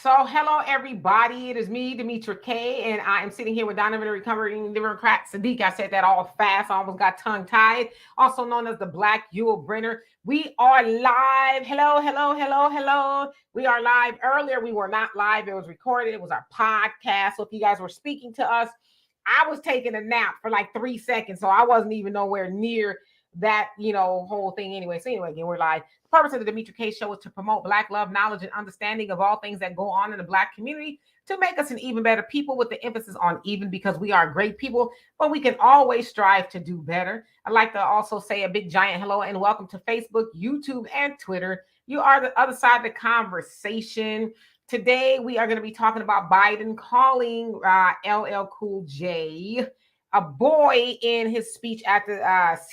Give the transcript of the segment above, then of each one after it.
So, hello everybody. It is me, Demetra K, and I am sitting here with Donovan, the recovering Democrat Sadiq. I said that all fast. I almost got tongue-tied. Also known as the Black Yule Brenner. We are live. Hello, hello, hello, hello. We are live. Earlier, we were not live. It was recorded. It was our podcast. So, if you guys were speaking to us, I was taking a nap for like 3 seconds, so I wasn't even nowhere near that, whole thing anyway. So anyway, again, we're live. The purpose of the Demetra K Show is to promote Black love, knowledge, and understanding of all things that go on in the Black community to make us an even better people, with the emphasis on even, because we are great people, but we can always strive to do better. I'd like to also say a big giant hello and welcome to Facebook, YouTube, and Twitter. You are the other side of the conversation. Today, we are going to be talking about Biden calling LL Cool J a boy in his speech at the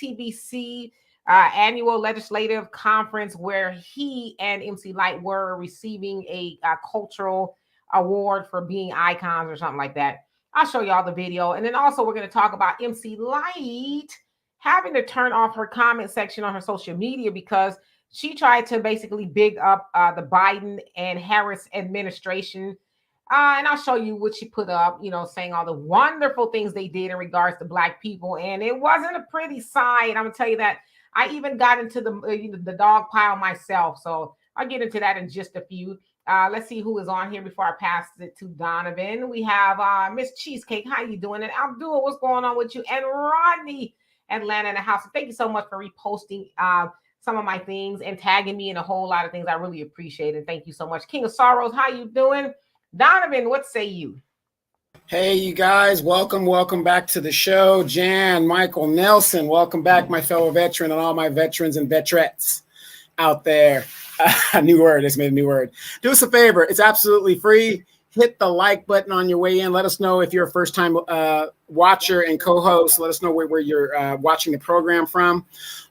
CBC annual legislative conference, where he and MC Light were receiving a cultural award for being icons or something like that. I'll show y'all the video. And then also we're going to talk about MC Light having to turn off her comment section on her social media because she tried to basically big up the Biden and Harris administration. And I'll show you what she put up, saying all the wonderful things they did in regards to Black people. And it wasn't a pretty sight. I'm going to tell you that. I even got into the dog pile myself. So I'll get into that in just a few. Let's see who is on here before I pass it to Donovan. We have Miss Cheesecake. How you doing? And Abdul, what's going on with you? And Rodney, Atlanta in the house. Thank you so much for reposting some of my things and tagging me in a whole lot of things. I really appreciate it. Thank you so much. King of Sorrows, how you doing? Donovan, what say you? Hey, you guys, welcome back to the show. Jan, Michael, Nelson, welcome back, my fellow veteran and all my veterans and veterans out there. New word, I just made a new word. Do us a favor, it's absolutely free. Hit the like button on your way in. Let us know if you're a first-time watcher and co-host. Let us know where you're watching the program from.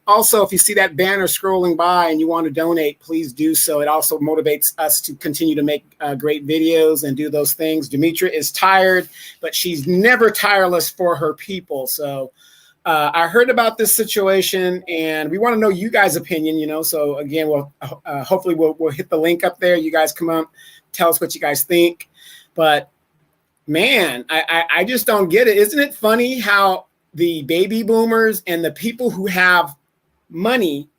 Also, if you see that banner scrolling by and you want to donate, please do so. It also motivates us to continue to make great videos and do those things. Demetra is tired, but she's never tireless for her people. So I heard about this situation, and we want to know you guys' opinion, So again, hopefully we'll hit the link up there. You guys come up, tell us what you guys think. But man, I just don't get it. Isn't it funny how the baby boomers and the people who have money,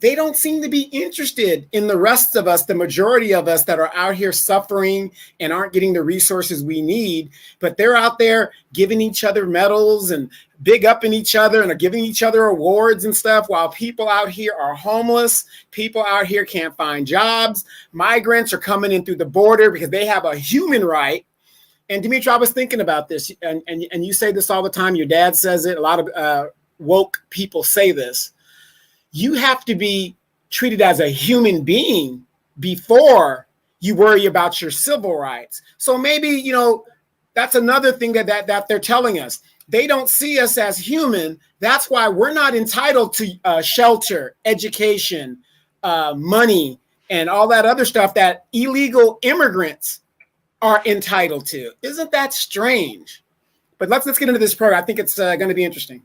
they don't seem to be interested in the rest of us, the majority of us that are out here suffering and aren't getting the resources we need, but they're out there giving each other medals and big upping each other and are giving each other awards and stuff, while people out here are homeless. People out here can't find jobs. Migrants are coming in through the border because they have a human right. And Demetra, I was thinking about this, and you say this all the time. Your dad says it. A lot of woke people say this. You have to be treated as a human being before you worry about your civil rights. So maybe, that's another thing that they're telling us. They don't see us as human. That's why we're not entitled to shelter, education, money, and all that other stuff that illegal immigrants are entitled to. Isn't that strange? But let's get into this program. I think it's going to be interesting.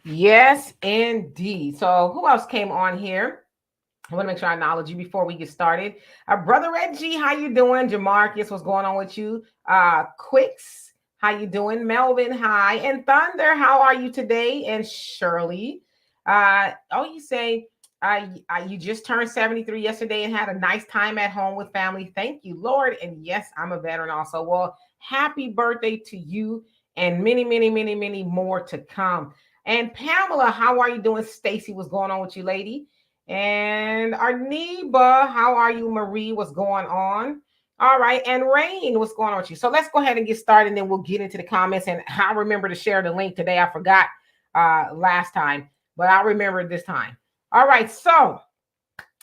Yes, indeed. So who else came on here? I want to make sure I acknowledge you before we get started. Brother Reggie, how you doing? Jamarcus, what's going on with you? Quicks, how you doing? Melvin, hi. And Thunder, how are you today? And Shirley, you say you just turned 73 yesterday and had a nice time at home with family. Thank you, Lord. And yes, I'm a veteran also. Well, happy birthday to you, and many, many, many, many more to come. And Pamela, how are you doing? Stacy, what's going on with you, lady? And Arniba, how are you? Marie, what's going on? All right. And Rain, what's going on with you? So let's go ahead and get started, and then we'll get into the comments. And I remember to share the link today. I forgot last time, but I'll remember this time. All right. So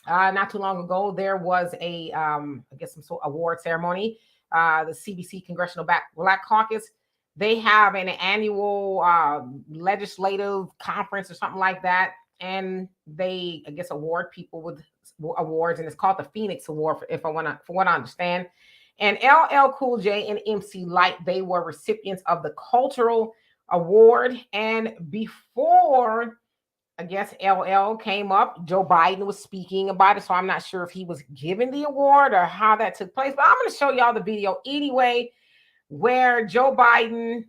not too long ago, there was a, some sort of award ceremony. The CBC Congressional Black Caucus, they have an annual legislative conference or something like that. And they, award people with awards, and it's called the Phoenix Award, from what I understand. And LL Cool J and MC Light, they were recipients of the Cultural Award. And before I guess LL came up. Joe Biden was speaking about it, so I'm not sure if he was given the award or how that took place. But I'm going to show y'all the video anyway, where Joe Biden,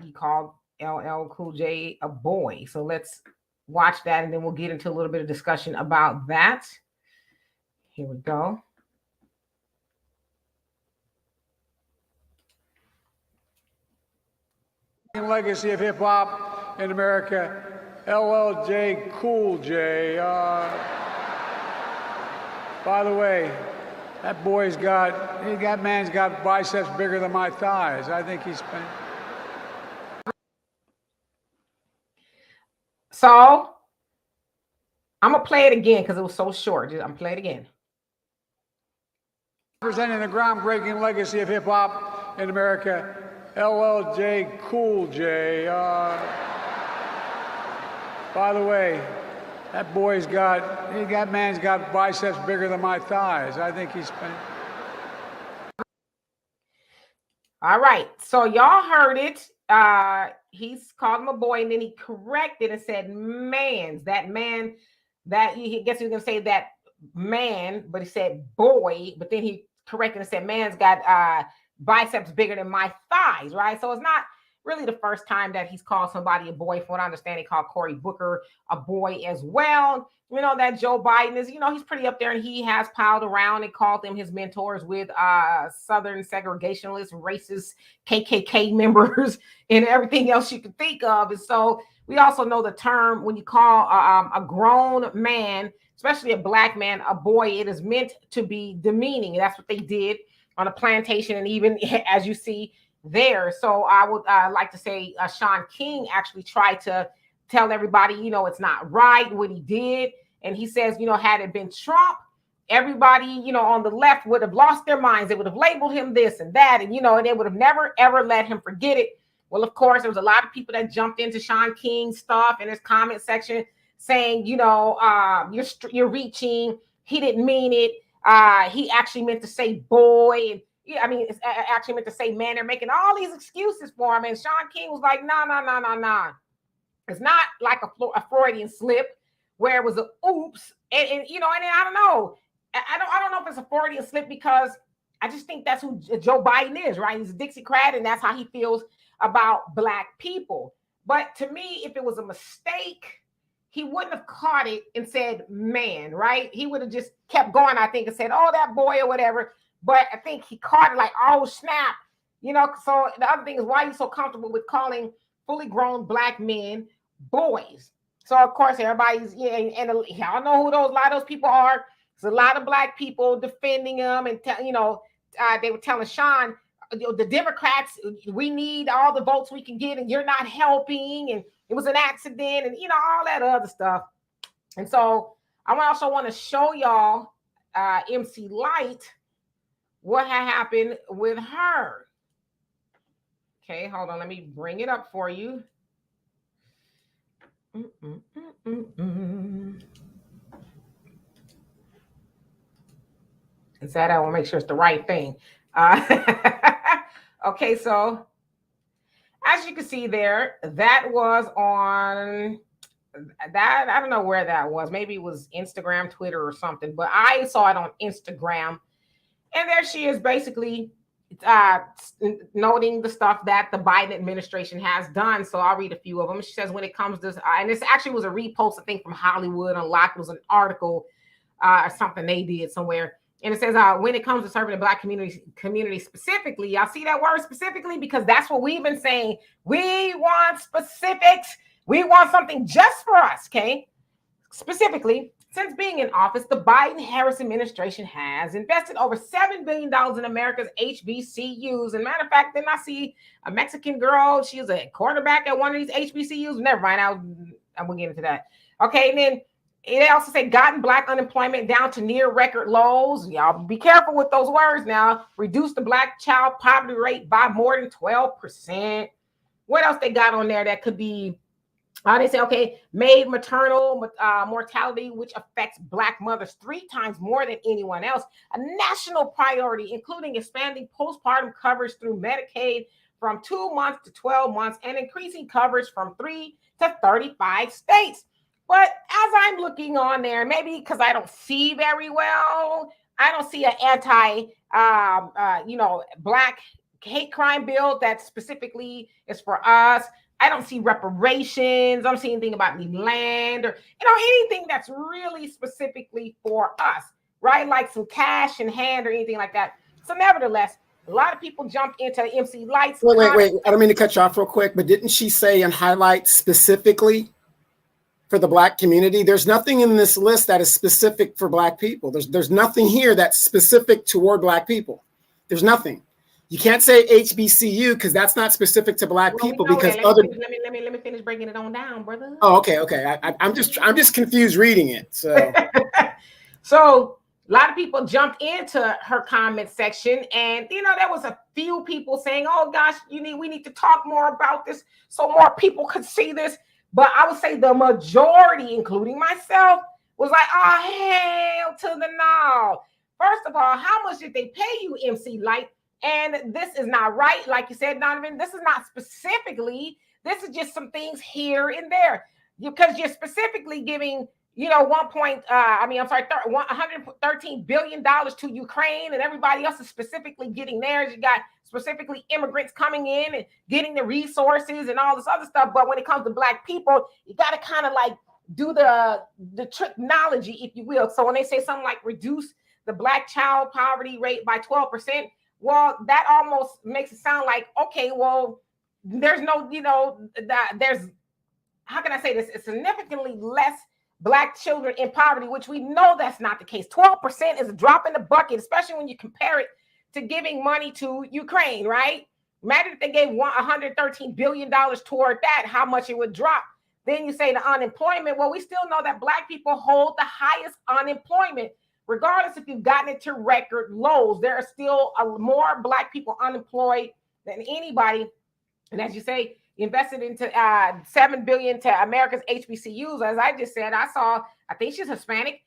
he called LL Cool J a boy. So let's watch that, and then we'll get into a little bit of discussion about that. Here we go. Legacy of hip hop in America, LL Cool J. By the way, that man's got biceps bigger than my thighs. I think he's spent. So I'm gonna play it again because it was so short. I'm gonna play it again. Presenting the groundbreaking legacy of hip hop in America, LL Cool J. By the way, that man's got biceps bigger than my thighs. I think he's spent. All right, so y'all heard it. He's called him a boy, and then he corrected and said man's. That man, that he guess he was gonna say that man, but he said boy, but then he corrected and said man's got biceps bigger than my thighs, right? So it's not really the first time that he's called somebody a boy. From what I understand, he called Cory Booker a boy as well. You know that Joe Biden is, he's pretty up there, and he has piled around and called them his mentors with Southern segregationist, racist KKK members and everything else you can think of. And so we also know the term when you call a grown man, especially a black man, a boy, it is meant to be demeaning. That's what they did on a plantation, and even as you see there. So I would like to say Shaun King actually tried to tell everybody, it's not right what he did. And he says, had it been Trump, everybody, on the left would have lost their minds. They would have labeled him this and that, and, and they would have never, ever let him forget it. Well, of course, there was a lot of people that jumped into Shaun King's stuff in his comment section saying, you're reaching. He didn't mean it. He actually meant to say boy. And it's actually meant to say man. They're making all these excuses for him. And Shaun King was like, no. It's not like a Freudian slip where it was an oops. And I don't know. I don't know if it's a Freudian slip, because I just think that's who Joe Biden is, right? He's a Dixiecrat, and that's how he feels about black people. But to me, if it was a mistake, he wouldn't have caught it and said man, right? He would have just kept going, I think, and said, oh, that boy or whatever. But I think he caught it like, oh, snap. So the other thing is, why are you so comfortable with calling fully grown black men boys? So, of course, everybody's, and y'all know who a lot of those people are. There's a lot of black people defending him, and, they were telling Shaun, the Democrats, we need all the votes we can get, and you're not helping, and it was an accident, and, all that other stuff. And so I also want to show y'all MC Lyte, what had happened with her. Okay, hold on. Let me bring it up for you. And said I want to make sure it's the right thing. Okay, so as you can see there, that was on that. I don't know where that was. Maybe it was Instagram, Twitter, or something. But I saw it on Instagram. And there she is, basically noting the stuff that the Biden administration has done. So I'll read a few of them. She says, when it comes to, and this actually was a repost, I think, from Hollywood Unlocked. It was an article or something they did somewhere. And it says, when it comes to serving the black community specifically, y'all see that word specifically? Because that's what we've been saying. We want specifics. We want something just for us, okay? Specifically, since being in office, the Biden-Harris administration has invested over $7 billion in America's HBCUs. And matter of fact, then I see a Mexican girl. She was a quarterback at one of these HBCUs. Never mind. I will get into that. Okay, and then it also said gotten black unemployment down to near record lows. Y'all be careful with those words now. Reduced the black child poverty rate by more than 12%. What else they got on there that could be? They say, okay, made maternal mortality, which affects black mothers 3 times more than anyone else, a national priority, including expanding postpartum coverage through Medicaid from 2 months to 12 months and increasing coverage from 3 to 35 states. But as I'm looking on there, maybe because I don't see very well, I don't see an black hate crime bill that specifically is for us. I don't see reparations. I don't see anything about any land or, anything that's really specifically for us, right? Like some cash in hand or anything like that. So nevertheless, a lot of people jumped into the MC Lights. Wait. I don't mean to cut you off real quick, but didn't she say and highlight specifically for the Black community? There's nothing in this list that is specific for Black people. There's nothing here that's specific toward Black people. There's nothing. You can't say HBCU because that's not specific to Black people because other. Let me finish breaking it on down, brother. Oh, okay. I'm just confused reading it. So, so a lot of people jumped into her comment section, and there was a few people saying, "Oh gosh, we need to talk more about this so more people could see this." But I would say the majority, including myself, was like, "Oh hell to the no!" First of all, how much did they pay you, MC Light? And this is not right, like you said, Donovan. This is not specifically. This is just some things here and there, because you're specifically giving. $113 billion to Ukraine, and everybody else is specifically getting theirs. You got specifically immigrants coming in and getting the resources and all this other stuff. But when it comes to Black people, you got to kind of like do the technology, if you will. So when they say something like reduce the Black child poverty rate by 12%, well, that almost makes it sound like, okay, well, there's no, there's, how can I say this? It's significantly less Black children in poverty, which we know that's not the case. 12% is a drop in the bucket, especially when you compare it to giving money to Ukraine, right? Imagine if they gave $113 billion toward that, how much it would drop. Then you say the unemployment. Well, we still know that Black people hold the highest unemployment. Regardless if you've gotten it to record lows, there are still more Black people unemployed than anybody. And as you say, invested into $7 billion to America's HBCUs. As I just said, I think she's Hispanic.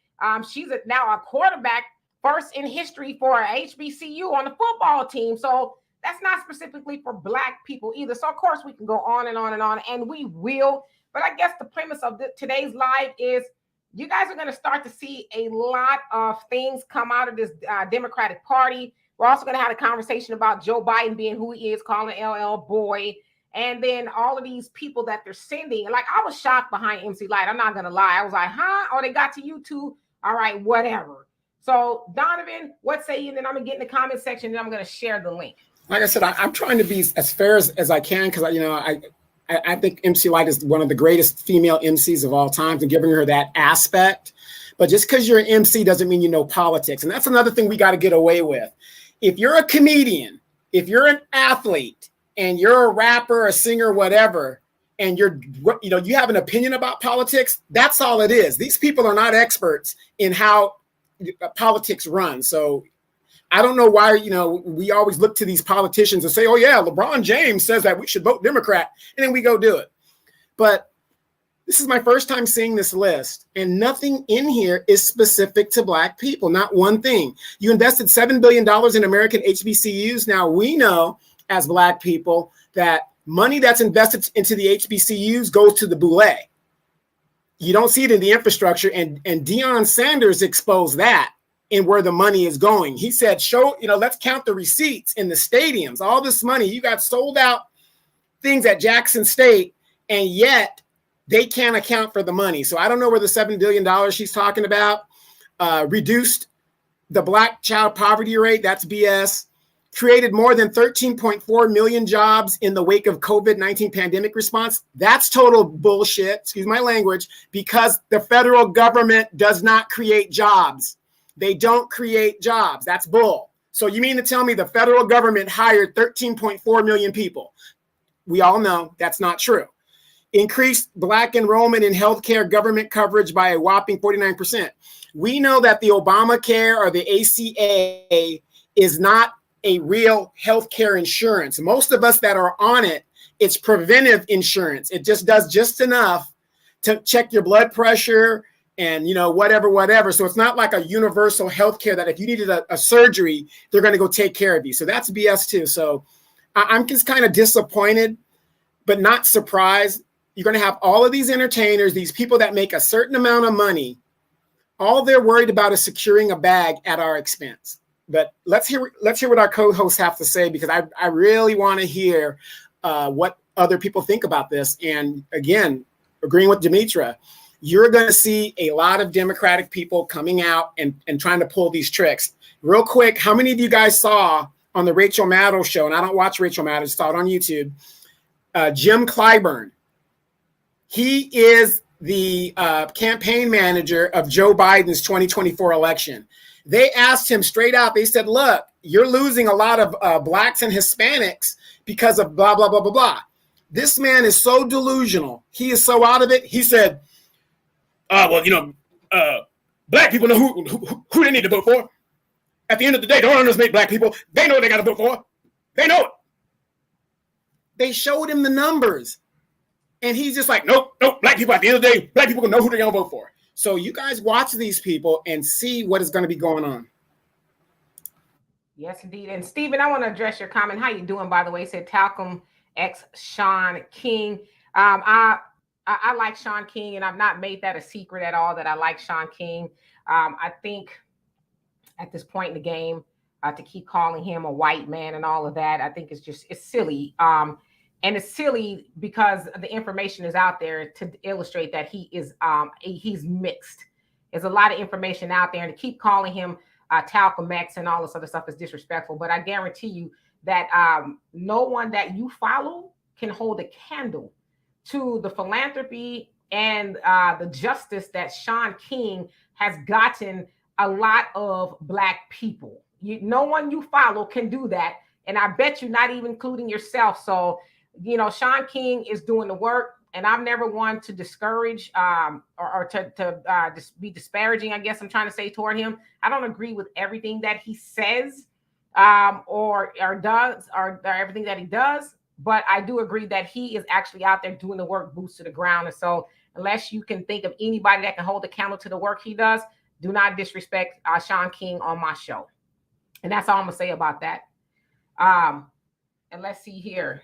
She's now a quarterback, first in history for a HBCU on the football team. So that's not specifically for Black people either. So of course we can go on and on and on, and we will. But I guess the premise of today's live is you guys are going to start to see a lot of things come out of this Democratic Party. We're also going to have a conversation about Joe Biden being who he is, calling LL boy. And then all of these people that they're sending, like I was shocked behind MC Light. I'm not going to lie. I was like, huh? Oh, they got to you too? All right, whatever. So Donovan, what say you? And then I'm going to get in the comment section and I'm going to share the link. Like I said, I'm trying to be as fair as I can because, I think MC Light is one of the greatest female MCs of all time and giving her that aspect. But just because you're an MC doesn't mean you know politics. And that's another thing we got to get away with. If you're a comedian, if you're an athlete, and you're a rapper, a singer, whatever, and you have an opinion about politics, that's all it is. These people are not experts in how politics run. So I don't know why, we always look to these politicians and say, oh yeah, LeBron James says that we should vote Democrat, and then we go do it. But this is my first time seeing this list, and nothing in here is specific to Black people, not one thing. You invested $7 billion in American HBCUs. Now we know as Black people that money that's invested into the HBCUs goes to the boule. You don't see it in the infrastructure. And Deion Sanders exposed that in where the money is going. He said, let's count the receipts in the stadiums. All this money, you got sold out things at Jackson State, and yet they can't account for the money. So I don't know where the $7 billion she's talking about. Reduced the Black child poverty rate. That's BS. Created more than 13.4 million jobs in the wake of COVID-19 pandemic response. That's total bullshit, excuse my language, because the federal government does not create jobs. They don't create jobs. That's bull. So you mean to tell me the federal government hired 13.4 million people? We all know that's not true. Increased Black enrollment in healthcare government coverage by a whopping 49%. We know that the Obamacare or the ACA is not a real healthcare insurance. Most of us that are on it, it's preventive insurance. It just does just enough to check your blood pressure and, whatever. So it's not like a universal healthcare that if you needed a surgery, they're going to go take care of you. So that's BS too. So I'm just kind of disappointed, but not surprised. you're going to have all of these entertainers, these people that make a certain amount of money. All they're worried about is securing a bag at our expense. But let's hear what our co-hosts have to say, because I really want to hear what other people think about this. And again, agreeing with Demetra, you're going to see a lot of Democratic people coming out and trying to pull these tricks. Real quick, how many of you guys saw on the Rachel Maddow show, and I don't watch Rachel Maddow, saw it on YouTube, Jim Clyburn? He is the campaign manager of Joe Biden's 2024 election. They asked him straight out, they said, look, you're losing a lot of blacks and Hispanics because of blah, blah, blah, blah, blah. This man is so delusional. He is so out of it. He said, well, black people know who they need to vote for. At the end of the day, don't underestimate black people. They know what they got to vote for. They know it. They showed him the numbers. And he's just like, nope, black people, at the end of the day, black people know who they're going to vote for. So you guys watch these people and see what is going to be going on. Yes, indeed. And Stephen, I want to address your comment. How you doing, by the way? Said Talcum X Sean King. I like Sean King, and I've not made that a secret at all that I like Sean King. I think at this point in the game, to keep calling him a white man and all of that, I think it's silly. And it's silly because the information is out there to illustrate that he's mixed. There's a lot of information out there, and to keep calling him Talcum X and all this other stuff is disrespectful. But I guarantee you that no one that you follow can hold a candle to the philanthropy and the justice that Sean King has gotten a lot of black people. No one you follow can do that. And I bet you not even including yourself. So, Sean King is doing the work, and I'm never one to discourage or to just be disparaging, I guess I'm trying to say, toward him. I don't agree with everything that he says or does or everything that he does, but I do agree that he is actually out there doing the work, boots to the ground. And so unless you can think of anybody that can hold a candle to the work he does, do not disrespect Sean King on my show. And that's all I'm going to say about that. And let's see here.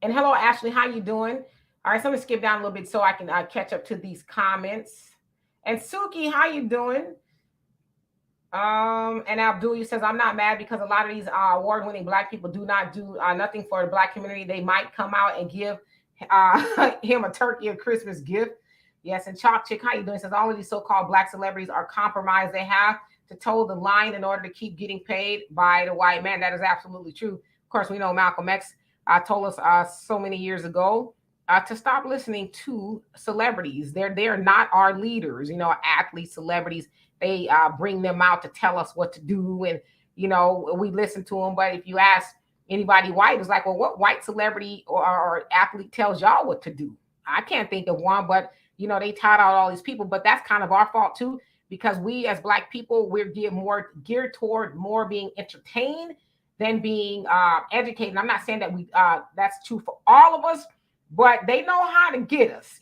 And hello, Ashley. How you doing? All right, so I'm going to skip down a little bit so I can catch up to these comments. And Suki, how you doing? And Abdul, you says, I'm not mad because a lot of these award-winning black people do not do nothing for the black community. They might come out and give him a turkey or Christmas gift. Yes, and Chalk Chick, how you doing? Says all of these so-called black celebrities are compromised. They have to toe the line in order to keep getting paid by the white man. That is absolutely true. Of course, we know Malcolm X told us so many years ago to stop listening to celebrities. They're not our leaders, athletes, celebrities. They bring them out to tell us what to do. And, we listen to them. But if you ask anybody white, it's like, well, what white celebrity or athlete tells y'all what to do? I can't think of one, but, they tout out all these people. But that's kind of our fault, too, because we as black people, we're geared toward more being entertained than being educated. And I'm not saying that that's true for all of us, but they know how to get us,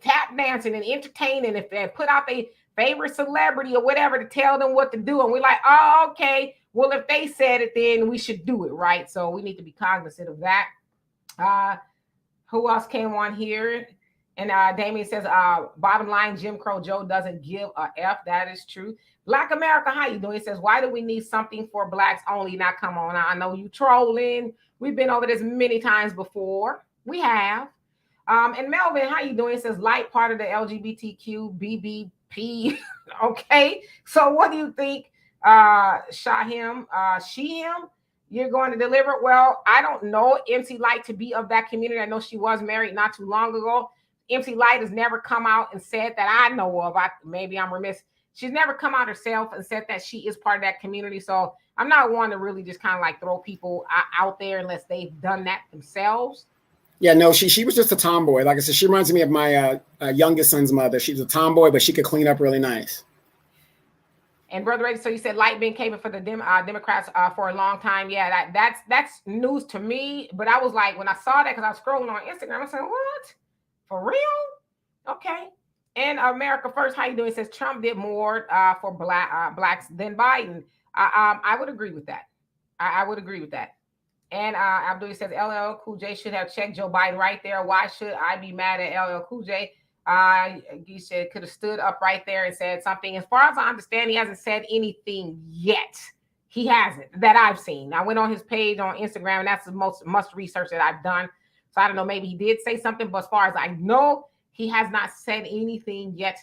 tap dancing and entertaining, if they put out their favorite celebrity or whatever to tell them what to do. And we're like, oh, okay, well, if they said it, then we should do it, right? So we need to be cognizant of that. Who else came on here? And Damien says, bottom line, Jim Crow Joe doesn't give a F. That is true. Black America, how you doing? He says, why do we need something for blacks only? Now, come on. I know you trolling. We've been over this many times before. We have. And Melvin, how you doing? He says, light part of the LGBTQ BBP. Okay. So what do you think? Shahim, you're going to deliver? Well, I don't know MC Light to be of that community. I know she was married not too long ago. MC Light has never come out and said that I know of. Maybe I'm remiss. She's never come out herself and said that she is part of that community. So I'm not one to really just kind of like throw people out there unless they've done that themselves. Yeah, no, she was just a tomboy. Like I said, she reminds me of my youngest son's mother. She was a tomboy, but she could clean up really nice. And Brother Ray, so you said Light been caving for the Democrats for a long time. Yeah, that's news to me. But I was like, when I saw that, because I was scrolling on Instagram, I said, what? For real? Okay. And America First, how you doing? It says Trump did more for blacks than Biden. I would agree with that. I would agree with that. And Abdul says LL Cool J should have checked Joe Biden right there. Why should I be mad at LL Cool J? He said could have stood up right there and said something. As far as I understand, he hasn't said anything yet. He hasn't that I've seen. I went on his page on Instagram, and that's the most must research that I've done. So I don't know. Maybe he did say something, but as far as I know, he has not said anything yet.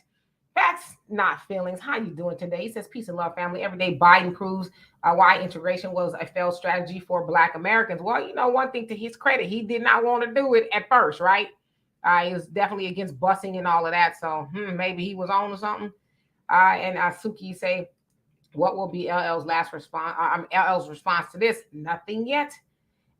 That's not feelings. How you doing today? He says, peace and love, family. Everyday Biden proves why integration was a failed strategy for Black Americans. Well, you know, one thing to his credit, he did not want to do it at first, right? He was definitely against busing and all of that. So maybe he was on to something. And Suki say, what will be LL's last response? LL's response to this? Nothing yet.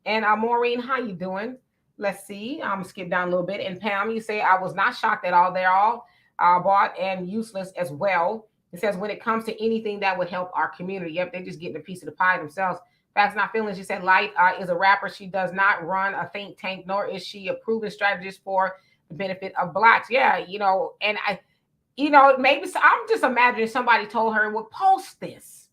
And Maureen, how you doing? Let's see. I'm gonna skip down a little bit. And Pam, you say I was not shocked at all. They're all bought and useless as well. It says when it comes to anything that would help our community, yep, they're just getting a piece of the pie themselves. Facts Not Feelings, she said Light is a rapper. She does not run a think tank, nor is she a proven strategist for the benefit of Blacks. Yeah, you know, and maybe I'm just imagining somebody told her, well, post this,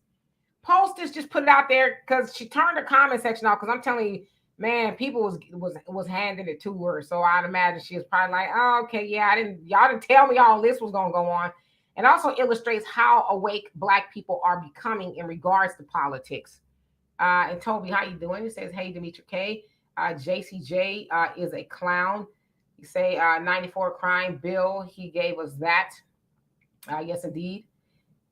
just put it out there, because she turned the comment section off. Because I'm telling you, man, people was handing it to her. So I'd imagine she was probably like, oh, okay, yeah, y'all didn't tell me all this was gonna go on. And also illustrates how awake Black people are becoming in regards to politics. And Toby, how you doing? He says, hey, Demetra K. JCJ is a clown. You say 94 crime bill. He gave us that. Yes, indeed.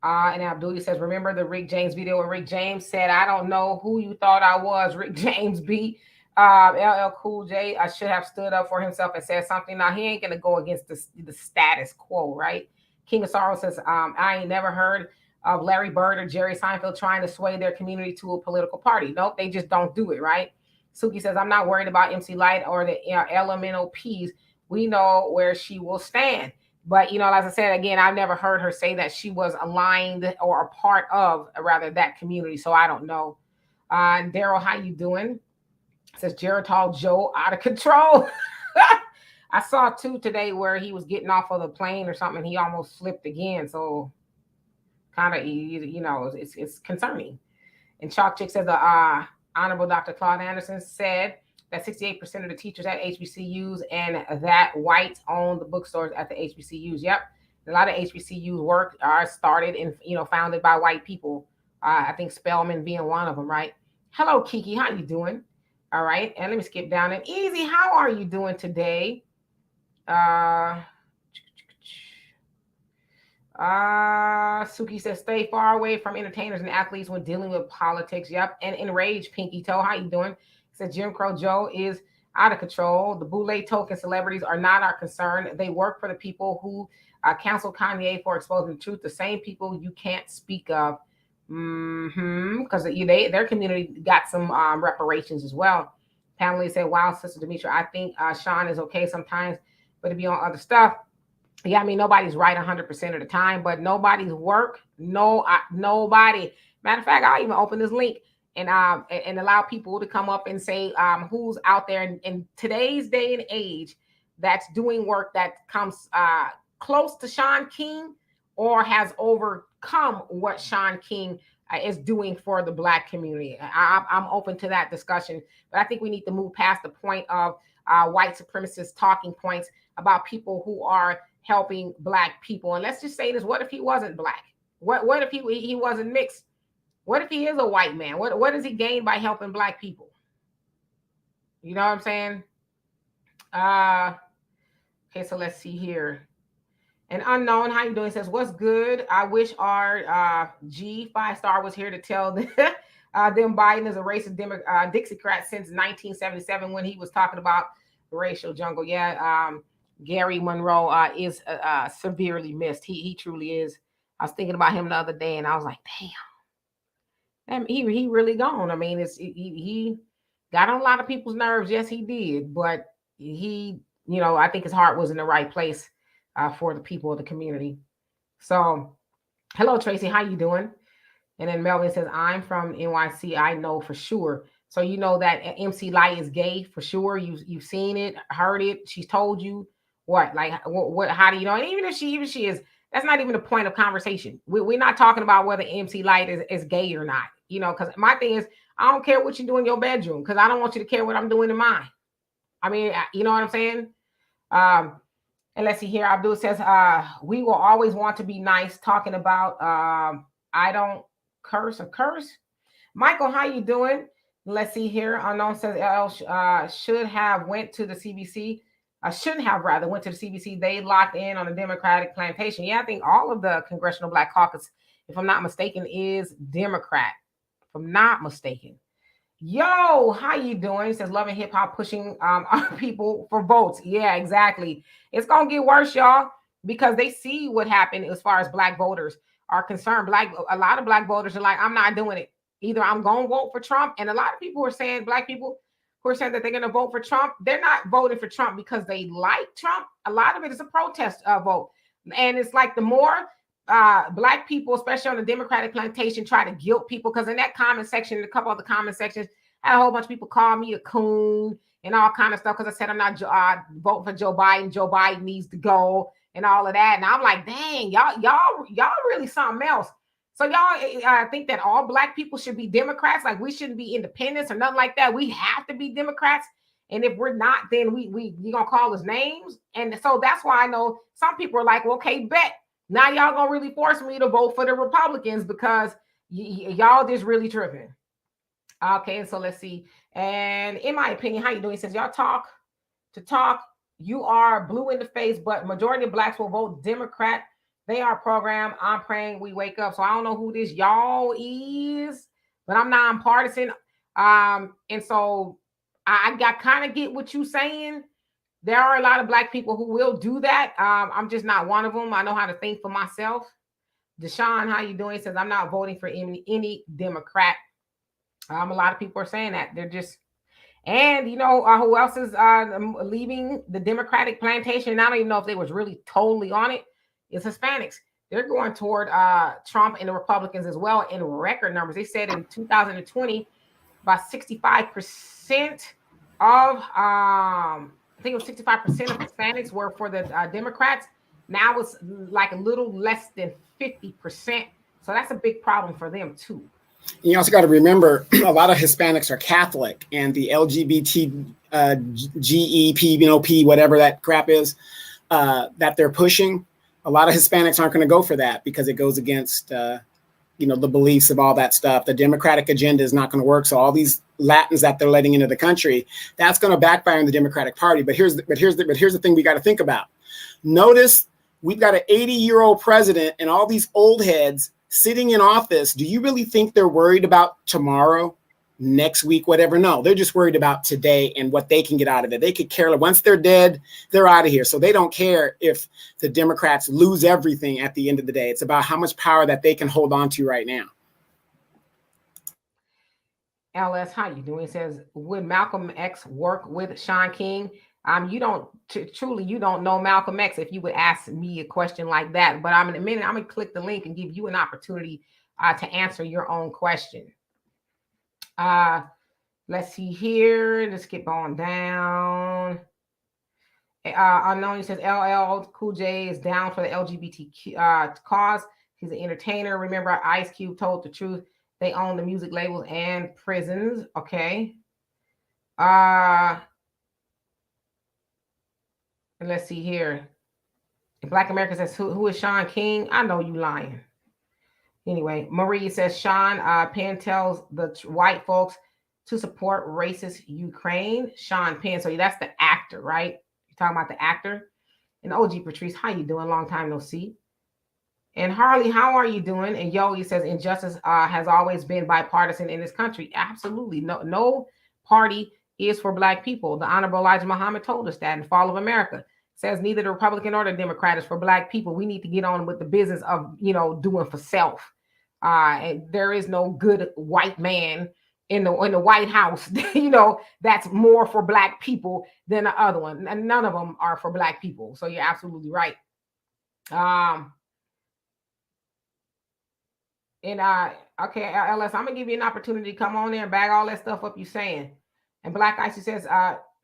And Abdul says, remember the Rick James video where Rick James said, I don't know who you thought I was, Rick James B. LL Cool J should have stood up for himself and said something. Now, he ain't going to go against the status quo, right? King of Sorrow says, I ain't never heard of Larry Bird or Jerry Seinfeld trying to sway their community to a political party. Nope, they just don't do it, right? Suki says, I'm not worried about MC Light or the elemental P's. We know where she will stand. But, as I said, again, I've never heard her say that she was aligned or a part of, rather, that community. So I don't know. Daryl, how you doing? Says Geritol Joe out of control. I saw two today where he was getting off of the plane or something. And he almost slipped again. So kind of, it's concerning. And Chalk Chick says the Honorable Dr. Claude Anderson said that 68% of the teachers at HBCUs and that whites own the bookstores at the HBCUs. Yep. A lot of HBCUs work are started and, founded by white people. I think Spelman being one of them, right? Hello, Kiki. How you doing? All right. And let me skip down. And Easy, how are you doing today? Suki says, stay far away from entertainers and athletes when dealing with politics. Yep. And Enraged Pinky Toe, how you doing? Said Jim Crow Joe is out of control. The Boule token celebrities are not our concern. They work for the people who canceled Kanye for exposing the truth. The same people you can't speak of. Because their community got some reparations as well. Pamela said, wow, Sister Demetra, I think Sean is okay sometimes, but to be on other stuff. Yeah, I mean, nobody's right 100% of the time, but nobody's work. Nobody. Matter of fact, I'll even open this link and allow people to come up and say who's out there in today's day and age that's doing work that comes close to Sean King or has overcome what Sean King is doing for the Black community. I'm open to that discussion, but I think we need to move past the point of white supremacist talking points about people who are helping Black people. And let's just say this: what if he wasn't Black? What if he wasn't mixed? What if he is a white man? What does he gain by helping Black people? You know what I'm saying? Okay, so let's see here. An Unknown, how you doing? Says, what's good? I wish our G 5-star was here to tell them Biden is a racist Dixiecrat since 1977 when he was talking about the racial jungle. Yeah, Gary Monroe is severely missed. He truly is. I was thinking about him the other day, and I was like, damn, he really gone. I mean, he got on a lot of people's nerves. Yes, he did, but he, I think his heart was in the right place for the people of the community. So, hello, Tracy, how you doing? And then Melvin says, I'm from NYC. I know for sure. So you know that MC Light is gay for sure. You've seen it, heard it. She's told you what? Like what? How do you know? And even if she is, that's not even the point of conversation. We're not talking about whether MC Light is gay or not. Because my thing is, I don't care what you do in your bedroom because I don't want you to care what I'm doing in mine. I mean, you know what I'm saying? And let's see here. Abdul says, we will always want to be nice, talking about I don't curse or curse. Michael, how you doing? Let's see here. Unknown says LL should have went to the CBC. Shouldn't have rather went to the CBC. They locked in on a Democratic plantation. Yeah, I think all of the Congressional Black Caucus, if I'm not mistaken, is Democrat. If I'm not mistaken. Yo, how you doing? He says Love and Hip Hop pushing our people for votes. Yeah, exactly. It's gonna get worse, y'all, because they see what happened as far as black voters are concerned. A lot of black voters are like, I'm not doing it. Either I'm gonna vote for Trump, and a lot of people are saying, black people who are saying that they're gonna vote for Trump, they're not voting for Trump because they like Trump. A lot of it is a protest vote, and it's like the more black people, especially on the Democratic plantation, try to guilt people, because in that comment section, a couple of the comment sections, I had a whole bunch of people call me a coon and all kind of stuff because I said I'm not voting for Joe Biden. Joe Biden needs to go and all of that. And I'm like, dang, y'all really something else. So y'all think that all black people should be Democrats? Like we shouldn't be independents or nothing like that. We have to be Democrats. And if we're not, then you gonna call us names. And so that's why I know some people are like, well, okay, bet. Now y'all gonna really force me to vote for the Republicans because y'all just really tripping. Okay, so let's see. And in my opinion, how you doing? He says, y'all talk. You are blue in the face, but majority of blacks will vote Democrat. They are programmed. I'm praying we wake up. So I don't know who this y'all is, but I'm nonpartisan. And so I kind of get what you're saying. There are a lot of black people who will do that. I'm just not one of them. I know how to think for myself. Deshaun, how you doing? He says, I'm not voting for any Democrat. A lot of people are saying that. They're just, and you know, who else is leaving the Democratic plantation? And I don't even know if they was really totally on it. It's Hispanics. They're going toward Trump and the Republicans as well in record numbers. They said in 2020, about 65% of, I think it was 65% of Hispanics were for the Democrats. Now it's like a little less than 50%. So that's a big problem for them too. You also got to remember, a lot of Hispanics are Catholic, and the LGBT, GEP, whatever that crap is, that they're pushing. A lot of Hispanics aren't going to go for that because it goes against, the beliefs of all that stuff. The Democratic agenda is not going to work. So all these Latins that they're letting into the country, that's going to backfire on the Democratic Party. But here's the thing we got to think about. Notice we've got an 80-year-old president and all these old heads sitting in office. Do you really think they're worried about tomorrow, next week, whatever? No, they're just worried about today and what they can get out of it. They could care. Once they're dead, they're out of here. So they don't care if the Democrats lose everything at the end of the day. It's about how much power that they can hold on to right now. LS, how you doing? It says, would Malcolm X work with Shaun King? You don't know Malcolm X if you would ask me a question like that. But in a minute, I'm gonna click the link and give you an opportunity to answer your own question. Let's see here. Let's skip on down. Unknown says LL Cool J is down for the LGBTQ cause. He's an entertainer. Remember, Ice Cube told the truth. They own the music labels and prisons. Okay. Let's see here. Black America says, who is Shaun King? I know you lying. Anyway, Marie says, Sean Penn tells the white folks to support racist Ukraine. Sean Penn. So that's the actor, right? You're talking about the actor. And OG Patrice, how you doing? Long time no see. And Harley, how are you doing? And Yogi says, injustice has always been bipartisan in this country. Absolutely. No party is for black people. The Honorable Elijah Muhammad told us that in Fall of America. Says neither the Republican or the Democrat is for black people. We need to get on with the business of, doing for self. And there is no good white man in the White House, that's more for black people than the other one. And none of them are for black people. So you're absolutely right. Okay, LS, I'm gonna give you an opportunity to come on there and bag all that stuff up you're saying. And Black Icy says,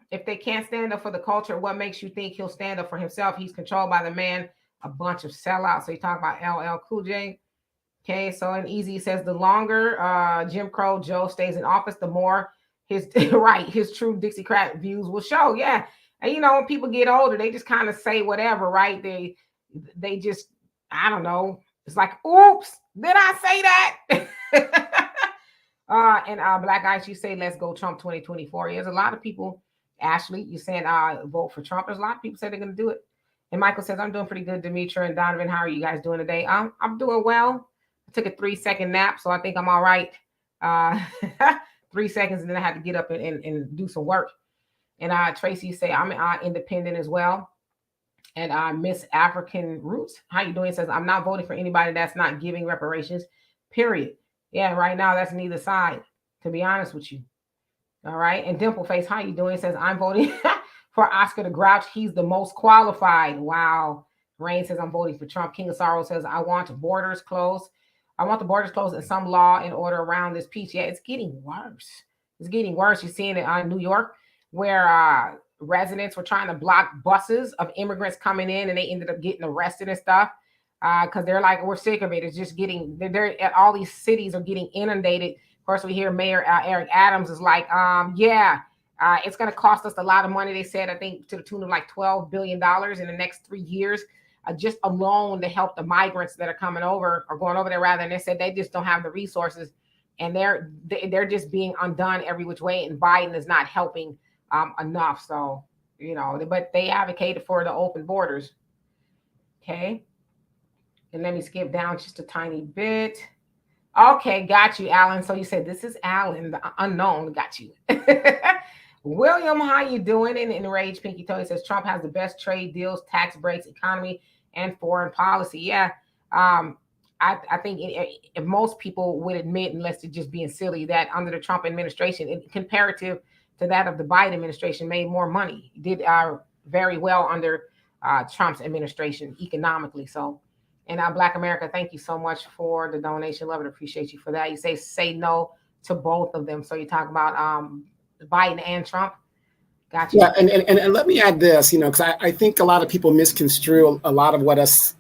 if they can't stand up for the culture, what makes you think he'll stand up for himself? He's controlled by the man, a bunch of sellouts. So you talk about LL Cool J. Okay, so and Easy says the longer Jim Crow Joe stays in office, the more his his true Dixiecrat views will show. Yeah. And when people get older, they just kind of say whatever, right? They just, I don't know. It's like, oops, did I say that? And Black Ice, you say let's go Trump 2024. There's a lot of people, Ashley, you saying vote for Trump. There's a lot of people say they're gonna do it. And Michael says, I'm doing pretty good, Demetra and Donovan. How are you guys doing today? I'm doing well. I took a 3-second nap, so I think I'm all right. 3 seconds, and then I had to get up and do some work. And Tracy say, I'm independent as well. And Miss African Roots, how you doing? Says, I'm not voting for anybody that's not giving reparations, period. Yeah, right now that's neither side, to be honest with you. All right. And Dimple Face, how you doing? Says, I'm voting for Oscar the Grouch. He's the most qualified. Wow. Rain says, I'm voting for Trump. King of Sorrow says, I want borders closed. I want the borders closed and some law and order around this peace. Yeah, it's getting worse. It's getting worse. You're seeing it in New York, where residents were trying to block buses of immigrants coming in, and they ended up getting arrested and stuff because they're like, we're sick of it. It's just getting, all these cities are getting inundated. Of course, we hear Mayor Eric Adams is like, it's going to cost us a lot of money. They said, I think to the tune of like $12 billion in the next 3 years. Just alone to help the migrants that are coming over or going over there rather. And they said they just don't have the resources, and they're just being undone every which way. And Biden is not helping enough. So, but they advocated for the open borders. Okay. And let me skip down just a tiny bit. Okay. Got you, Alan. So you said this is Alan, the unknown. Got you. William, how you doing? And Enraged Pinky Toe says Trump has the best trade deals, tax breaks, economy, and foreign policy. Yeah. I think if most people would admit, unless they're just being silly, that under the Trump administration, comparative to that of the Biden administration, made more money, did very well under Trump's administration economically. So, and Black America, thank you so much for the donation. Love it. Appreciate you for that. You say no to both of them. So you talk about Biden and Trump. Gotcha. Yeah, and let me add this, because I think a lot of people misconstrue a lot of what us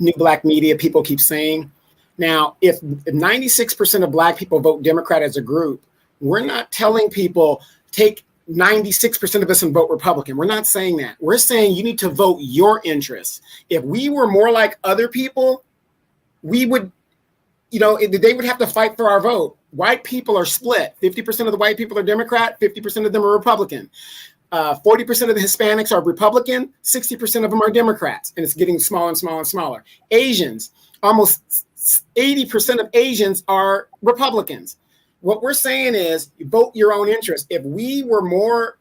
new Black media people keep saying. Now, if 96% of Black people vote Democrat as a group, we're not telling people take 96% of us and vote Republican. We're not saying that. We're saying you need to vote your interests. If we were more like other people, we would, they would have to fight for our vote. White people are split. 50% of the white people are Democrat, 50% of them are Republican. 40% of the Hispanics are Republican, 60% of them are Democrats, and it's getting smaller and smaller and smaller. Asians, almost 80% of Asians are Republicans. What we're saying is you vote your own interest. If we were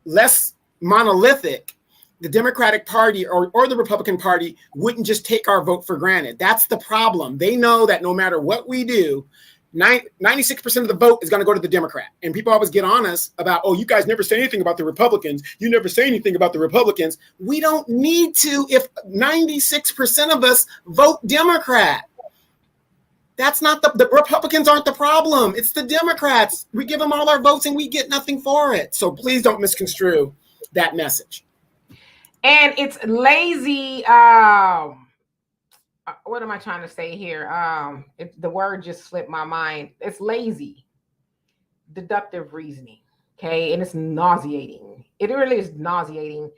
less monolithic, the Democratic Party or the Republican Party wouldn't just take our vote for granted. That's the problem. They know that no matter what we do, 96% of the vote is going to go to the Democrat. And people always get on us about, oh, you guys never say anything about the Republicans. You never say anything about the Republicans. We don't need to if 96% of us vote Democrat. That's not the Republicans aren't the problem. It's the Democrats. We give them all our votes and we get nothing for it. So please don't misconstrue that message. And it's lazy. What am I trying to say here? The word just slipped my mind. It's lazy, deductive reasoning. Okay. And it's nauseating. It really is nauseating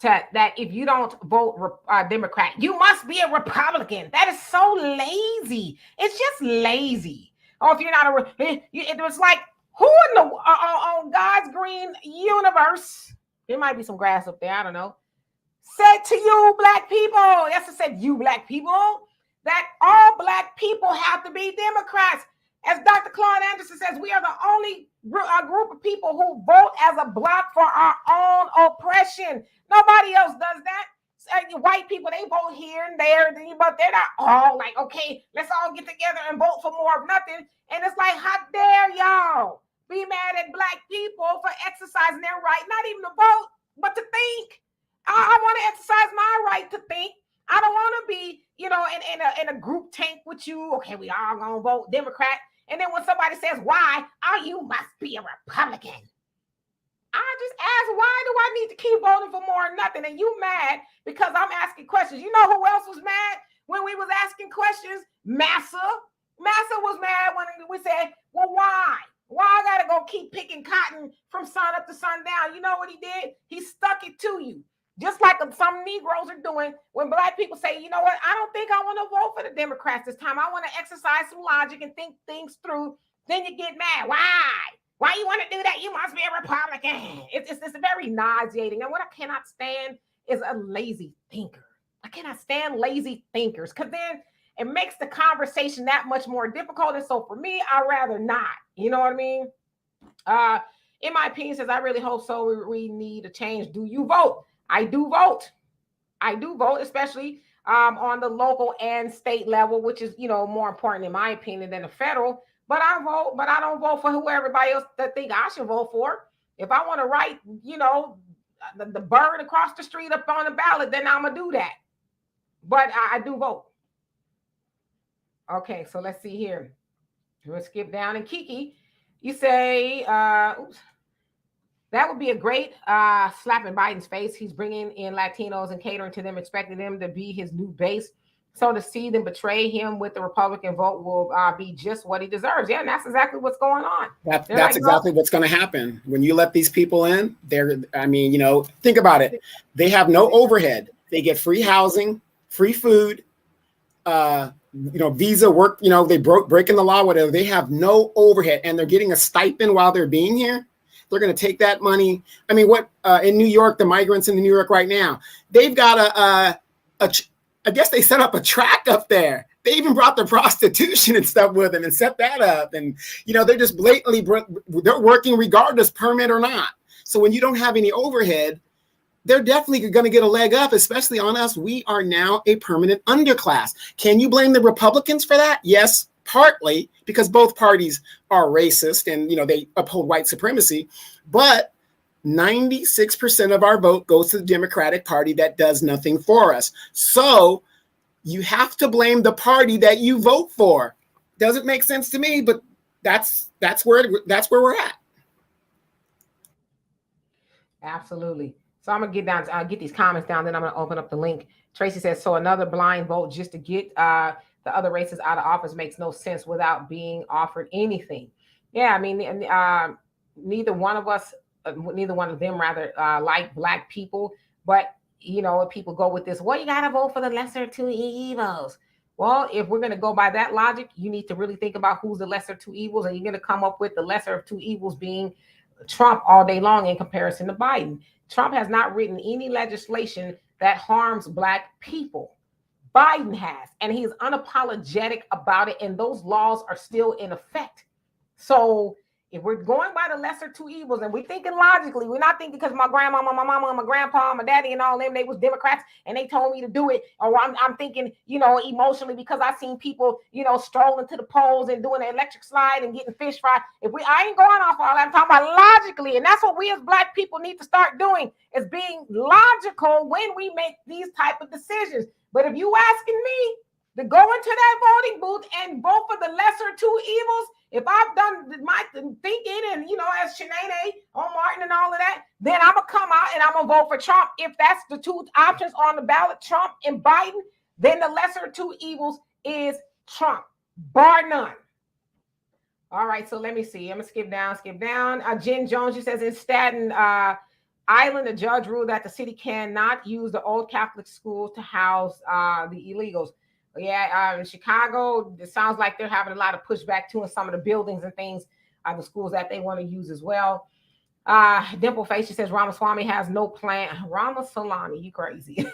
that if you don't vote Democrat, you must be a Republican. That is so lazy. It's just lazy. Oh, if you're not it was like, who in the on God's green universe? There might be some grass up there. I don't know. Said to you, Black people, yes, I said you, Black people, that all Black people have to be Democrats. As Dr. Claude Anderson says, we are the only group of people who vote as a block for our own oppression. Nobody else does that. White people, they vote here and there, but they're not all like, okay, let's all get together and vote for more of nothing. And it's like, how dare y'all be mad at Black people for exercising their right, not even to vote, but to think. I want to exercise my right to think. I don't want to be, in a group tank with you. Okay, we all gonna vote Democrat. And then when somebody says why, you must be a Republican. I just ask, why do I need to keep voting for more or nothing? And you mad because I'm asking questions. You know who else was mad when we was asking questions? questions. Massa was mad when we said, well, why? Why I gotta go keep picking cotton from sun up to sundown? You know what he did? He stuck it to you. Just like some Negroes are doing when Black people say, you know what, I don't think I want to vote for the Democrats this time. I want to exercise some logic and think things through. Then you get mad. Why you want to do that? You must be a Republican. It's very nauseating. And what I cannot stand is a lazy thinker. I cannot stand lazy thinkers because then it makes the conversation that much more difficult. And so for me, I'd rather not. You know what I mean? In my opinion, says I really hope so. We need a change. Do you vote? I do vote. I do vote, especially on the local and state level, which is, more important in my opinion than the federal. But I vote, but I don't vote for who everybody else that think I should vote for. If I want to write, the bird across the street up on the ballot, then I'm going to do that. But I do vote. Okay, so let's see here. We'll skip down. And Kiki, you say, that would be a great slap in Biden's face. He's bringing in Latinos and catering to them, expecting them to be his new base. So to see them betray him with the Republican vote will be just what he deserves. Yeah, and that's exactly what's going on. That's exactly what's going to happen. When you let these people in, think about it. They have no overhead. They get free housing, free food, visa work, they breaking the law, whatever. They have no overhead and they're getting a stipend while they're being here. They're going to take that money. I mean, in New York, the migrants in New York right now, they've got I guess they set up a track up there. They even brought their prostitution and stuff with them and set that up. And, they're just blatantly, they're working regardless, permit or not. So when you don't have any overhead, they're definitely going to get a leg up, especially on us. We are now a permanent underclass. Can you blame the Republicans for that? Yes, partly, because both parties are racist and, they uphold white supremacy. But 96% of our vote goes to the Democratic Party that does nothing for us. So you have to blame the party that you vote for. Doesn't make sense to me, but that's where we're at. Absolutely. So I'm gonna get these comments down, then I'm gonna open up the link. Tracy says, so another blind vote just to get the other races out of office makes no sense without being offered anything. Yeah, I mean, neither one of them like Black people, but if people go with this, well, you gotta vote for the lesser two evils. Well, if we're gonna go by that logic, you need to really think about who's the lesser two evils, and you're gonna come up with the lesser of two evils being Trump all day long in comparison to Biden. Trump has not written any legislation that harms Black people. Biden has, and he's unapologetic about it, and those laws are still in effect. So if we're going by the lesser two evils and we're thinking logically, we're not thinking because my grandmama, my mama, my grandpa, my daddy, and all them, they was Democrats and they told me to do it. Or I'm thinking, emotionally because I seen people, strolling to the polls and doing the electric slide and getting fish fried. I ain't going off all that. I'm talking about logically. And that's what we as Black people need to start doing, is being logical when we make these type of decisions. But if you asking me to go into that voting booth and vote for the lesser two evils, if I've done my thinking and, as Shanae on Martin and all of that, then I'm going to come out and I'm going to vote for Trump. If that's the two options on the ballot, Trump and Biden, then the lesser two evils is Trump, bar none. All right, so let me see. I'm going to skip down. Jen Jones, she says, in Staten Island, a judge ruled that the city cannot use the old Catholic schools to house the illegals. Yeah, in Chicago, it sounds like they're having a lot of pushback too in some of the buildings and things, the schools that they want to use as well. Dimple Face, she says Ramaswamy has no plan. Ramaswamy, you crazy.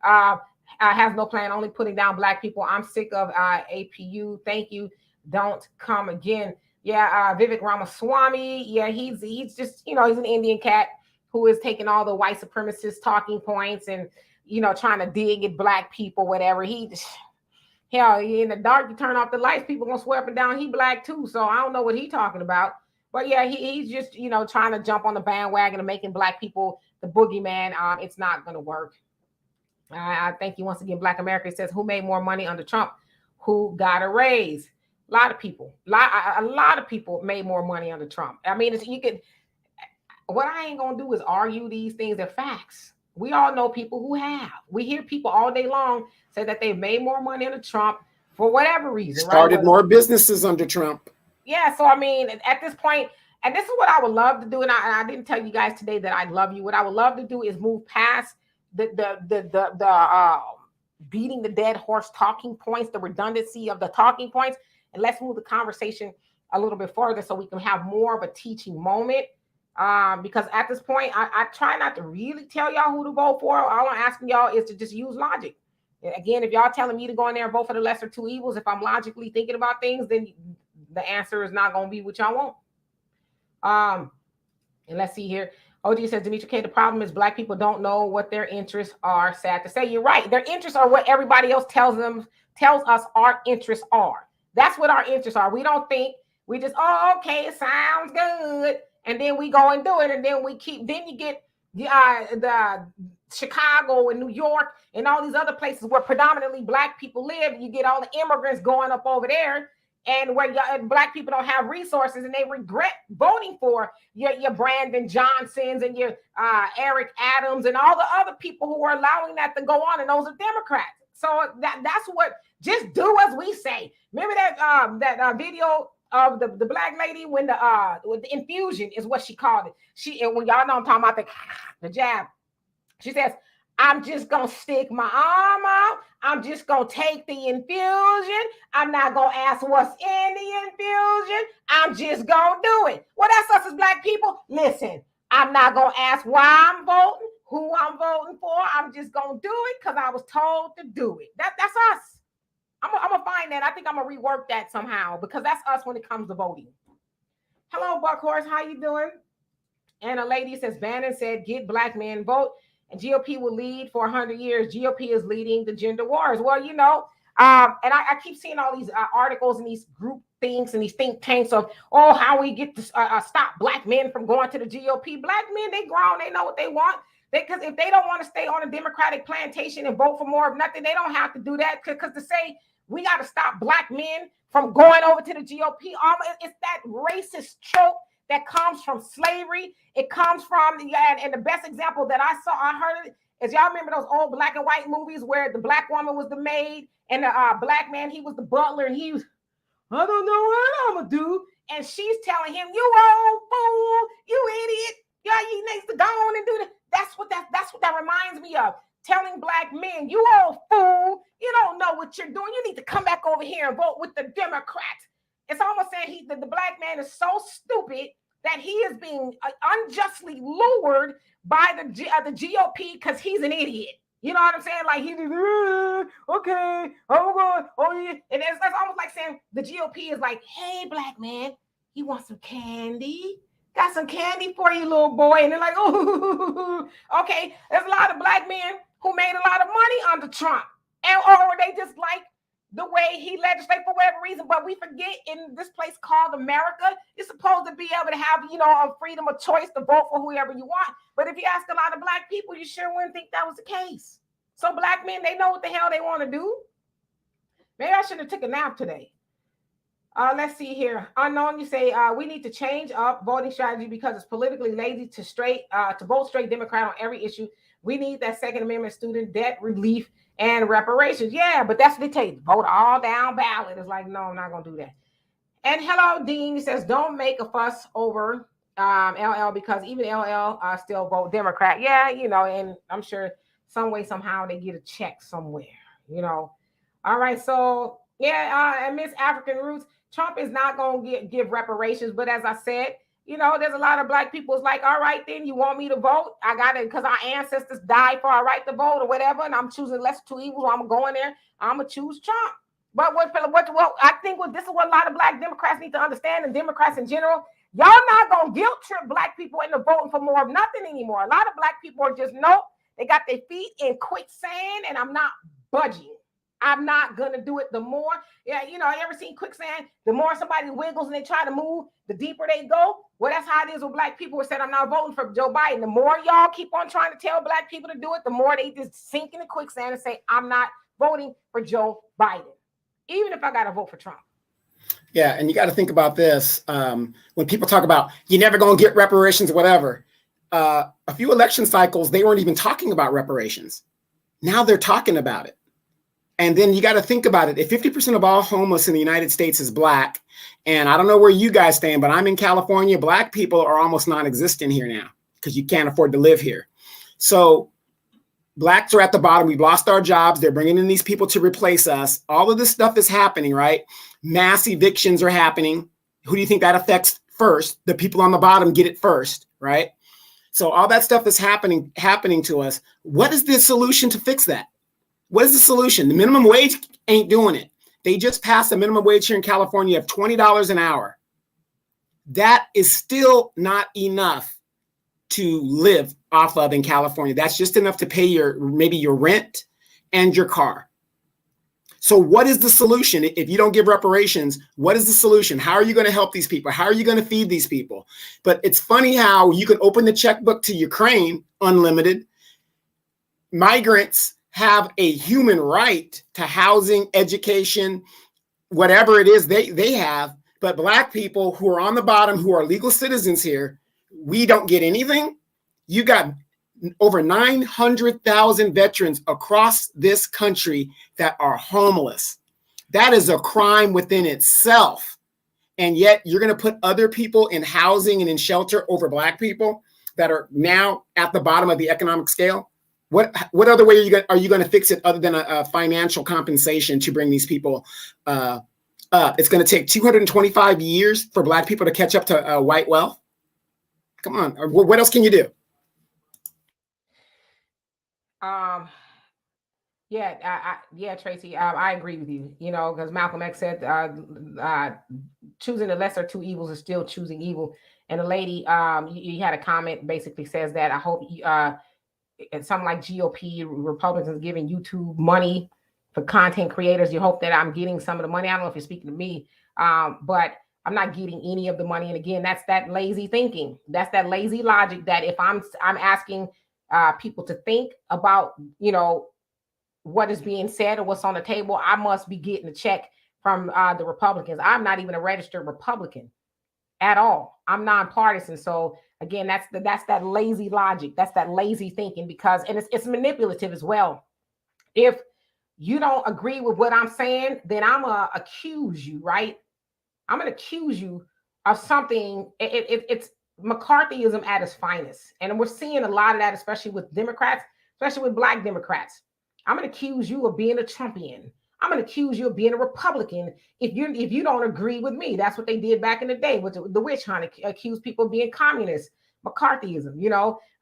Has no plan, only putting down Black people. I'm sick of APU. Thank you. Don't come again. Yeah, Vivek Ramaswamy. Yeah, he's just, he's an Indian cat who is taking all the white supremacist talking points and, trying to dig at Black people, whatever. Hell, in the dark, you turn off the lights, people gonna swear up and down he Black too. So I don't know what he's talking about. But yeah, he's just, trying to jump on the bandwagon and making Black people the boogeyman. It's not gonna work. I thank you once again. Black America says, who made more money under Trump? Who got a raise? A lot of people. A lot of people made more money under Trump. I mean, what I ain't gonna do is argue these things. They're facts. We all know people who have. We hear people all day long say that they've made more money under Trump for whatever reason. Started right? more businesses under Trump. Yeah, so I mean, at this point, and this is what I would love to do, and I didn't tell you guys today that I love you. What I would love to do is move past the beating the dead horse talking points, the redundancy of the talking points, and let's move the conversation a little bit further so we can have more of a teaching moment. Because at this point, I try not to really tell y'all who to vote for. All I'm asking y'all is to just use logic. Again, if y'all telling me to go in there and vote for the lesser two evils, if I'm logically thinking about things, then the answer is not going to be what y'all want. And let's see here. OG says, Demetri K, the problem is black people don't know what their interests are. Sad to say, you're right. Their interests are what everybody else tells us our interests are. That's what our interests are. We don't think, we just, oh, okay, it sounds good. And then we go and do it. And then then you get the Chicago and New York and all these other places where predominantly black people live. You get all the immigrants going up over there, and where black people don't have resources, and they regret voting for your Brandon Johnsons and your Eric Adams and all the other people who are allowing that to go on, and those are Democrats. So that's what, just do as we say. Remember that video of the black lady when with the infusion is what she called it. And when y'all know I'm talking about the jab, she says, I'm just going to stick my arm out. I'm just going to take the infusion. I'm not going to ask what's in the infusion. I'm just going to do it. Well, that's us as black people. Listen, I'm not going to ask why I'm voting, who I'm voting for. I'm just going to do it because I was told to do it. That's us. I'm going to find that. I think I'm going to rework that somehow because that's us when it comes to voting. Hello, Buckhorse. How you doing? And a lady says, Bannon said, get black men vote. And GOP will lead for 100 years. GOP is leading the gender wars. Well, and I keep seeing all these articles and these group things and these think tanks of, how we get to stop black men from going to the GOP. Black men, they grown. They know what they want. Because if they don't want to stay on a Democratic plantation and vote for more of nothing, they don't have to do that. Because to say we got to stop black men from going over to the GOP, it's that racist trope that comes from slavery. It comes from, and the best example that I heard is, y'all remember those old black and white movies where the black woman was the maid and the black man, he was the butler, and he was, I don't know what I'm gonna do. And she's telling him, you old fool, you idiot. Yeah, you need to go on and do that. That's what that reminds me of. Telling black men, you old fool, you don't know what you're doing. You need to come back over here and vote with the Democrats. It's almost saying the black man is so stupid that he is being unjustly lured by the GOP because he's an idiot. You know what I'm saying? Like he's okay, yeah. And that's almost like saying the GOP is like, hey, black man, you want some candy? Got some candy for you, little boy. And they're like, oh, okay. There's a lot of black men who made a lot of money under Trump, or they just like the way he legislates for whatever reason. But we forget, in this place called America, you're supposed to be able to have, a freedom of choice to vote for whoever you want. But if you ask a lot of black people, you sure wouldn't think that was the case. So black men, they know what the hell they want to do. Maybe I should have took a nap today. Let's see here. Unknown, you say we need to change up voting strategy because it's politically lazy to vote straight Democrat on every issue. We need that Second Amendment, student debt relief, and reparations. Yeah, but that's what they tell you. Vote all down ballot. It's like, no, I'm not going to do that. And hello, Dean. He says, don't make a fuss over LL because even LL still vote Democrat. Yeah, and I'm sure some way, somehow they get a check somewhere, All right, so, and Miss African Roots, Trump is not going to give reparations. But as I said, there's a lot of black people. It's like, all right, then you want me to vote? I got it because our ancestors died for our right to vote or whatever. And I'm choosing lesser two evils. So I'm going there. I'm going to choose Trump. But what I think this is what a lot of black Democrats need to understand, and Democrats in general. Y'all not going to guilt trip black people into voting for more of nothing anymore. A lot of black people are just, nope, they got their feet in quicksand and I'm not budging. I'm not going to do it. The more, you ever seen quicksand? The more somebody wiggles and they try to move, the deeper they go. Well, that's how it is with black people who said, I'm not voting for Joe Biden. The more y'all keep on trying to tell black people to do it, the more they just sink in the quicksand and say, I'm not voting for Joe Biden, even if I got to vote for Trump. Yeah, and you got to think about this. When people talk about, you're never going to get reparations, whatever, a few election cycles, they weren't even talking about reparations. Now they're talking about it. And then you got to think about it. If 50% of all homeless in the United States is Black, and I don't know where you guys stand, but I'm in California, Black people are almost non-existent here now because you can't afford to live here. So Blacks are at the bottom. We've lost our jobs. They're bringing in these people to replace us. All of this stuff is happening, right? Mass evictions are happening. Who do you think that affects first? The people on the bottom get it first, right? So all that stuff is happening to us. What is the solution to fix that? What is the solution? The minimum wage ain't doing it. They just passed a minimum wage here in California of $20 an hour. That is still not enough to live off of in California. That's just enough to pay maybe your rent and your car. So what is the solution? If you don't give reparations, what is the solution? How are you going to help these people? How are you going to feed these people? But it's funny how you can open the checkbook to Ukraine unlimited. Migrants have a human right to housing, education, whatever it is they have. But Black people who are on the bottom, who are legal citizens here, we don't get anything. You got over 900,000 veterans across this country that are homeless. That is a crime within itself. And yet you're going to put other people in housing and in shelter over Black people that are now at the bottom of the economic scale. What other way are you going to fix it other than a financial compensation to bring these people up? It's going to take 225 years for Black people to catch up to white wealth. Come on. What else can you do? Yeah, Tracy, I agree with you, because Malcolm X said choosing the lesser two evils is still choosing evil. And the lady, you had a comment basically says that I hope it's something like GOP Republicans giving YouTube money for content creators. You hope that I'm getting some of the money. I don't know if you're speaking to me, but I'm not getting any of the money. And again, that's that lazy thinking. That's that lazy logic that if I'm asking people to think about, what is being said or what's on the table, I must be getting a check from the Republicans. I'm not even a registered Republican at all. I'm nonpartisan. So again, that's that lazy logic. That's that lazy thinking and it's manipulative as well. If you don't agree with what I'm saying, then I'm gonna accuse you, right? I'm gonna accuse you of something. It's McCarthyism at its finest, and we're seeing a lot of that, especially with Democrats, especially with Black Democrats. I'm going to accuse you of being a Trumpian. I'm going to accuse you of being a Republican if you don't agree with me. That's what they did back in the day with the witch hunt, accuse people of being communists, McCarthyism,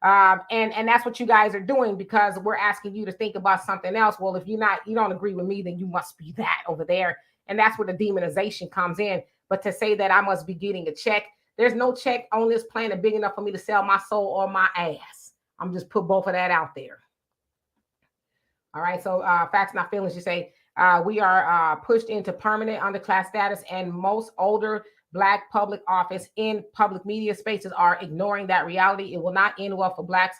and that's what you guys are doing because we're asking you to think about something else. Well, if you don't agree with me, then you must be that over there. And that's where the demonization comes in. But to say that I must be getting a check, there's no check on this planet big enough for me to sell my soul or my ass. I'm just put both of that out there. All right, so facts, not feelings. You say we are pushed into permanent underclass status, and most older Black public office in public media spaces are ignoring that reality. It will not end well for Blacks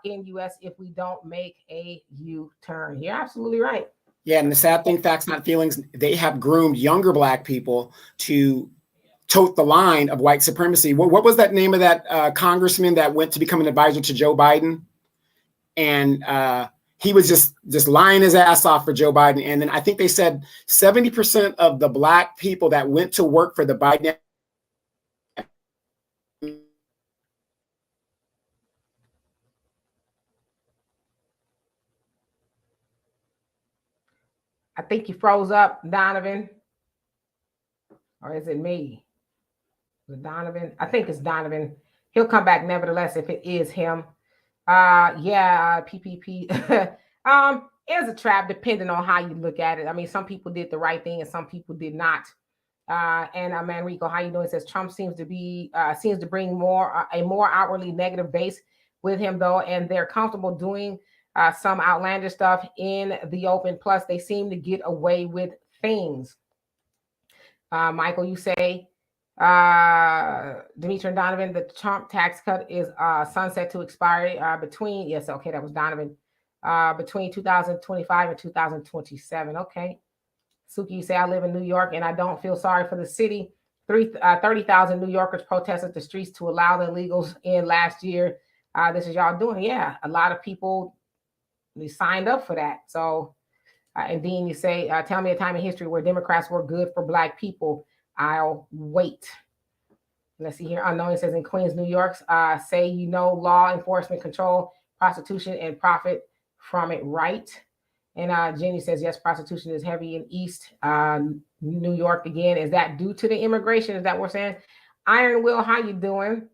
in U.S. if we don't make a U-turn. You're absolutely right. Yeah, and the sad thing, facts, not feelings, they have groomed younger Black people to tote the line of white supremacy. What was that name of that congressman that went to become an advisor to Joe Biden? And he was just lying his ass off for Joe Biden. And then I think they said 70% of the Black people that went to work for the Biden. I think you froze up, Donovan. Or is it me? Is it Donovan? I think it's Donovan. He'll come back nevertheless if it is him. PPP is a trap depending on how you look at it. I mean, some people did the right thing and some people did not. And Manrico, how you doing? It says Trump seems to bring a more outwardly negative base with him though, and they're comfortable doing some outlandish stuff in the open. Plus, they seem to get away with things. Michael, you say Dimitri and Donovan, the Trump tax cut is sunset to expire between, yes, okay, that was Donovan, between 2025 and 2027. Okay. Suki, you say I live in New York and I don't feel sorry for the city. 30,000 New Yorkers protested the streets to allow the illegals in last year. This is y'all doing. Yeah, a lot of people, they signed up for that. So And Dean, you say, tell me a time in history where Democrats were good for Black people. I'll wait. Let's see here. Unknown says in Queens, New York, say law enforcement control prostitution and profit from it, right? And Jenny says, yes, prostitution is heavy in East New York again. Is that due to the immigration? Is that what we're saying? Iron Will, how you doing?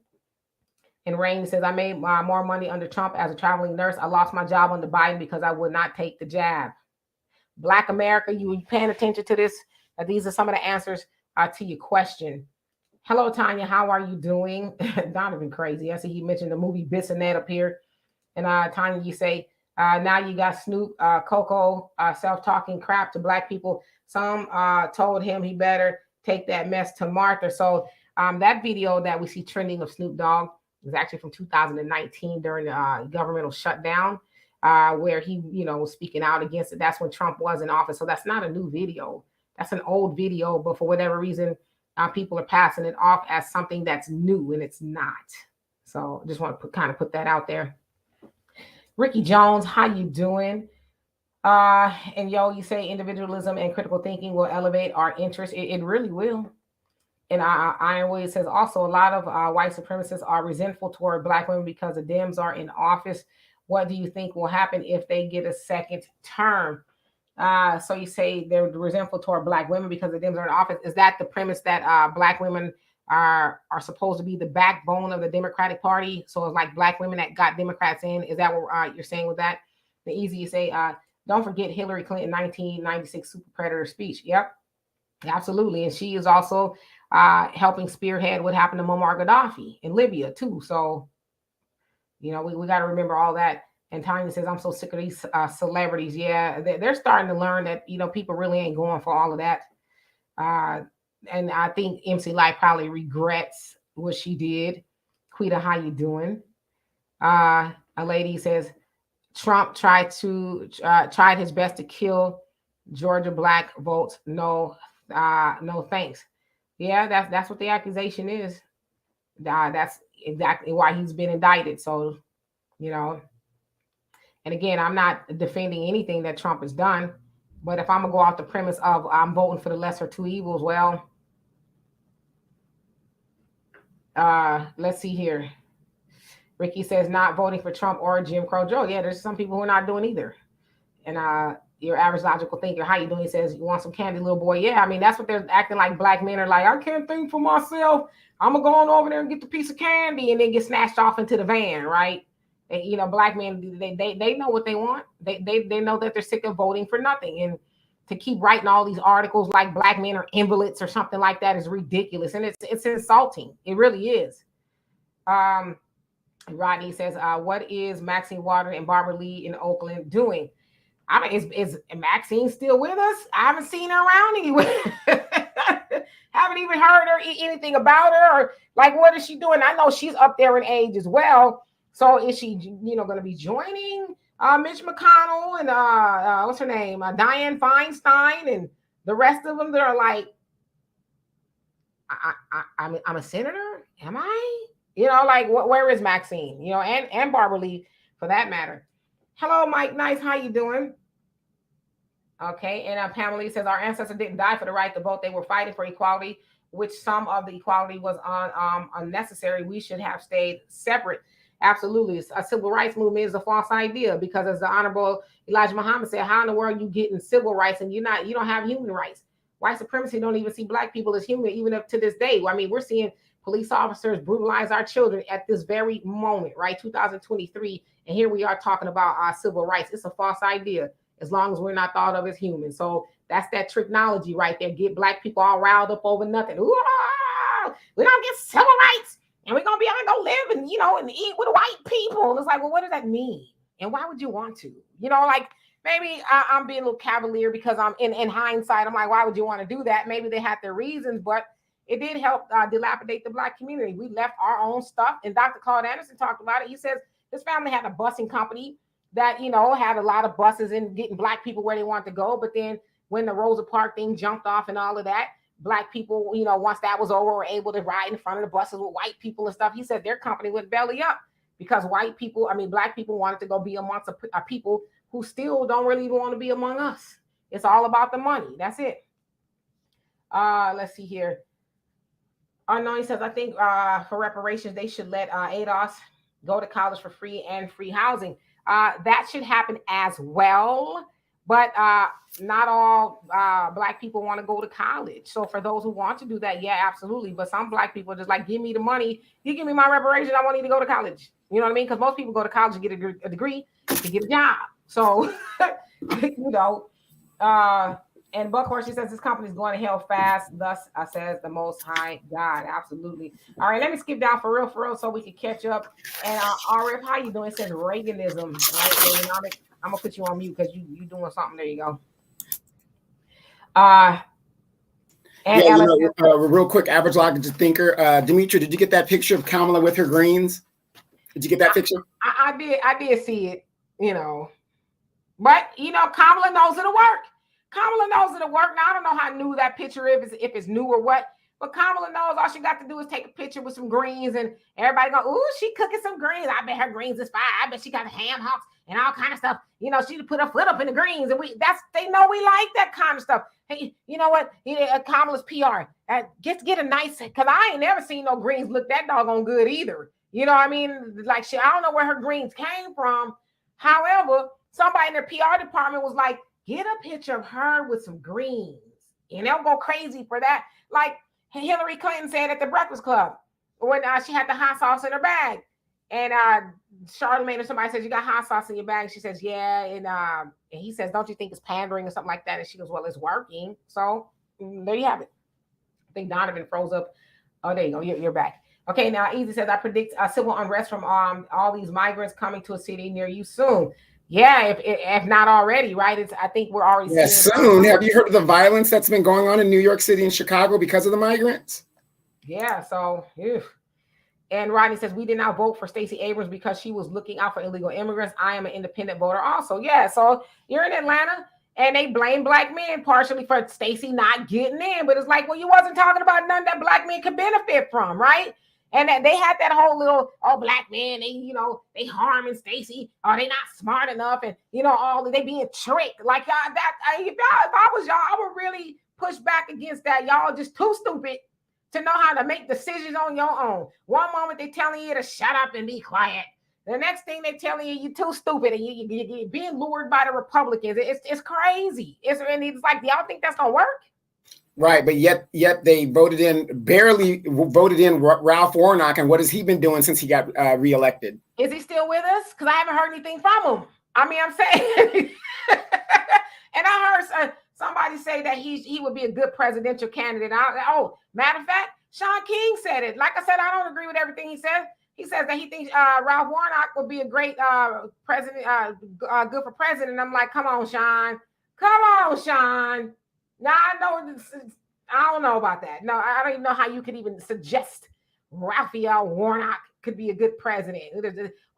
And Rain says, I made more money under Trump as a traveling nurse. I lost my job under Biden because I would not take the jab. Black America, you paying attention to this? These are some of the answers to your question. Hello, Tanya. How are you doing? Donovan crazy. I see he mentioned the movie Bissonette up here. And Tanya, you say, now you got Snoop, Coco, self-talking crap to Black people. Some told him he better take that mess to Martha. So that video that we see trending of Snoop Dogg is actually from 2019 during the governmental shutdown, where he, was speaking out against it. That's when Trump was in office. So that's not a new video. That's an old video, but for whatever reason, people are passing it off as something that's new, and it's not. So just want to put that out there. Ricky Jones, how you doing? And you say individualism and critical thinking will elevate our interest. It really will. And Iron Williams says also a lot of white supremacists are resentful toward Black women because the Dems are in office. What do you think will happen if they get a second term? So you say they're resentful toward Black women because the Dems are in office. Is that the premise that Black women are supposed to be the backbone of the Democratic Party? So it's like Black women that got Democrats in. Is that what you're saying with that? The easy you say, don't forget Hillary Clinton 1996 super predator speech. Yep, absolutely. And she is also helping spearhead what happened to Muammar Gaddafi in Libya too. So, we got to remember all that. And Tanya says, I'm so sick of these celebrities. Yeah, they're starting to learn that, people really ain't going for all of that. And I think MC Light probably regrets what she did. Quita, how you doing? A lady says, Trump tried his best to kill Georgia Black votes. No thanks. Yeah, that's what the accusation is. That's exactly why he's been indicted. So, and again, I'm not defending anything that Trump has done, but if I'm gonna go off the premise of I'm voting for the lesser two evils, well, let's see here. Ricky says not voting for Trump or Jim Crow Joe. Yeah, there's some people who are not doing either. And your average logical thinker, how you doing? He says, you want some candy, little boy? Yeah, I mean, that's what they're acting like. Black men are like, I can't think for myself. I'm gonna go on over there and get the piece of candy and then get snatched off into the van, right? And, Black men, they know what they want. They know that they're sick of voting for nothing. And to keep writing all these articles like Black men are invalids or something like that is ridiculous. And it's insulting. It really is. Rodney says, what is Maxine Waters and Barbara Lee in Oakland doing? I mean, is Maxine still with us? I haven't seen her around anywhere. Haven't even heard her anything about her, or like, what is she doing? I know she's up there in age as well. So is she, going to be joining Mitch McConnell and what's her name, Dianne Feinstein, and the rest of them that are like, I'm a senator, am I? Like, where is Maxine? And Barbara Lee for that matter. Hello, Mike Nice. How you doing? Okay. And Pamela says our ancestors didn't die for the right to vote. They were fighting for equality, which some of the equality was unnecessary. We should have stayed separate. Absolutely. A civil rights movement is a false idea because, as the Honorable Elijah Muhammad said, how in the world you getting civil rights and you don't have human rights? White supremacy don't even see Black people as human, even up to this day. I mean, we're seeing police officers brutalize our children at this very moment, right? 2023. And here we are talking about our civil rights. It's a false idea as long as we're not thought of as human. So that's that technology right there. Get Black people all riled up over nothing. Ooh, we don't get civil rights and we're going to be able to go live and, and eat with white people. And it's like, well, what does that mean? And why would you want to? Like maybe I'm being a little cavalier because I'm in hindsight. I'm like, why would you want to do that? Maybe they had their reasons, but it did help dilapidate the Black community. We left our own stuff. And Dr. Claude Anderson talked about it. He says his family had a busing company that, had a lot of buses and getting Black people where they want to go. But then when the Rosa Parks thing jumped off and all of that, Black people, once that was over, were able to ride in front of the buses with white people and stuff. He said their company went belly up because Black people wanted to go be amongst a people who still don't really want to be among us. It's all about the money. That's it. Let's see here. Unknown says, I think for reparations, they should let ADOS go to college for free and free housing. That should happen as well. But not all Black people want to go to college. So for those who want to do that, yeah, absolutely. But some Black people are just like, give me the money. You give me my reparations. I want you to go to college. You know what I mean? Because most people go to college to get a degree to get a job. So, and Buckhorse, she says this company is going to hell fast. Thus, says the Most High God. Absolutely. All right, let me skip down for real, so we can catch up. And RF, how you doing? It says Reaganism, right? Reaganomics. I'm gonna put you on mute because you doing something. There you go. Real quick, average logic thinker. Demetri, did you get that picture of Kamala with her greens? Did you get that picture? I did see it. But Kamala knows it'll work. Kamala knows it'll work. Now I don't know how new that picture is, if it's new or what. But Kamala knows all she got to do is take a picture with some greens, and everybody go, "Ooh, she cooking some greens. I bet her greens is fire. I bet she got ham hocks and all kind of stuff. She put her foot up in the greens, and they know we like that kind of stuff. Hey, you know what? Kamala's PR. Get a nice, because I ain't never seen no greens look that doggone good either. You know what I mean? Like I don't know where her greens came from. However, somebody in their PR department was like, get a picture of her with some greens, and they'll go crazy for that. Like Hillary Clinton said at the Breakfast Club when she had the hot sauce in her bag, and Charlamagne or somebody says, "You got hot sauce in your bag?" She says, "Yeah," and he says, "Don't you think it's pandering or something like that?" And she goes, "Well, it's working." So there you have it. I think Donovan froze up. Oh, there you go. You're back. Okay, now Easy says, "I predict civil unrest from all these migrants coming to a city near you soon." Yeah, if not already, right? I think we're already seeing soon. Have you heard of the violence that's been going on in New York City and Chicago because of the migrants? Yeah, so and Rodney says, we did not vote for Stacey Abrams because she was looking out for illegal immigrants. I am an independent voter also. Yeah, so you're in Atlanta and they blame Black men partially for Stacey not getting in. But it's like, well, you wasn't talking about none that Black men could benefit from, right? And they had that whole little, Black men, they harming Stacey, or they not smart enough, and they being tricked. Like if I was y'all, I would really push back against that. Y'all just too stupid to know how to make decisions on your own. One moment they telling you to shut up and be quiet. The next thing they telling you you're too stupid, and you're being lured by the Republicans. It's crazy. It's like, y'all think that's gonna work? Right, but yet they barely voted in Ralph Warnock, and what has he been doing since he got reelected? Is he still with us? Because I haven't heard anything from him. I mean, I'm saying, and I heard somebody say that he would be a good presidential candidate. Matter of fact, Sean King said it. Like I said, I don't agree with everything he said. He says that he thinks Ralph Warnock would be a great president, good for president. I'm like, come on, Sean. Now I know I don't know about that. No, I don't even know how you could even suggest Raphael Warnock could be a good president.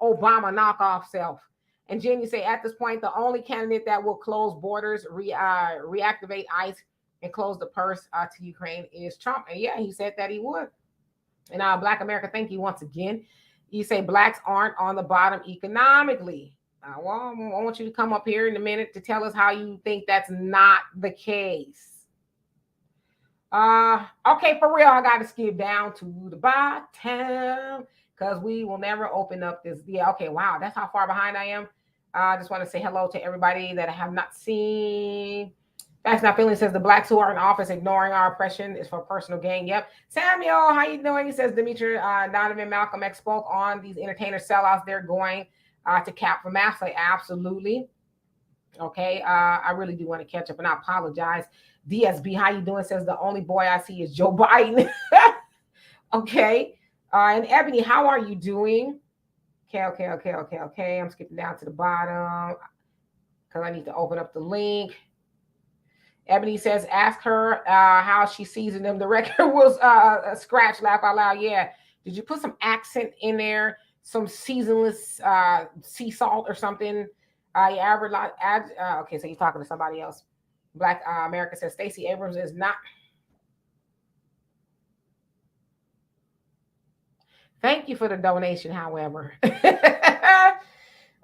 Obama knockoff self. And Jenny say, at this point, the only candidate that will close borders, reactivate ICE, and close the purse to Ukraine is Trump. And yeah, he said that he would. And Black America, thank you once again. You say Blacks aren't on the bottom economically. Well, I want you to come up here in a minute to tell us how you think that's not the case. Okay, for real, I got to skip down to the bottom because we will never open up this. Yeah, okay, wow, that's how far behind I am. I just want to say hello to everybody that I have not seen. Facts Not Feeling says the Blacks who are in office ignoring our oppression is for personal gain. Yep. Samuel, how you doing? He says Demetri, Donovan, Malcolm X spoke on these entertainer sellouts. They're going to cap for mass. Like, absolutely. Okay. I really do want to catch up, and I apologize. DSB, how you doing? Says the only boy I see is Joe Biden. Okay. And Ebony, how are you doing? Okay. I'm skipping down to the bottom because I need to open up the link. Ebony says, ask her how she seasoned them. The record was a scratch, laugh out loud. Yeah. Did you put some accent in there? Some seasonless sea salt or something? Okay, so you're talking to somebody else. Black America says Stacey Abrams is not. Thank you for the donation, however.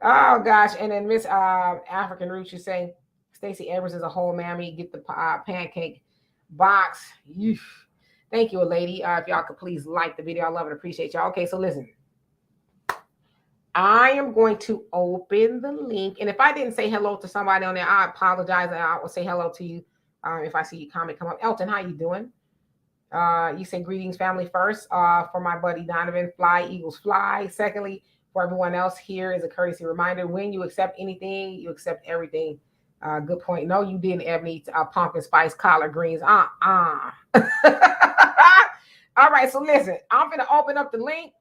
Oh, gosh. And then Miss African Roots, you say, Stacey Evers is a whole mammy. Get the pancake box. Thank you, lady. If y'all could please like the video, I love it. Appreciate y'all. Okay, so listen. I am going to open the link. And if I didn't say hello to somebody on there, I apologize. I will say hello to you if I see your comment come up. Elton, how you doing? You say greetings, family, first. For my buddy Donovan, fly, Eagles fly. Secondly, for everyone else, here is a courtesy reminder. When you accept anything, you accept everything. Good point. No, you didn't, Ebony. Pumpkin spice collard greens. All right, so listen. I'm going to open up the link.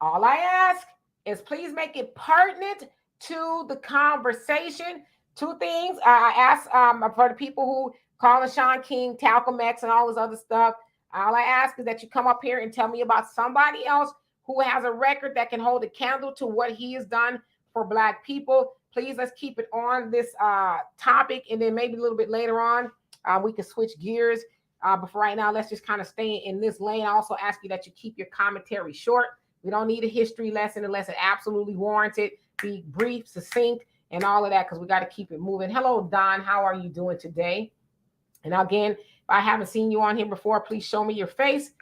All I ask is please make it pertinent to the conversation. Two things. I ask for the people who call Sean King, Talcum X, and all this other stuff. All I ask is that you come up here and tell me about somebody else who has a record that can hold a candle to what he has done for Black people. Please, let's keep it on this topic, and then maybe a little bit later on, we can switch gears. But for right now, let's just kind of stay in this lane. I also ask you that you keep your commentary short. We don't need a history lesson unless it absolutely warranted. Be brief, succinct, and all of that, because we got to keep it moving. Hello, Don. How are you doing today? And again, if I haven't seen you on here before, please show me your face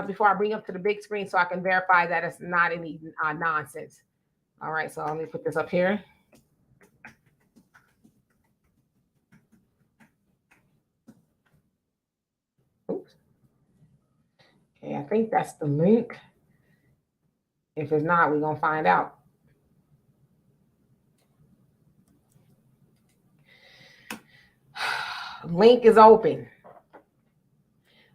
before I bring up to the big screen so I can verify that it's not any nonsense. All right, so let me put this up here. Oops. Okay, I think that's the link. If it's not, we're going to find out. Link is open.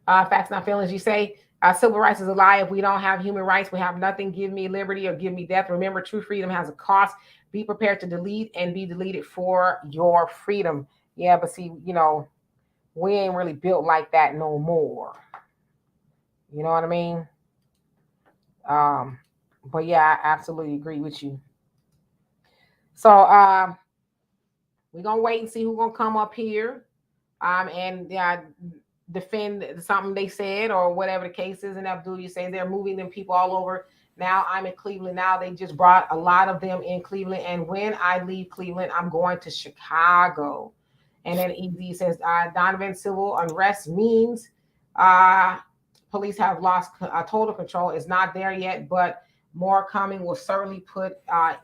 Facts, not feelings. You say civil rights is a lie. If we don't have human rights, we have nothing. Give me liberty or give me death. Remember, true freedom has a cost. Be prepared to delete and be deleted for your freedom. Yeah, but see, you know, we ain't really built like that no more. You know what I mean? But yeah, I absolutely agree with you. So we're gonna wait and see who's gonna come up here and defend something they said or whatever the case is. And Abdul, you say they're moving them people all over. Now I'm in Cleveland. Now they just brought a lot of them in Cleveland. And when I leave Cleveland, I'm going to Chicago. And then EZ says Donovan, civil unrest means police have lost total control. It's not there yet, but more coming will certainly put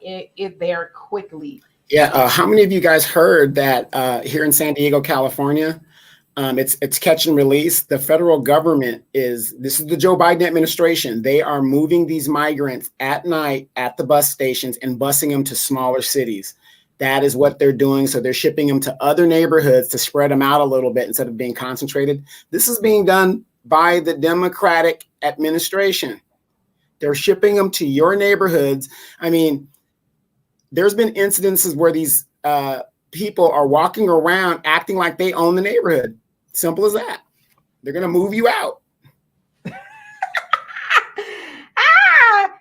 it there quickly. Yeah. How many of you guys heard that here in San Diego, California, it's catch and release? The federal government this is the Joe Biden administration. They are moving these migrants at night at the bus stations and busing them to smaller cities. That is what they're doing. So they're shipping them to other neighborhoods to spread them out a little bit instead of being concentrated. This is being done by the Democratic administration. They're shipping them to your neighborhoods. I mean, there's been incidences where these people are walking around acting like they own the neighborhood. Simple as that. They're going to move you out.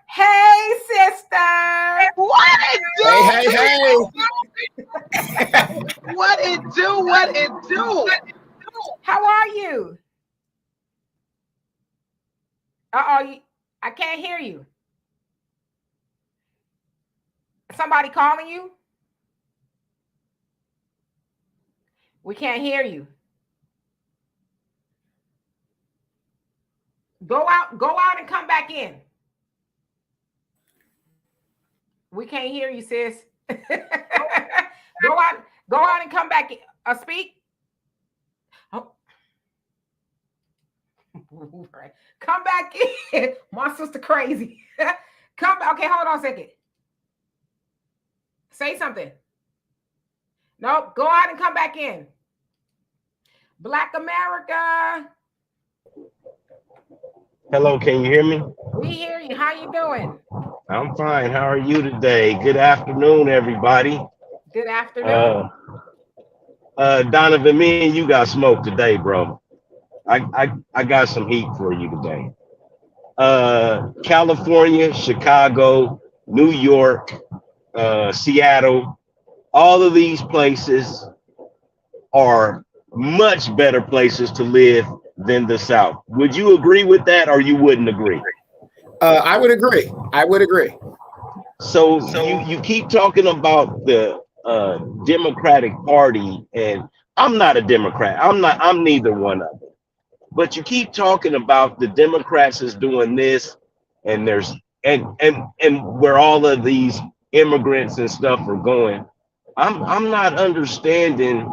Hey, sister. What it do? Hey. What it do? What it do? How are you? I can't hear you. Somebody calling you? We can't hear you. Go out and come back in. We can't hear you, sis. Go out and come back in. Speak. Oh. Come back in. My sister crazy. Come back. Okay, hold on a second. Say something. Nope. Go out and come back in. Black America. Hello, can you hear me? We hear you. How you doing? I'm fine. How are you today? Good afternoon, everybody. Good afternoon. Donovan, me and you got smoked today, bro. I got some heat for you today. California, Chicago, New York, Seattle, all of these places are much better places to live than the South. Would you agree with that, or you wouldn't agree? I would agree. So you keep talking about the Democratic Party, and I'm not a Democrat. I'm neither one of them. But you keep talking about the Democrats is doing this, and there's and where all of these immigrants and stuff are going. I'm not understanding.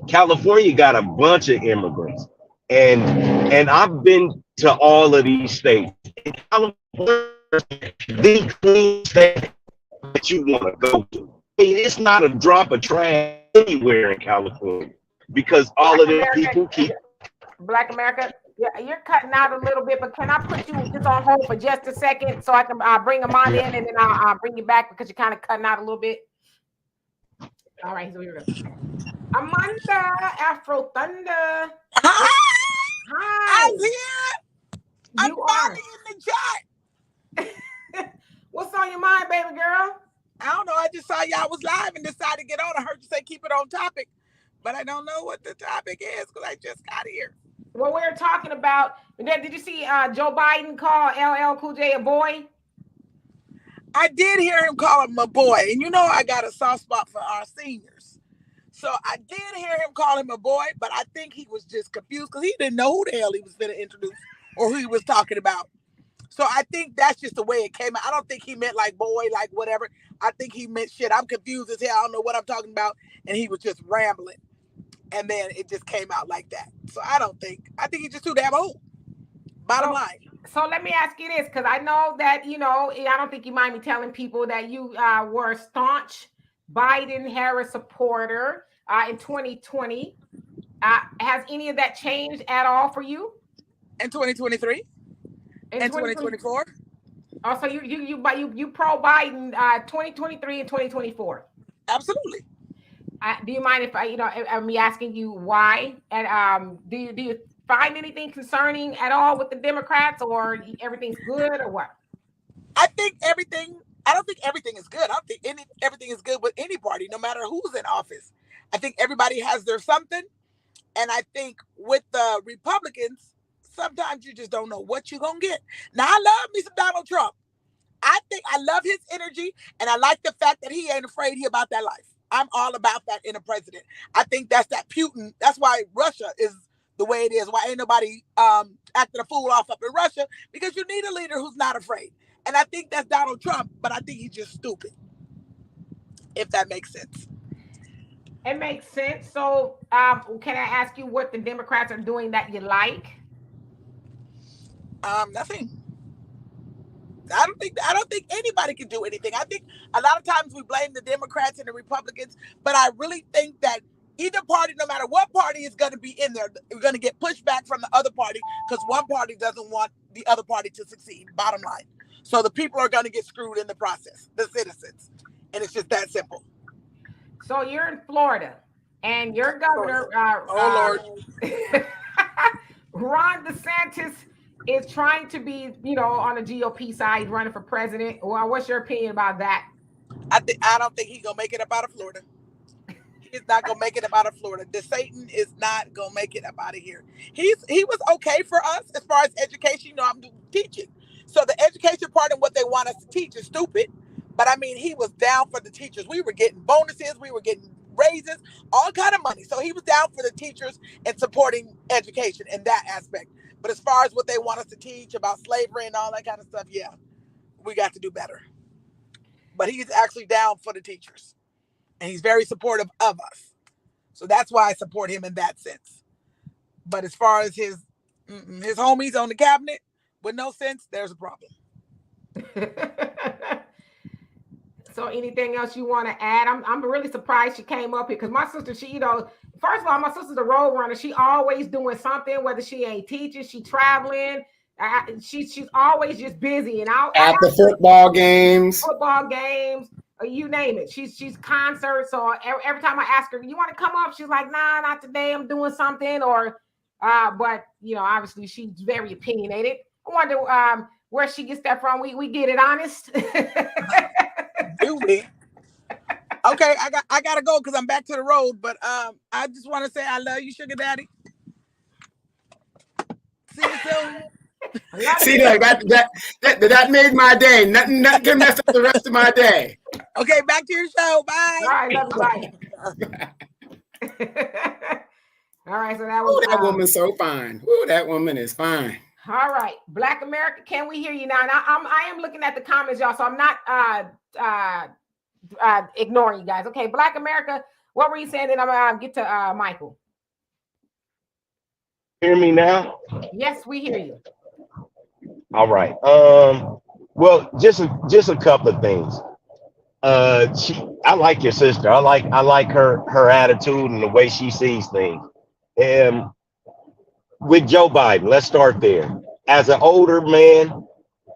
California got a bunch of immigrants, and I've been to all of these states. And California is the clean state that you want to go to. It's not a drop of trash anywhere in California because all of them people keep. Black America, yeah, you're cutting out a little bit, but can I put you just on hold for just a second so I can bring Amanda in, and then I'll bring you back because you're kind of cutting out a little bit. All right, so here we go. Amanda, Afro Thunder. Hi, Hi. I'm here. I'm You finally in the chat. What's on your mind, baby girl? I don't know. I just saw y'all was live and decided to get on. I heard you say keep it on topic, but I don't know what the topic is because I just got here. Well, we're talking about. Did you see Joe Biden call LL Cool J a boy? I did hear him call him a boy, and you know I got a soft spot for our seniors. So I did hear him call him a boy, but I think he was just confused because he didn't know who the hell he was going to introduce or who he was talking about. So I think that's just the way it came out. I don't think he meant like boy, like whatever. I think he meant shit. I'm confused as hell. I don't know what I'm talking about. And he was just rambling. And then it just came out like that. So I think he's just too damn old. Bottom line. So let me ask you this, because I know that, I don't think you mind me telling people that you were a staunch Biden-Harris supporter in 2020. Has any of that changed at all for you? In 2023? In 2024? Oh, so you pro Biden 2023 and 2024? Absolutely. Do you mind if me asking you why? And do you find anything concerning at all with the Democrats, or everything's good, or what? I don't think everything is good. I don't think everything is good with any party, no matter who's in office. I think everybody has their something. And I think with the Republicans, sometimes you just don't know what you're going to get. Now, I love me some Donald Trump. I love his energy, and I like the fact that he ain't afraid about that life. I'm all about that in a president. I think that's that Putin. That's why Russia is the way it is. Why ain't nobody acting a fool off up in Russia? Because you need a leader who's not afraid. And I think that's Donald Trump, but I think he's just stupid, if that makes sense. It makes sense. So can I ask you what the Democrats are doing that you like? Nothing. I don't think anybody can do anything. I think a lot of times we blame the Democrats and the Republicans, but I really think that either party, no matter what party is going to be in there, we're going to get pushback from the other party because one party doesn't want the other party to succeed, bottom line. So the people are going to get screwed in the process, the citizens. And it's just that simple. So you're in Florida, and your governor, Lord. Ron DeSantis, is trying to be, on the GOP side, running for president. Well, what's your opinion about that? I don't think he's gonna make it up out of Florida. He's not gonna make it up out of Florida. DeSantis is not gonna make it up out of here. He was okay for us as far as education. I'm teaching, so the education part and what they want us to teach is stupid. But I mean, he was down for the teachers. We were getting bonuses, we were getting raises, all kind of money. So he was down for the teachers and supporting education in that aspect. But as far as what they want us to teach about slavery and all that kind of stuff, yeah, we got to do better. But he's actually down for the teachers. And he's very supportive of us. So that's why I support him in that sense. But as far as his homies on the cabinet with no sense, there's a problem. So anything else you want to add? I'm really surprised she came up here because my sister, first of all, my sister's a road runner. She always doing something, whether she ain't teaching, she traveling. She's always just busy. And at the football games, you name it. She's concerts. So every time I ask her, you want to come up? She's like, nah, not today. I'm doing something. Or, but obviously she's very opinionated. I wonder where she gets that from. We get it honest. Do we? Okay, I gotta go because I'm back to the road. But I just want to say I love you, sugar daddy. See you soon. See, that made my day. Nothing can mess up the rest of my day. Okay, back to your show. Bye. All right, love you, bye. All right, so that Oh, was that woman's so fine. Oh, that woman is fine. all right. Black America, can we hear you now? And I am looking at the comments, y'all, so I'm not ignoring you guys. Okay, Black America, what were you saying? Then I'm gonna get to Michael. Hear me now? Yes, we hear you. All right. Well, just a couple of things. I like your sister. I like her attitude and the way she sees things. And with Joe Biden, let's start there. As an older man,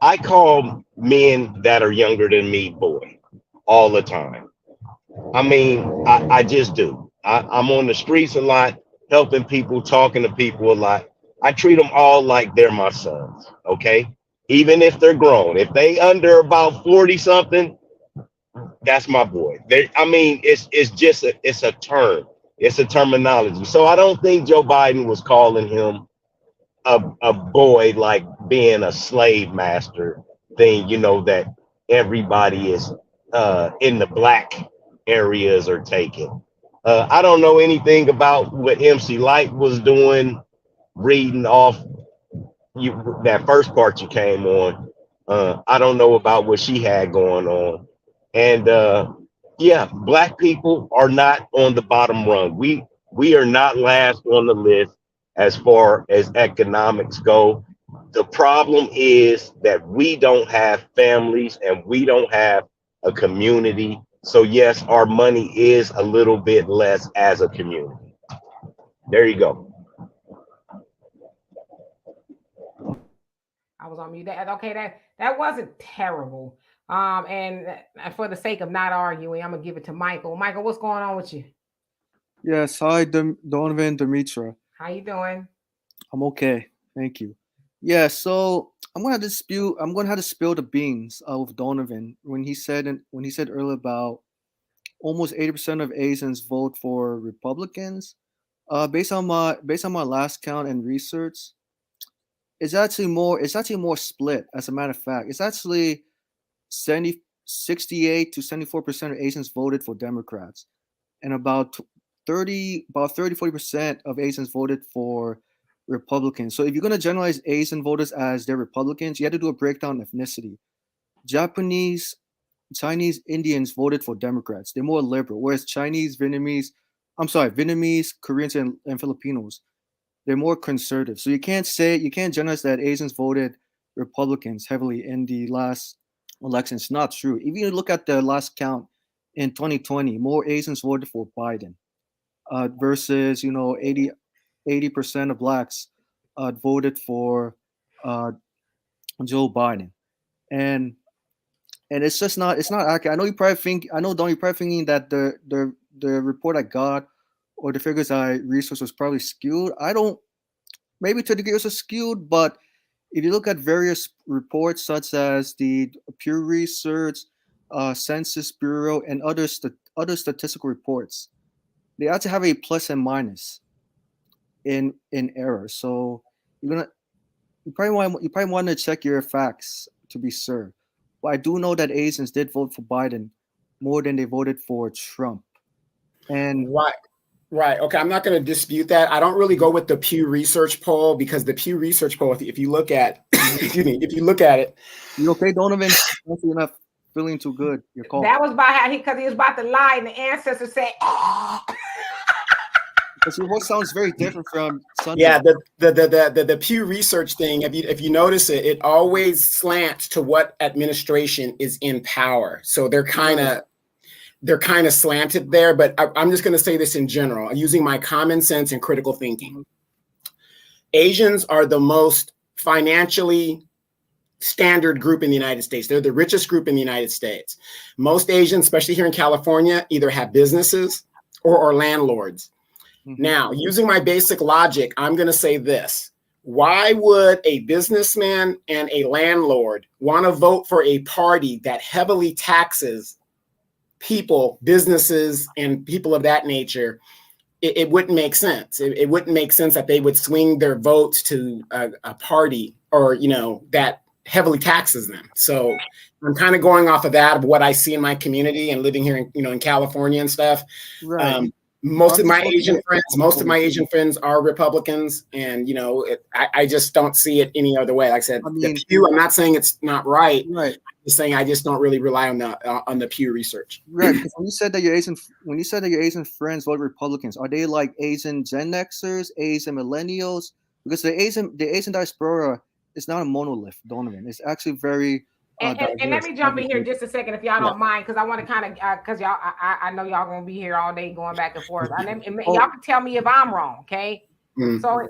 I call men that are younger than me boy all the time. I mean, I just do. I'm on the streets a lot, helping people, talking to people a lot. I treat them all like they're my sons, okay? Even if they're grown. If they under about 40 something, that's my boy. It's just a term. It's a terminology. So I don't think Joe Biden was calling him a boy like being a slave master thing, that everybody is in the black areas are taking. I don't know anything about what MC Light was doing, reading off that first part you came on. I don't know about what she had going on. And yeah, black people are not on the bottom rung. We are not last on the list as far as economics go. The problem is that we don't have families and we don't have a community. So yes, our money is a little bit less as a community. There you go. I was on mute. That wasn't terrible. And for the sake of not arguing, I'm gonna give it to Michael. Michael, what's going on with you? Yes, hi, Donovan, Demetra. How you doing? I'm okay, thank you. Yeah, so I'm gonna have to spill the beans with Donovan when he said earlier about almost 80% of Asians vote for Republicans. Based on my last count and research, it's actually more split. As a matter of fact, it's actually 68 to 74% of Asians voted for Democrats, and about 40% of Asians voted for Republicans. So if you're going to generalize Asian voters as they're Republicans, you have to do a breakdown of ethnicity. Japanese, Chinese, Indians voted for Democrats. They're more liberal, whereas Vietnamese, Koreans, and Filipinos, they're more conservative. So you can't generalize that Asians voted Republicans heavily in the last election. It's not true. Even if you look at the last count in 2020, more Asians voted for Biden versus 80% of blacks voted for Joe Biden, and it's just not accurate. I know Don, you're probably thinking that the report I got or the figures I researched was probably skewed. Maybe to a degree it was skewed, but if you look at various reports such as the Pew Research, Census Bureau, and other statistical reports, they actually have a plus and minus in error. So you probably want to check your facts to be sure. But I do know that Asians did vote for Biden more than they voted for Trump. And Right. Okay. I'm not going to dispute that. I don't really go with the Pew Research poll because the Pew Research poll, if you look at, if you look at it. You okay, Donovan? You're not feeling too good. Your call. That was by because he was about to lie and the ancestors said, Because your voice sounds very different from Sunday. Yeah, the Pew Research thing, if you notice it, it always slants to what administration is in power. So they're kind of slanted there, but I'm just going to say this in general, using my common sense and critical thinking. Asians are the most financially standard group in the United States. They're the richest group in the United States. Most Asians, especially here in California, either have businesses or are landlords. Mm-hmm. Now, using my basic logic, I'm going to say this. Why would a businessman and a landlord want to vote for a party that heavily taxes people, businesses, and people of that nature? It wouldn't make sense. It wouldn't make sense that they would swing their votes to a party or that heavily taxes them. So I'm kind of going off of that, of what I see in my community and living here in California and stuff. Right. Most of my Asian friends are Republicans, and I just don't see it any other way. Like I said, the Pew. I'm not saying it's not right. Right. I'm saying I just don't really rely on the Pew research. Right. When you said that your Asian friends vote Republicans, are they like Asian Gen Xers, Asian millennials? Because the Asian diaspora is not a monolith, Donovan. It's actually very. And let me jump in here just a second, if y'all don't mind, because I want to kind of, because y'all, I know y'all gonna be here all day going back and forth. And y'all can tell me if I'm wrong, okay? So,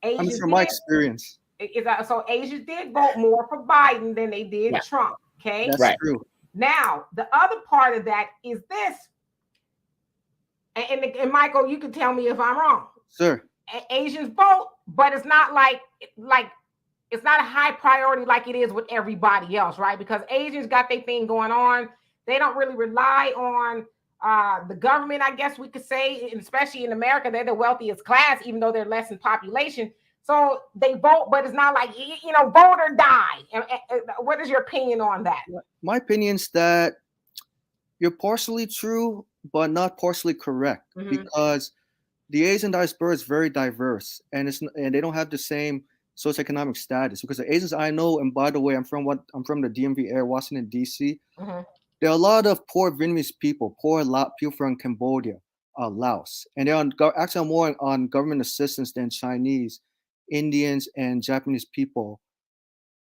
Asians from my experience, so Asians did vote more for Biden than they did Trump, okay? That's true. Now, the other part of that is this, and Michael, you can tell me if I'm wrong. Sure. Asians vote, but it's not like it's not a high priority like it is with everybody else, right? Because Asians got their thing going on. They don't really rely on the government, I guess we could say, especially in America. They're the wealthiest class, even though they're less in population. So they vote, but it's not like, vote or die. What is your opinion on that? My opinion is that you're partially true, but not partially correct, because the Asian diaspora is very diverse, and they don't have the same socioeconomic status. Because the Asians I know, and by the way, I'm from the DMV area, Washington D.C. There are a lot of poor Vietnamese people, people from Cambodia, Laos, and they're actually more on government assistance than Chinese, Indians, and Japanese people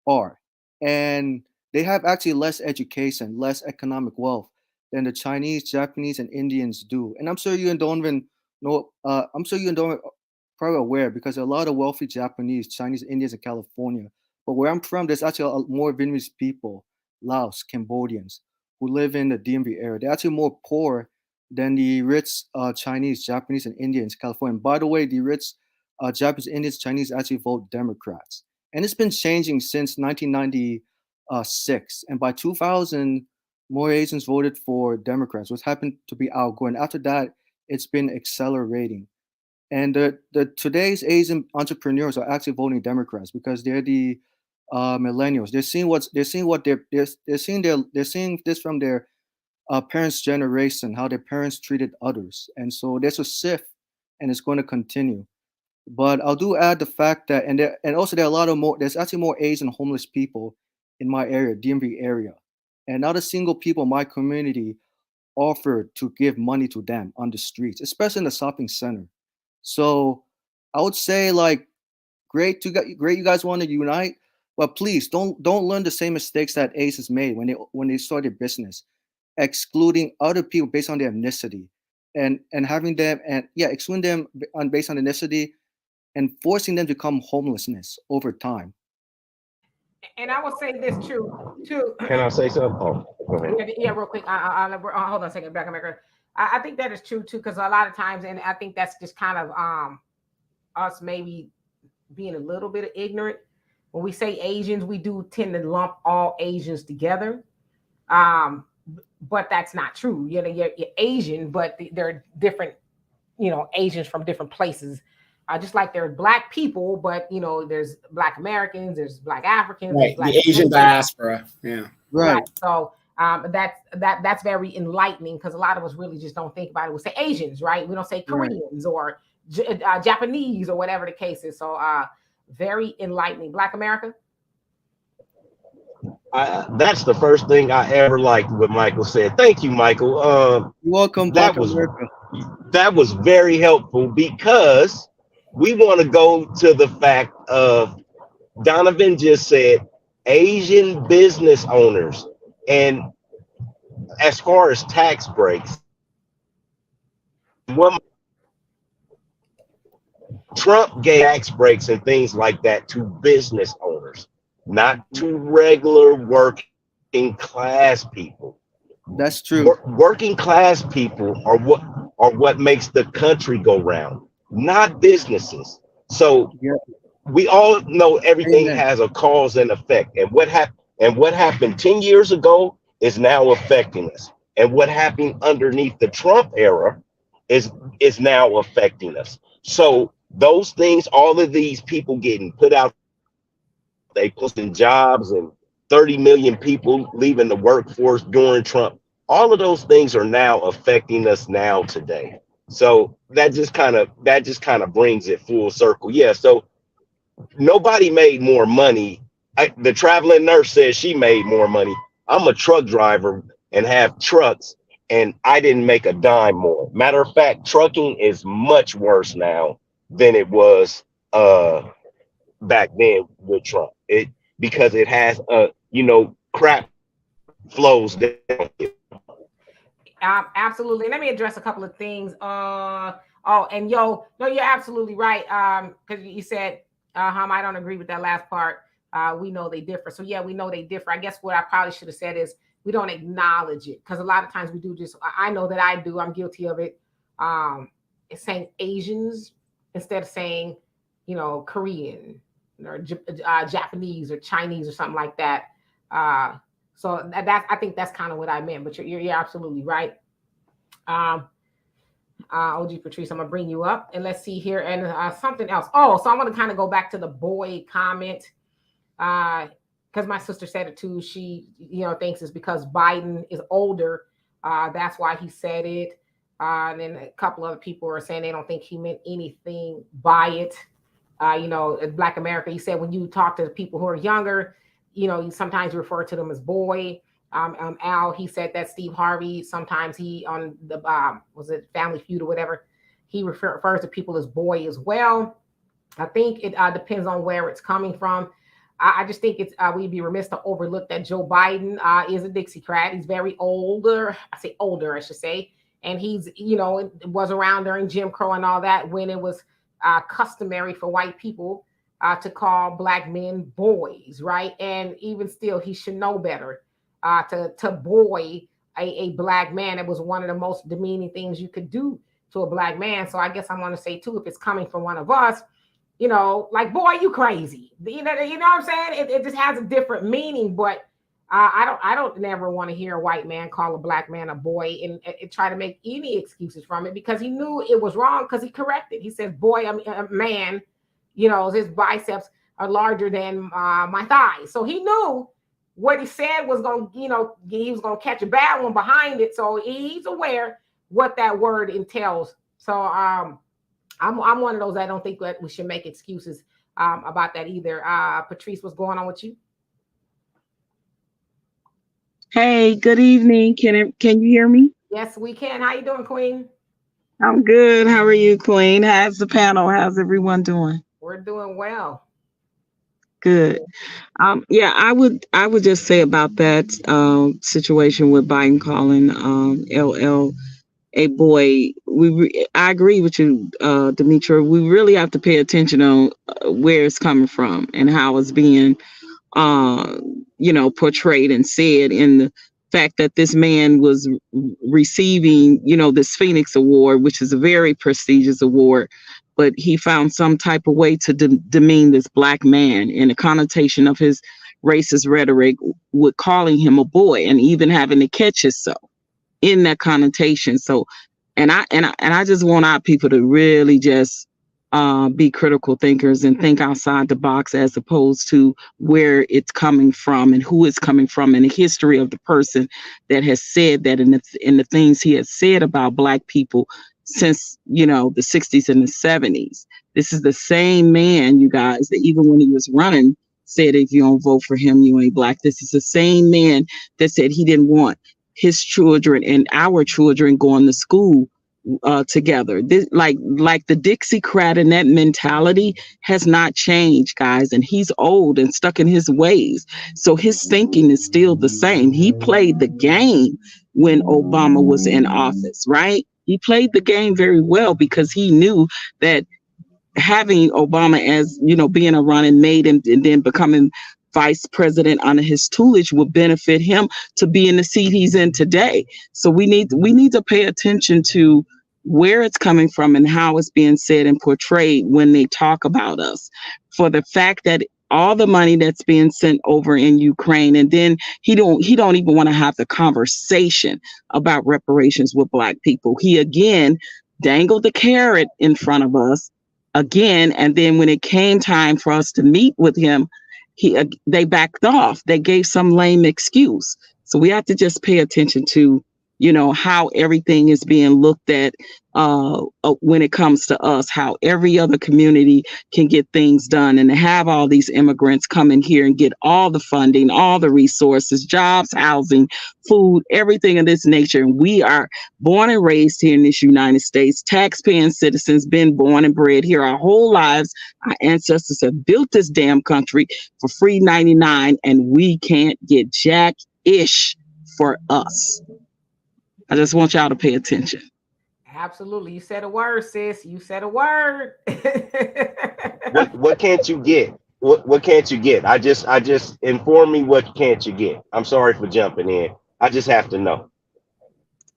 are, and they have actually less education, less economic wealth than the Chinese, Japanese, and Indians do. And I'm sure you and Donovan know. I'm sure you and Donovan probably aware, because there are a lot of wealthy Japanese, Chinese, Indians in California. But where I'm from, there's actually more Vietnamese people, Laos, Cambodians, who live in the DMV area. They're actually more poor than the rich Chinese, Japanese, and Indians in California. And by the way, the rich Japanese, Indians, Chinese actually vote Democrats. And it's been changing since 1996. And by 2000, more Asians voted for Democrats, which happened to be Al Gore. And after that, it's been accelerating. And the today's Asian entrepreneurs are actually voting Democrats because they're the millennials. They're seeing this from their parents' generation, how their parents treated others, and so there's a shift, and it's going to continue. But I'll do add the fact that, and also there are a lot of more. There's actually more Asian homeless people in my area, DMV area, and not a single people in my community offered to give money to them on the streets, especially in the shopping center. So I would say, like, great you guys want to unite, but please don't learn the same mistakes that Asians made when they started business, excluding other people based on their ethnicity, and having them excluding them based on ethnicity, and forcing them to become homelessness over time. And I will say this too. Can I say something? Oh, go ahead. Yeah, real quick. I'll hold on a second, Black America. I think that is true too, because a lot of times, and I think that's just kind of us maybe being a little bit ignorant. When we say Asians, we do tend to lump all Asians together, but that's not true. You're Asian, but they're different. Asians from different places. Just like there's Black people, but there's Black Americans, there's Black Africans, right? Black the Asian diaspora, yeah, right. So that's very enlightening, because a lot of us really just don't think about it. We say Asians, right? We don't say Koreans or Japanese or whatever the case is. So very enlightening. Black America. That's the first thing I ever liked what Michael said. Thank you, Michael. You're welcome. That was very helpful, because we want to go to the fact of Donovan just said Asian business owners. And as far as tax breaks, Trump gave tax breaks and things like that to business owners, not to regular working class people. That's true. Working class people are what makes the country go round, not businesses. So we all know everything has a cause and effect, and what happened 10 years ago is now affecting us. And what happened underneath the Trump era is now affecting us. So those things, all of these people getting put out they posting jobs and 30 million people leaving the workforce during Trump. All of those things are now affecting us now today. So that just kind of brings it full circle. Yeah. So nobody made more money. The traveling nurse says she made more money. I'm a truck driver and have trucks, and I didn't make a dime more. Matter of fact, trucking is much worse now than it was back then with Trump. Because it has crap flows down. Absolutely. Let me address a couple of things. No, you're absolutely right. Because you said, I don't agree with that last part. We know they differ. So yeah, we know they differ. I guess what I probably should have said is we don't acknowledge it, because a lot of times we do just. I know that I do. I'm guilty of it. It's saying Asians instead of saying, Korean or Japanese or Chinese or something like that. So I think that's kind of what I meant. But you're absolutely right. OG Patrice, I'm gonna bring you up, and let's see here, and something else. Oh, so I want to kind of go back to the boy comment, because my sister said it too. She, thinks it's because Biden is older. That's why he said it. And then a couple other people are saying they don't think he meant anything by it. Black America, he said when you talk to people who are younger, you sometimes refer to them as boy. Al, he said that Steve Harvey, sometimes he on the was it Family Feud or whatever, he refers to people as boy as well. I think it depends on where it's coming from. I just think we'd be remiss to overlook that Joe Biden is a Dixiecrat. He's very older. I say older, I should say. And he's, was around during Jim Crow and all that, when it was customary for white people to call Black men boys, right? And even still, he should know better. To boy a Black man, it was one of the most demeaning things you could do to a Black man. So I guess I want to say too, if it's coming from one of us, like, boy, you crazy. You know what I'm saying? It just has a different meaning. But I don't never want to hear a white man call a Black man a boy and try to make any excuses from it, because he knew it was wrong, because he corrected. He says, boy, a man, his biceps are larger than my thighs. So he knew what he said was going to, he was going to catch a bad one behind it. So he's aware what that word entails. So I'm one of those that don't think that we should make excuses about that either. Patrice, what's going on with you? Hey, good evening. Can you hear me? Yes, we can. How you doing, Queen? I'm good. How are you, Queen? How's the panel? How's everyone doing? We're doing well. Good. Yeah, I would just say about that situation with Biden calling LL a boy. I agree with you, Demetra. We really have to pay attention on where it's coming from and how it's being portrayed and said, in the fact that this man was receiving, this Phoenix Award, which is a very prestigious award, but he found some type of way to demean this Black man in a connotation of his racist rhetoric with calling him a boy and even having to catch himself in that connotation. So, and I just want our people to really just be critical thinkers and think outside the box, as opposed to where it's coming from and who it's coming from and the history of the person that has said that, in the things he has said about Black people since, the 60s and the 70s. This is the same man, you guys, that even when he was running said, if you don't vote for him, you ain't Black. This is the same man that said he didn't want his children and our children going to school together. This, like the Dixiecrat, and that mentality has not changed, guys. And he's old and stuck in his ways. So his thinking is still the same. He played the game when Obama was in office, right? He played the game very well, because he knew that having Obama as, being a running mate and then becoming vice president under his tutelage would benefit him to be in the seat he's in today. So we need to pay attention to where it's coming from and how it's being said and portrayed when they talk about us, for the fact that all the money that's being sent over in Ukraine, and then he don't even want to have the conversation about reparations with Black people. He again dangled the carrot in front of us again, and then when it came time for us to meet with him they backed off. They gave some lame excuse. So we have to just pay attention to, how everything is being looked at when it comes to us, how every other community can get things done, and to have all these immigrants come in here and get all the funding, all the resources, jobs, housing, food, everything of this nature. And we are born and raised here in this United States, tax-paying citizens, been born and bred here our whole lives. Our ancestors have built this damn country for free 99, and we can't get jack-ish for us. I just want y'all to pay attention. Absolutely. You said a word, sis. You said a word. What can't you get? What can't you get? I just inform me, what can't you get? I'm sorry for jumping in. I just have to know.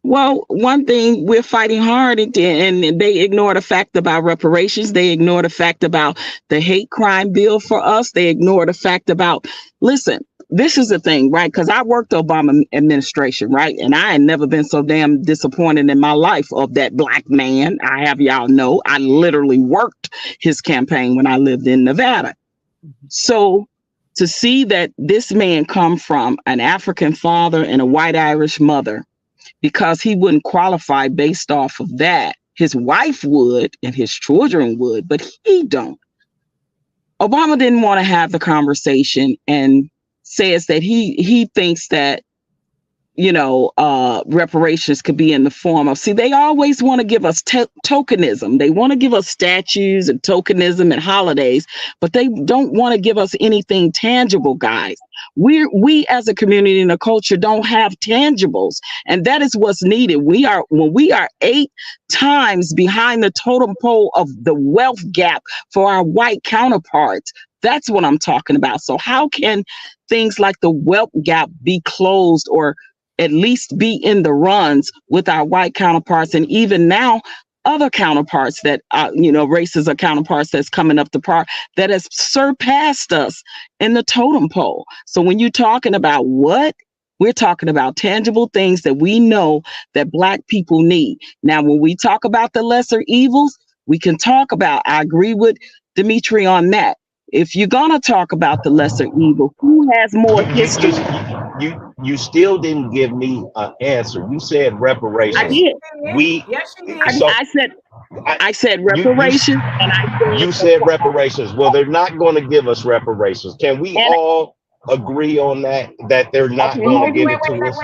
Well, one thing, we're fighting hard, and they ignore the fact about reparations. They ignore the fact about the hate crime bill for us. They ignore the fact about, listen, this is the thing, right? Because I worked the Obama administration, right? And I had never been so damn disappointed in my life of that black man. I have y'all know, I literally worked his campaign when I lived in Nevada. So to see that this man come from an African father and a white Irish mother, because he wouldn't qualify based off of that. His wife would, and his children would, but he don't. Obama didn't want to have the conversation, and says that he thinks that, reparations could be in the form of, see, they always want to give us tokenism. They want to give us statues and tokenism and holidays, but they don't want to give us anything tangible, guys. We as a community and a culture don't have tangibles, and that is what's needed. When we are 8 times behind the totem pole of the wealth gap for our white counterparts. That's what I'm talking about. So how can things like the wealth gap be closed, or at least be in the runs with our white counterparts, and even now other counterparts that races or counterparts that's coming up the par that has surpassed us in the totem pole. So when you're talking about what, we're talking about tangible things that we know that Black people need. Now, when we talk about the lesser evils, we can talk about, I agree with Dimitri on that. If you're gonna talk about the lesser evil, who has more history? You still didn't give me an answer. You said reparations. I did. Yes, you did. I said reparations, you said reparations. Well, they're not going to give us reparations. Can we all agree on that? That they're not going to give it to us.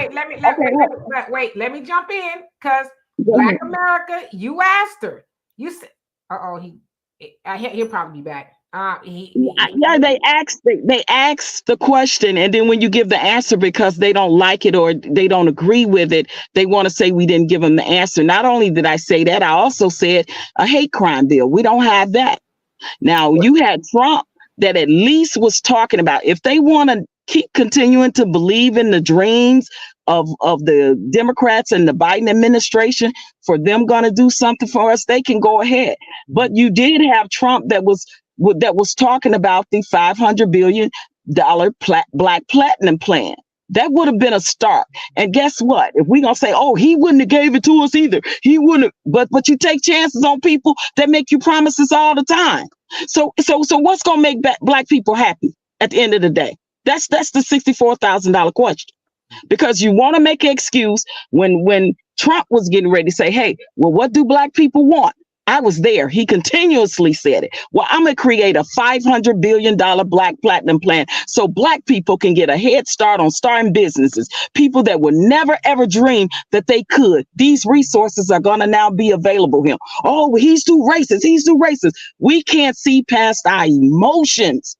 Let me jump in, because Black America, you asked her. You said, he'll probably be back. They asked the question, and then when you give the answer because they don't like it or they don't agree with it, they want to say we didn't give them the answer. Not only did I say that, I also said a hate crime bill. We don't have that. Now, you had Trump that at least was talking about, if they want to keep continuing to believe in the dreams of the Democrats and the Biden administration, for them going to do something for us, they can go ahead. But you did have Trump that was talking about the $500 billion Black Platinum Plan. That would have been a start. And guess what? If we're going to say, oh, he wouldn't have gave it to us either. He wouldn't. But you take chances on people that make you promises all the time. So what's going to make Black people happy at the end of the day? That's the $64,000 question. Because you want to make an excuse when Trump was getting ready to say, hey, well, what do Black people want? I was there. He continuously said it. Well, I'm going to create a $500 billion Black Platinum Plan so Black people can get a head start on starting businesses. People that would never, ever dream that they could. These resources are going to now be available to him. Oh, he's too racist. He's too racist. We can't see past our emotions.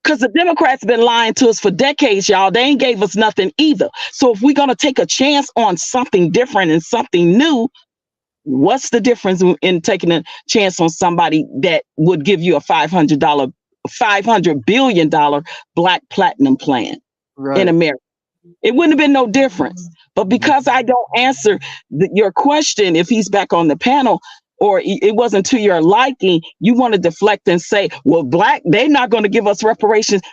Because the Democrats been lying to us for decades, y'all. They ain't gave us nothing either. So if we're going to take a chance on something different and something new, what's the difference in taking a chance on somebody that would give you a $500 billion Black Platinum Plan in America? It wouldn't have been no difference. But because I don't answer your question, if he's back on the panel, or it wasn't to your liking, you want to deflect and say, well, they're not going to give us reparations.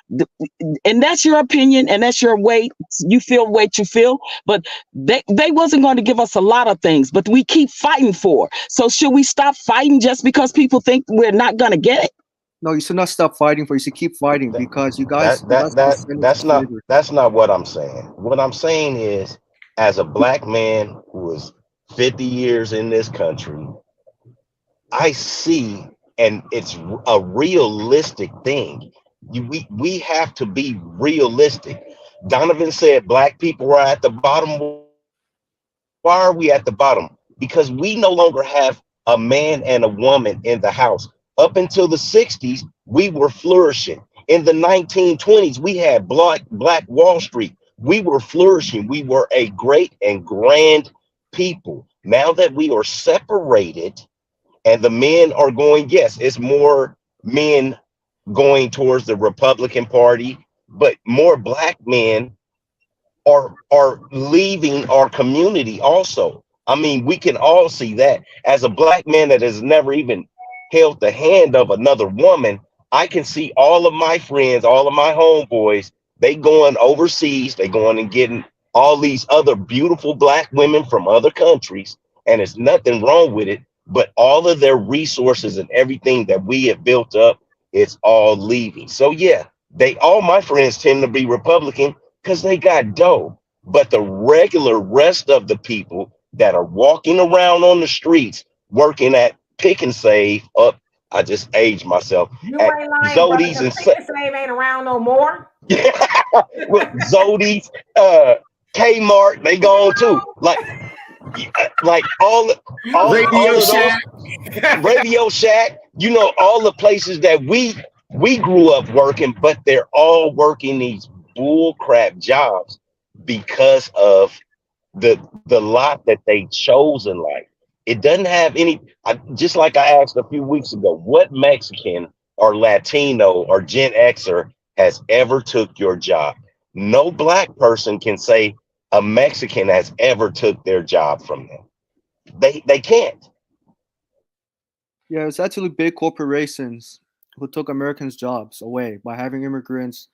And that's your opinion, and that's your way. You feel what you feel, but they wasn't going to give us a lot of things, but we keep fighting for. So should we stop fighting just because people think we're not going to get it? No, you should not stop fighting for. You should keep fighting That because you guys got descended to slavery. that's not what I'm saying. What I'm saying is, as a black man who is 50 years in this country, I see, and it's a realistic thing. We have to be realistic. Donovan said black people are at the bottom. Why are we at the bottom? Because we no longer have a man and a woman in the house. Up until the 60s, we were flourishing. In the 1920s, we had Black Wall Street. We were flourishing. We were a great and grand people. Now that we are separated and the men are going, yes, it's more men going towards the Republican Party, but more black men are leaving our community also. I mean, we can all see that. As a black man that has never even held the hand of another woman, I can see all of my friends, all of my homeboys, they going overseas, they going and getting all these other beautiful black women from other countries, and it's nothing wrong with it, but all of their resources and everything that we have built up, it's all leaving. So yeah, all my friends tend to be Republican because they got dough. But the regular rest of the people that are walking around on the streets, working at Pick and Save up, I just aged myself. You At ain't lying, brother. Zodi's and Pick and Save ain't around no more. with Zodi's, Kmart, they gone too. Like all Radio of Shack. those Radio Shack, you know, all the places that we grew up working, but they're all working these bull crap jobs because of the lot that they chose in life. It doesn't have any, just like I asked a few weeks ago, what Mexican or Latino or Gen Xer has ever took your job? No black person can say a Mexican has ever took their job from them. They can't. Yeah, it's actually big corporations who took Americans' jobs away by having immigrants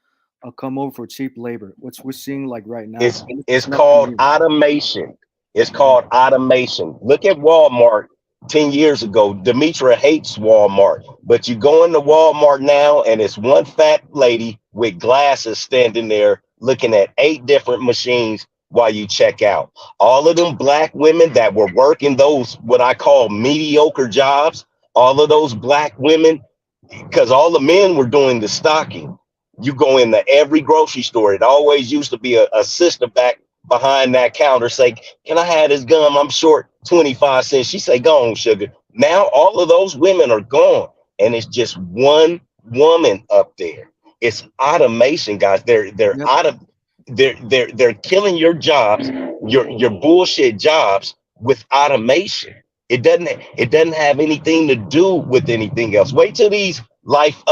come over for cheap labor, which we're seeing like right now. It's called automation. It's called automation. Look at Walmart 10 years ago. Demetra hates Walmart, but you go into Walmart now and it's one fat lady with glasses standing there looking at 8 different machines while you check out. All of them black women that were working those, what I call mediocre jobs, all of those black women, because all the men were doing the stocking. You go into every grocery store. It always used to be a sister back behind that counter say, "Can I have this gum? I'm short 25 cents." She say, "Go on, sugar." Now all of those women are gone, and it's just one woman up there. It's automation, guys. They're out of they're killing your jobs, your bullshit jobs with automation. It doesn't have anything to do with anything else. Wait till these life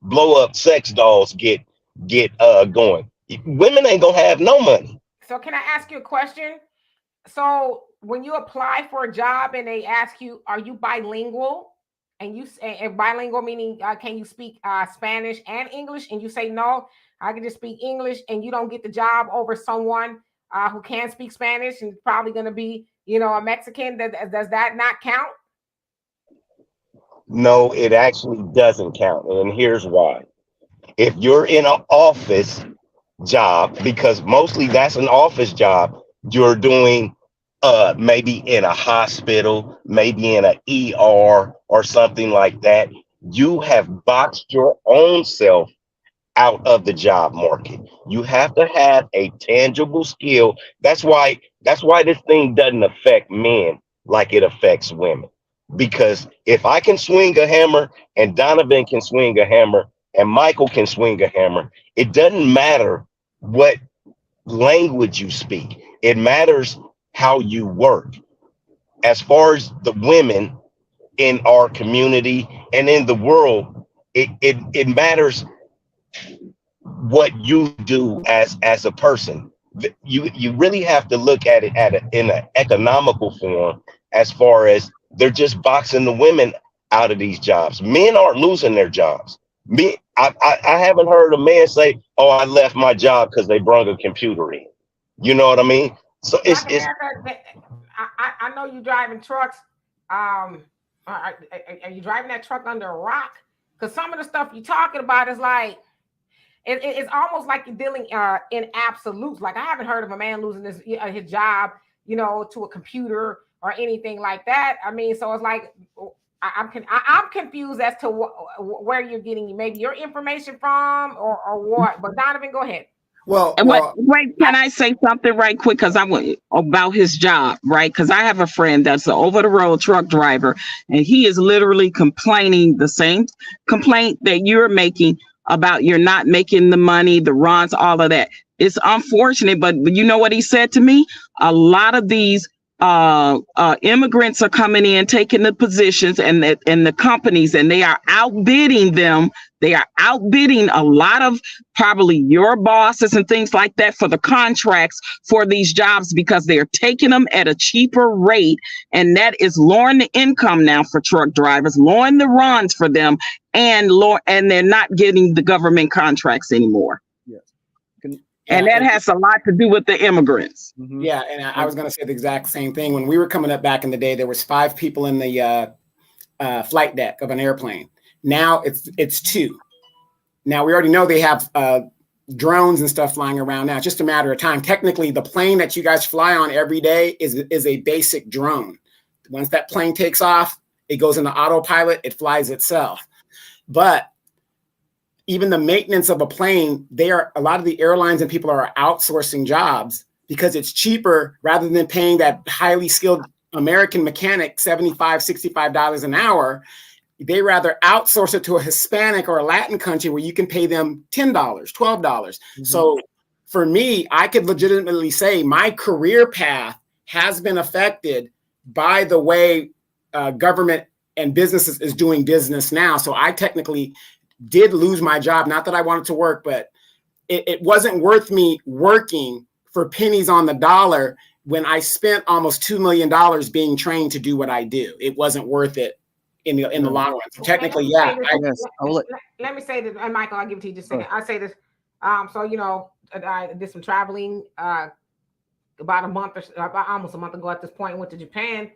blow up sex dolls get going. Women ain't gonna have no money. So can I ask you a question? So when you apply for a job and they ask you, are you bilingual? And you say bilingual meaning can you speak Spanish and English? And you say no, I can just speak English, and you don't get the job over someone who can speak Spanish and probably going to be, a Mexican. Does that not count? No, it actually doesn't count, and here's why. If you're in an office job, because mostly that's an office job, you're doing maybe in a hospital, maybe in an ER or something like that, you have boxed your own self out of the job market. You have to have a tangible skill. That's why this thing doesn't affect men like it affects women. Because if I can swing a hammer and Donovan can swing a hammer and Michael can swing a hammer, it doesn't matter what language you speak. It matters how you work. As far as the women in our community and in the world, it matters what you do as a person. You really have to look at it in an economical form, as far as they're just boxing the women out of these jobs. Men aren't losing their jobs. I haven't heard a man say, "Oh, I left my job because they brought a computer in." You know what I mean? So it's I know you driving trucks. Are you driving that truck under a rock? Because some of the stuff you're talking about is like, it's almost like you're dealing in absolutes. Like, I haven't heard of a man losing his job, to a computer or anything like that. I mean, so it's like, I'm confused as to where you're getting maybe your information from or what. But Donovan, go ahead. Well, wait, can I say something right quick? Because I want about his job, right? Because I have a friend that's an over-the-road truck driver, and he is literally complaining the same complaint that you're making about you're not making the money, the runs, all of that. It's unfortunate, but you know what he said to me? A lot of these immigrants are coming in, taking the positions and the companies, and they are outbidding them. They are outbidding a lot of probably your bosses and things like that for the contracts for these jobs because they're taking them at a cheaper rate. And that is lowering the income now for truck drivers, lowering the runs for them, and they're not getting the government contracts anymore. Yes. And that has a lot to do with the immigrants. Mm-hmm. Yeah, and I was going to say the exact same thing. When we were coming up back in the day, there was 5 people in the flight deck of an airplane. Now it's 2. Now we already know they have drones and stuff flying around now. It's just a matter of time. Technically, the plane that you guys fly on every day is a basic drone. Once that plane takes off, it goes into autopilot. It flies itself. But even the maintenance of a plane, a lot of the airlines and people are outsourcing jobs because it's cheaper rather than paying that highly skilled American mechanic $75, $65 an hour. They rather outsource it to a Hispanic or a Latin country where you can pay them $10, $12. Mm-hmm. So for me, I could legitimately say my career path has been affected by the way government and businesses is doing business now. So I technically did lose my job. Not that I wanted to work, but it wasn't worth me working for pennies on the dollar when I spent almost $2 million being trained to do what I do. It wasn't worth it in the long run. So technically, yeah. Let me say this, and Michael, I'll give it to you just a second. I'll say this. So, I did some traveling about almost a month ago at this point, went to Japan.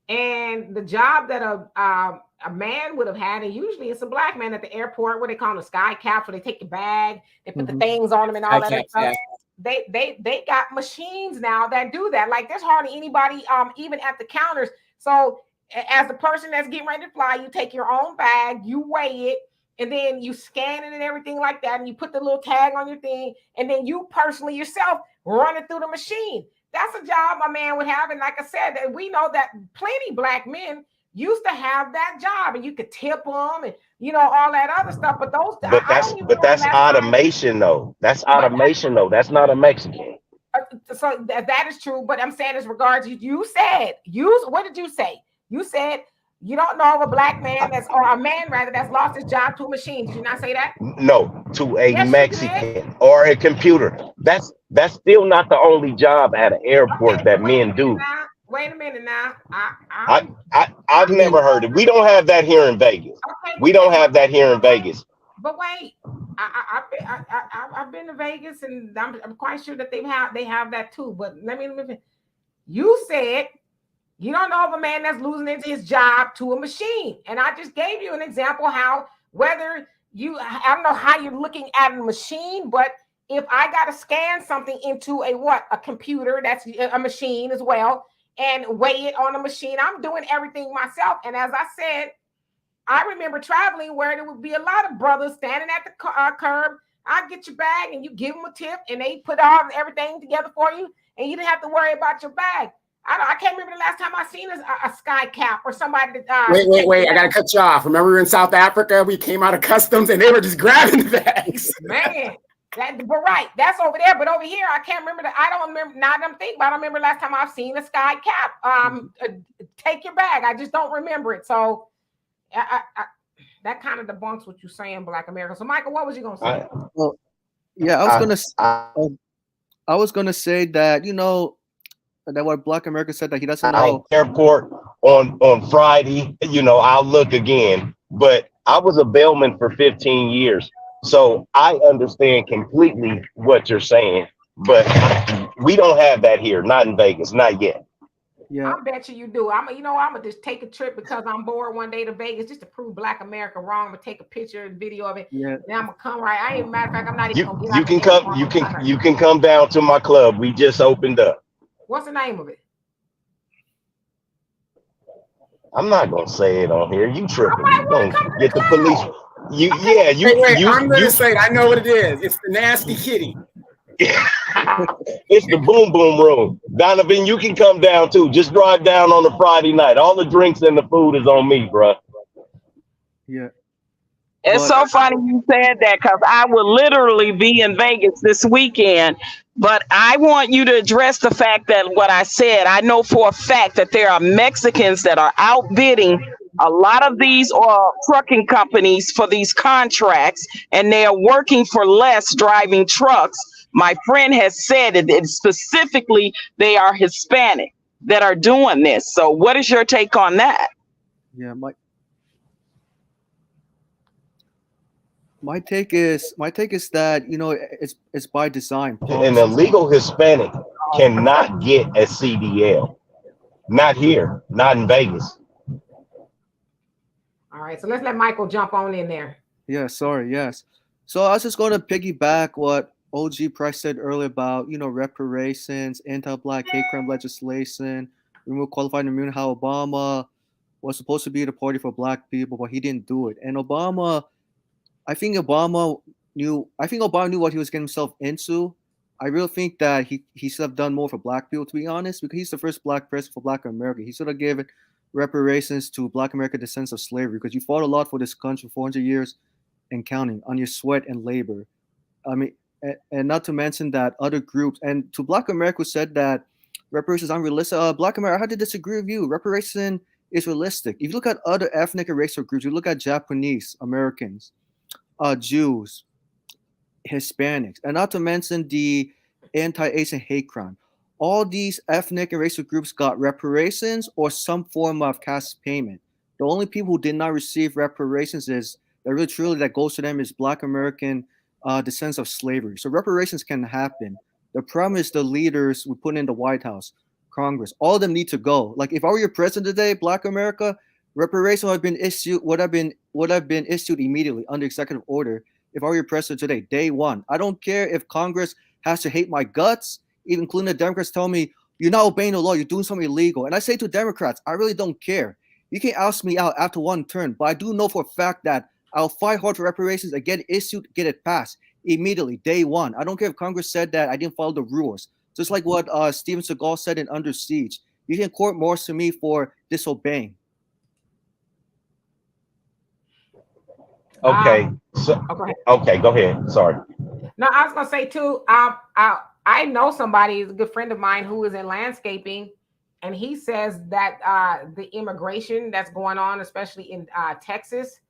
And the job that a man would have had, and usually it's a black man at the airport, what they call them, sky caps, where they take your bag, they put the things on them and all that stuff. Yeah. They got machines now that do that. Like, there's hardly anybody even at the counters. So as the person that's getting ready to fly, you take your own bag, you weigh it, and then you scan it and everything like that, and you put the little tag on your thing, and then you personally yourself run it through the machine. That's a job a man would have. And like I said, we know that plenty black men used to have that job, and you could tip them and all that other stuff. But that's automation though. That's automation though. That's not a Mexican. So that is true. But I'm saying as regards what did you say? You said you don't know of a black man or a man rather that's lost his job to a machine. Did you not say that? No, to a Mexican or a computer. That's still not the only job at an airport that men do. Wait a minute now. I've never heard it. We don't have that here in Vegas. Okay, we don't have that here in Vegas. But wait, I've been to Vegas, and I'm quite sure that they have that too. But let me. You said you don't know of a man that's losing his job to a machine, and I just gave you an example how I don't know how you're looking at a machine, but if I got to scan something into a computer, that's a machine as well, and weigh it on a machine, I'm doing everything myself. And as I said, I remember traveling where there would be a lot of brothers standing at the curb. I'd get your bag and you give them a tip, and they put everything together for you, and you didn't have to worry about your bag. I can't remember the last time I seen a sky cap or somebody. Wait! I gotta cut you off. Remember, we were in South Africa. We came out of customs, and they were just grabbing the bags. Man, but right, that's over there. But over here, I can't remember. I don't remember. Now that I'm thinking about it, I don't remember last time I've seen a sky cap. Take your bag. I just don't remember it. So, that kind of debunks what you're saying, Black America. So, Michael, what was you gonna say? I was gonna say that that what Black America said that he doesn't know. Airport on Friday, I'll look again. But I was a bellman for 15 years. So I understand completely what you're saying. But we don't have that here, not in Vegas, not yet. Yeah, I bet you do. I'm gonna just take a trip because I'm bored one day to Vegas just to prove Black America wrong. I'm gonna take a picture and video of it. yeah. Then I'm gonna come right. I ain't matter of fact, I'm not even You gonna get you out the can come airport. you can come down to my club. We just opened up. What's the name of it? I'm not gonna say it on here. You I tripping? might You want gonna to come to get the the police? club. You Okay. yeah you Wait, you I'm gonna you. say it. I know what it is. It's the Nasty Kitty. It's the boom boom room. Donovan, you can come down too. Just drive down on a Friday night. All the drinks and the food is on me, bro. Yeah. It's But so funny you said that because I will literally be in Vegas this weekend. But I want you to address the fact that what I said, I know for a fact that there are Mexicans that are outbidding a lot of these trucking companies for these contracts, and they are working for less driving trucks. My friend has said that specifically they are Hispanic that are doing this. So, what is your take on that? yeah, my take is that it's by design. An Policies. illegal Hispanic cannot get a CDL. Not here. Not in Vegas. All right, so let's let Michael jump on in there. Yeah, sorry, yes. So I was just going to piggyback what OG Price said earlier about, reparations, anti-black hate crime legislation, remove qualified immunity, how Obama was supposed to be the party for black people, but he didn't do it. And I think Obama knew what he was getting himself into. I really think that he should have done more for black people, to be honest, because he's the first black president for Black America. He should have given reparations to Black America descendants of slavery, because you fought a lot for this country, 400 years and counting, on your sweat and labor. I mean, and not to mention that other groups, and to Black America who said that reparations are unrealistic, Black America, I had to disagree with you. Reparation is realistic. If you look at other ethnic and racial groups, you look at Japanese Americans, Jews, Hispanics, and not to mention the anti-Asian hate crime. All these ethnic and racial groups got reparations or some form of cash payment. The only people who did not receive reparations is that really truly that goes to them is Black American descendants of slavery. So reparations can happen. The problem is the leaders we put in the White House, Congress, all of them need to go. Like if I were your president today, Black America, reparations would have been issued immediately under executive order. If I were your president today, day one. I don't care if Congress has to hate my guts, even including the Democrats tell me, you're not obeying the law, you're doing something illegal. And I say to Democrats, I really don't care. You can oust me out after one term, but I do know for a fact that I'll fight hard for reparations and get it issued, get it passed immediately, day one. I don't care if Congress said that I didn't follow the rules. Just like what Steven Seagal said in Under Siege. You can court martial to me for disobeying. Okay. So okay, go ahead. Sorry. No, I was gonna say too. I know somebody, is a good friend of mine, who is in landscaping, and he says that the immigration that's going on, especially in Texas,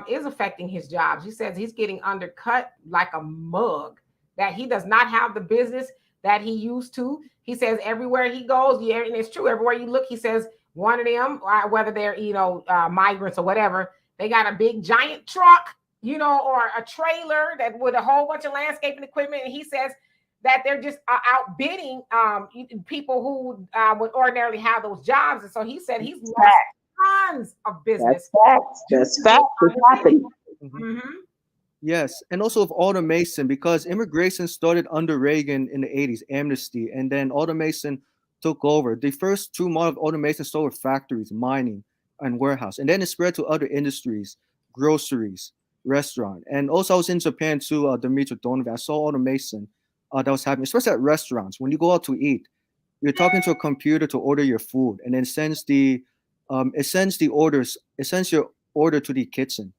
is affecting his jobs. He says he's getting undercut like a mug. That he does not have the business that he used to. He says everywhere he goes, yeah, and it's true. Everywhere you look, he says one of them, whether they're migrants or whatever, they got a big giant truck, or a trailer that with a whole bunch of landscaping equipment. And he says that they're just outbidding people who would ordinarily have those jobs. And so he said he's lost tons of business. That's facts. It's happening. Mm-hmm. Yes, and also with automation, because immigration started under Reagan in the 80s, amnesty, and then automation took over. The first 2 months of automation started with factories, mining, and warehouse, and then it spread to other industries, groceries, restaurant. And also I was in Japan too, Dimitri, Donovan. I saw automation that was happening, especially at restaurants. When you go out to eat, you're talking to a computer to order your food, and then it sends your order to the kitchen.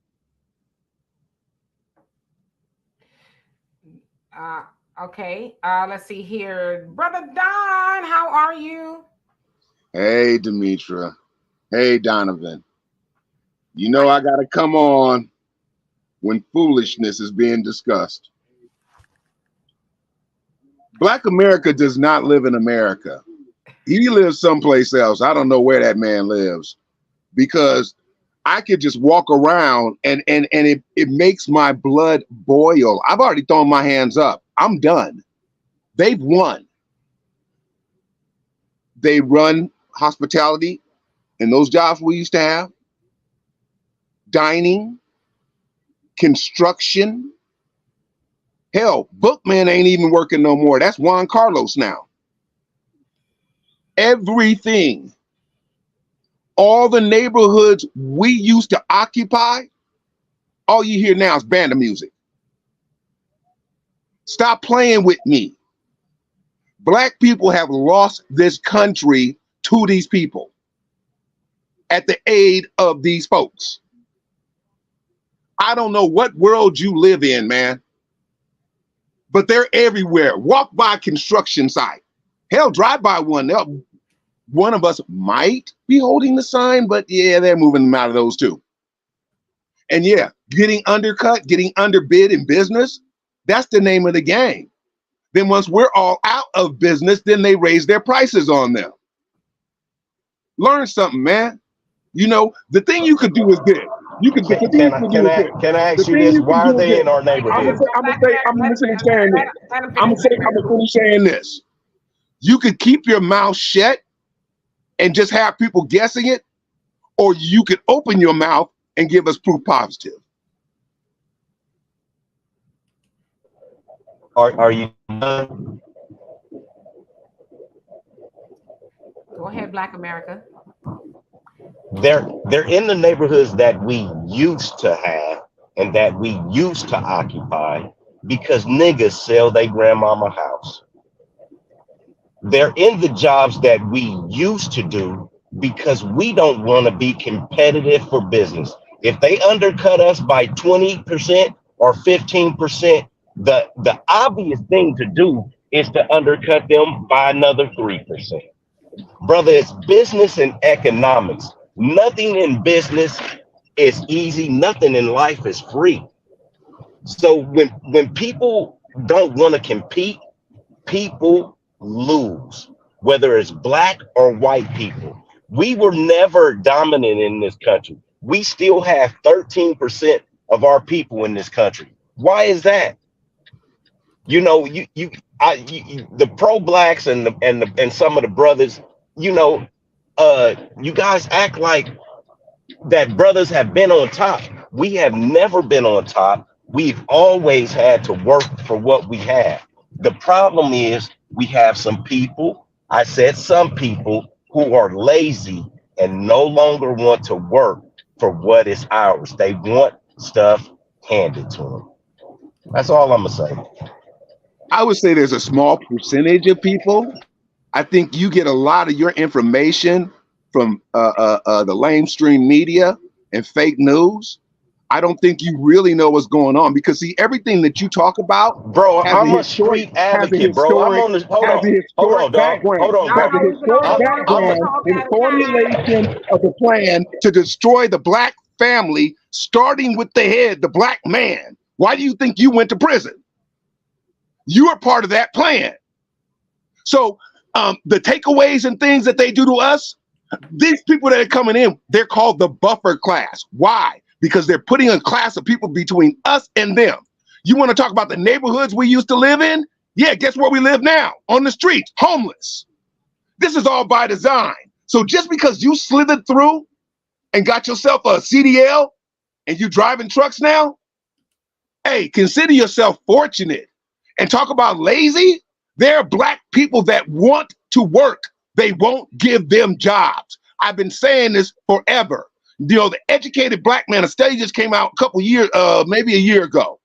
Okay. Let's see here. Brother Don, how are you? Hey, Demetra. Hey, Donovan. You know I got to come on when foolishness is being discussed. Black America does not live in America. He lives someplace else. I don't know where that man lives, because I could just walk around and it makes my blood boil. I've already thrown my hands up. I'm done. They've won. They run hospitality and those jobs we used to have, dining, construction. Hell, Bookman ain't even working no more. That's Juan Carlos now. Everything, all the neighborhoods we used to occupy, all you hear now is band music. Stop playing with me. Black people have lost this country to these people at the aid of these folks. I don't know what world you live in, man, but they're everywhere. Walk by a construction site. Hell, drive by one. One of us might be holding the sign, but yeah, they're moving them out of those too. And yeah, getting undercut, getting underbid in business, that's the name of the game. Then once we're all out of business, then they raise their prices on them. Learn something, man. You know, the thing you could do is this. You could Can I ask you this? Why are they in our neighborhood? I'm gonna finish saying this. You could keep your mouth shut and just have people guessing it, or you could open your mouth and give us proof positive. Are you done? Go ahead, Black America. They're in the neighborhoods that we used to have and that we used to occupy because niggas sell their grandmama house. They're in the jobs that we used to do because we don't want to be competitive for business. If they undercut us by 20% or 15%, the obvious thing to do is to undercut them by another 3%. Brother, it's business and economics. Nothing in business is easy. Nothing in life is free. So when people don't want to compete, people lose, whether it's black or white people. We were never dominant in this country. We still have 13% of our people in this country. Why is that? You know, the pro-blacks and some of the brothers, you know, you guys act like that brothers have been on top. We have never been on top. We've always had to work for what we have. The problem is we have some people, I said some people, who are lazy and no longer want to work for what is ours. They want stuff handed to them. That's all I'm gonna say. I would say there's a small percentage of people. I think you get a lot of your information from the lamestream media and fake news. I don't think you really know what's going on because see, everything that you talk about, bro, I'm a street advocate, bro. I'm on this. Hold on, background in the formulation of the plan to destroy the black family, starting with the head, the black man. Why do you think you went to prison? You are part of that plan. So the takeaways and things that they do to us, these people that are coming in, they're called the buffer class. Why? Because they're putting a class of people between us and them. You want to talk about the neighborhoods we used to live in? Yeah, guess where we live now? On the streets, homeless. This is all by design. So just because you slithered through and got yourself a CDL and you driving trucks now, hey, consider yourself fortunate. And talk about lazy. There are black people that want to work. They won't give them jobs. I've been saying this forever. You know, the educated black man, a study just came out a couple years, maybe a year ago.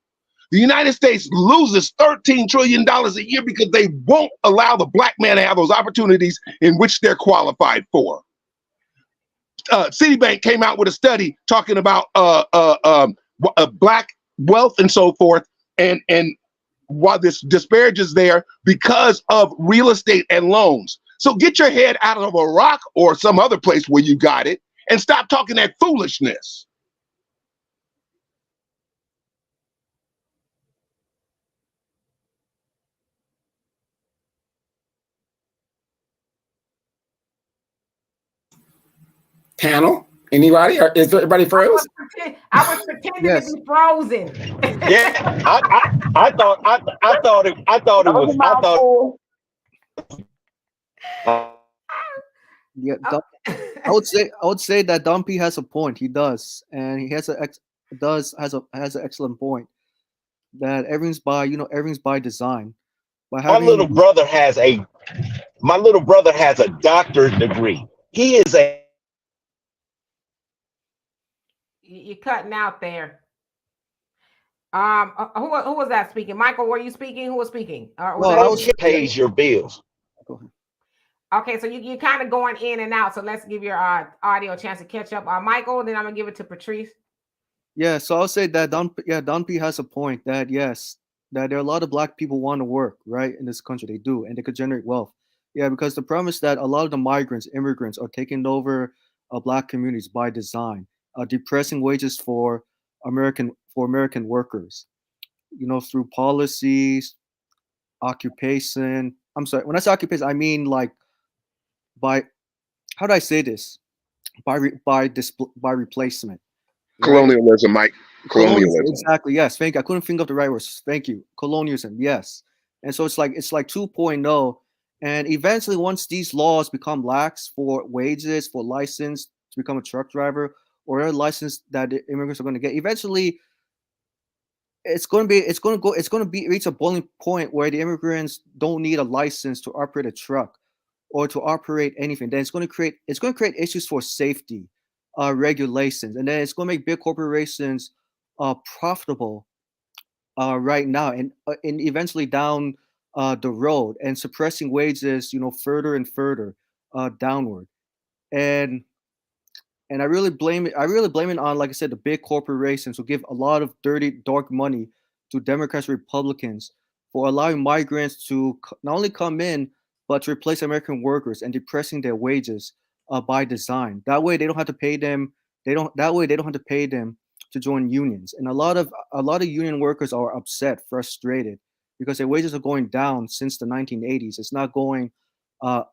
The United States loses $13 trillion a year because they won't allow the black man to have those opportunities in which they're qualified for. Citibank came out with a study talking about black wealth and so forth, and while this disparages there because of real estate and loans. So get your head out of a rock or some other place where you got it and stop talking that foolishness. Panel, anybody? Or is everybody froze? I was pretending to be frozen. Yeah, I thought it was. Yeah, Oh. I would say that Dumpy has a point. He does, and he has has an excellent point that everything's by design. By My having little brother has a doctor's degree. He is a You're cutting out there. Who was that speaking? Michael, were you speaking? Who was speaking? Was well, I that was you? pays your bills. go ahead. Okay, so you kind of going in and out. So let's give your audio a chance to catch up. Michael, then I'm gonna give it to Patrice. Yeah, so I'll say that Don P has a point that yes, that there are a lot of black people want to work, right, in this country. They do, and they could generate wealth. Yeah, because the premise that a lot of the immigrants are taking over black communities by design, depressing wages for American workers, through policies, occupation. I'm sorry, when I say occupation, I mean like by how do I say this? By replacement, right? Colonialism, Mike. Colonialism, Colonialism. exactly. Yes, thank you. I couldn't think of the right words. Thank you. Colonialism, yes. And so it's like 2.0. And eventually, once these laws become lax for wages, for license to become a truck driver, or a license that the immigrants are going to get, eventually it's going to be reach a boiling point where the immigrants don't need a license to operate a truck or to operate anything. Then it's going to create issues for safety, regulations, and then it's going to make big corporations profitable right now and eventually down the road, and suppressing wages further and further downward. and and I really blame it on, like I said, the big corporations who give a lot of dirty, dark money to Democrats, Republicans for allowing migrants to not only come in but to replace American workers and depressing their wages by design. That way, they don't have to pay them. They don't have to pay them to join unions. And a lot of union workers are upset, frustrated because their wages are going down since the 1980s. It's not going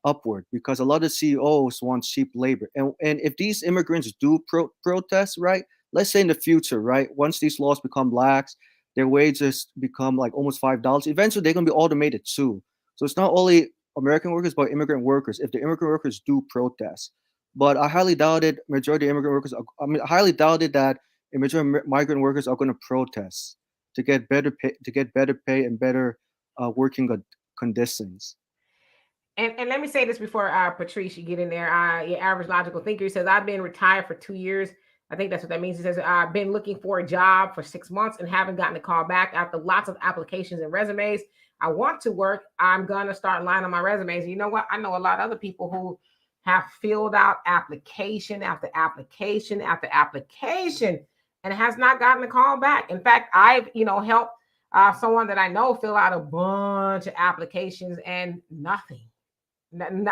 upward because a lot of CEOs want cheap labor. And if these immigrants do protest, right? Let's say in the future, right? Once these laws become lax, their wages become like almost $5. Eventually, they're gonna be automated too. So it's not only American workers but immigrant workers. If the immigrant workers do protest, but I highly doubted majority of immigrant workers. I highly doubted that a majority of migrant workers are going to protest to get better pay and better working conditions. And let me say this before Patrice, you get in there. Your average logical thinker says, I've been retired for 2 years. I think that's what that means. He says, I've been looking for a job for 6 months and haven't gotten a call back after lots of applications and resumes. I want to work. I'm going to start lining my resumes. And you know what? I know a lot of other people who have filled out application after application after application and has not gotten a call back. In fact, I've, helped someone that I know fill out a bunch of applications and nothing.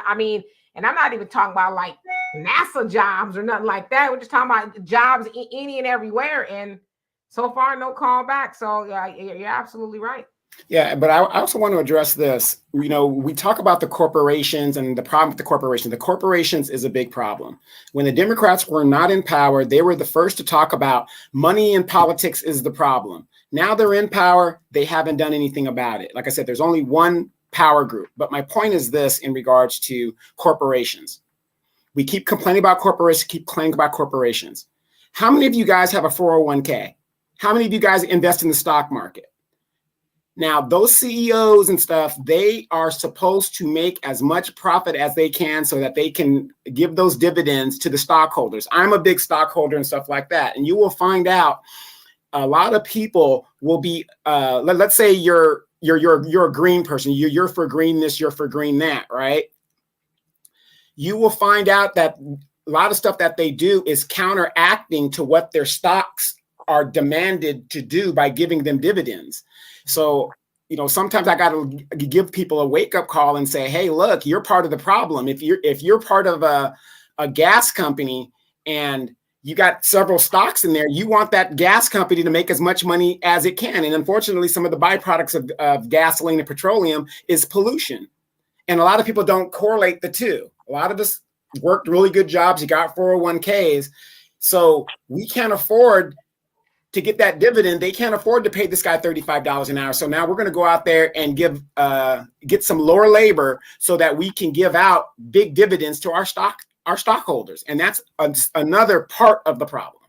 I mean, and I'm not even talking about like NASA jobs or nothing like that. We're just talking about jobs any and everywhere. And so far, no call back. So you're absolutely right. Yeah, but I also want to address this. We talk about the corporations and the problem with the corporations. The corporations is a big problem. When the Democrats were not in power, they were the first to talk about money in politics is the problem. Now they're in power. They haven't done anything about it. Like I said, there's only one power group. But my point is this in regards to corporations. We keep complaining about corporations, How many of you guys have a 401k? How many of you guys invest in the stock market? Now, those CEOs and stuff, they are supposed to make as much profit as they can so that they can give those dividends to the stockholders. I'm a big stockholder and stuff like that. And you will find out a lot of people will be, let's say you're a green person. You're for green this, you're for green that, right? You will find out that a lot of stuff that they do is counteracting to what their stocks are demanded to do by giving them dividends. So, sometimes I got to give people a wake-up call and say, hey, look, you're part of the problem. If you're part of a gas company and you got several stocks in there, you want that gas company to make as much money as it can. And unfortunately, some of the byproducts of gasoline and petroleum is pollution. And a lot of people don't correlate the two. A lot of us worked really good jobs. You got 401ks. So we can't afford to get that dividend, they can't afford to pay this guy $35 an hour. So now we're going to go out there and get some lower labor so that we can give out big dividends to our stockholders. And that's another part of the problem.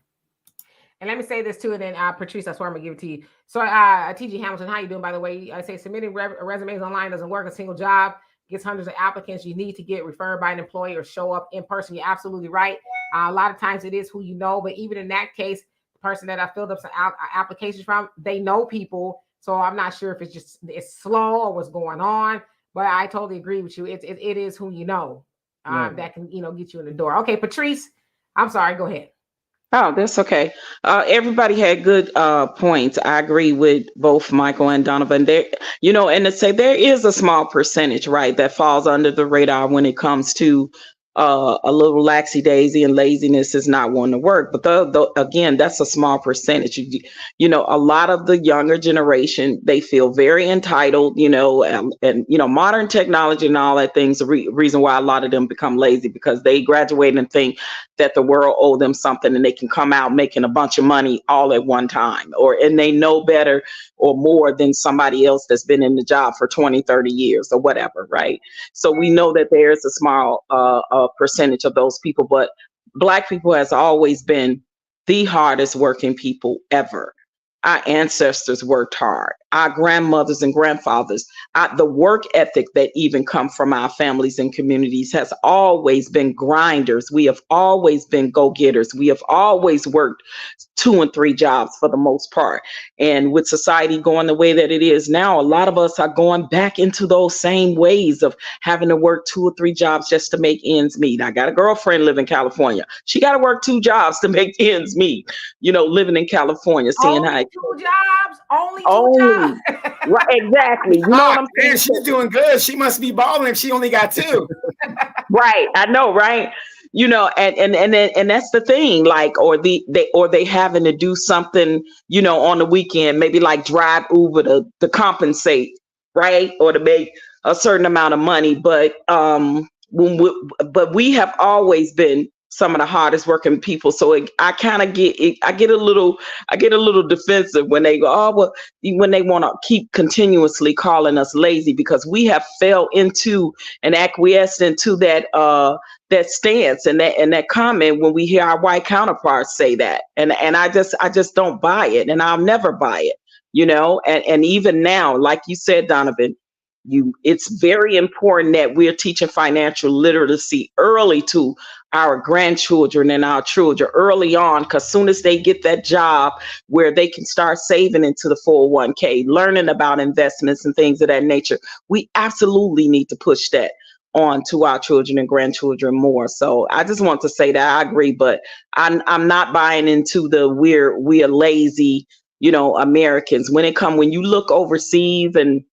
And let me say this too, and then Patrice, I swear I'm gonna give it to you. So TG Hamilton, how you doing, by the way? I say submitting resumes online doesn't work. A single job gets hundreds of applicants. You need to get referred by an employee or show up in person. You're absolutely right. A lot of times it is who you know, but even in that case, the person that I filled up some applications from, they know people. So I'm not sure if it's slow or what's going on, but I totally agree with you. It is who you know that can get you in the door. Okay, Patrice, I'm sorry. Go ahead. Oh, that's okay. Everybody had good points. I agree with both Michael and Donovan. There, and to say there is a small percentage, right, that falls under the radar when it comes to a little laxy-daisy and laziness is not wanting to work. But again, that's a small percentage. A lot of the younger generation, they feel very entitled, and modern technology and all that things, the reason why a lot of them become lazy, because they graduate and think that the world owe them something and they can come out making a bunch of money all at one time, and they know better or more than somebody else that's been in the job for 20, 30 years or whatever, right? So we know that there's a small percentage of those people, but Black people has always been the hardest working people ever. Our ancestors worked hard. Our grandmothers and grandfathers, the work ethic that even come from our families and communities has always been grinders. We have always been go-getters. We have always worked 2 and 3 jobs for the most part. And with society going the way that it is now, a lot of us are going back into those same ways of having to work 2 or 3 jobs just to make ends meet. I got a girlfriend living in California. She got to work 2 jobs to make ends meet, living in California, seeing only how 2 jobs, only 2 jobs. Right, exactly. You know what I'm saying? Man, she's doing good. She must be balling if she only got 2. Right, I know, right? And that's the thing, like, or they having to do something, on the weekend, maybe like drive Uber to compensate, right, or to make a certain amount of money. But we have always been some of the hardest working people. So I kind of get a little defensive when they go, when they want to keep continuously calling us lazy, because we have fell into and acquiesced into that stance and that comment when we hear our white counterparts say that. And I just don't buy it, and I'll never buy it, and even now, like you said, Donovan, it's very important that we're teaching financial literacy early to our grandchildren and our children early on, because soon as they get that job where they can start saving into the 401k, learning about investments and things of that nature, we absolutely need to push that on to our children and grandchildren more. So I just want to say that I agree, but I'm not buying into the we're lazy, Americans. When you look overseas and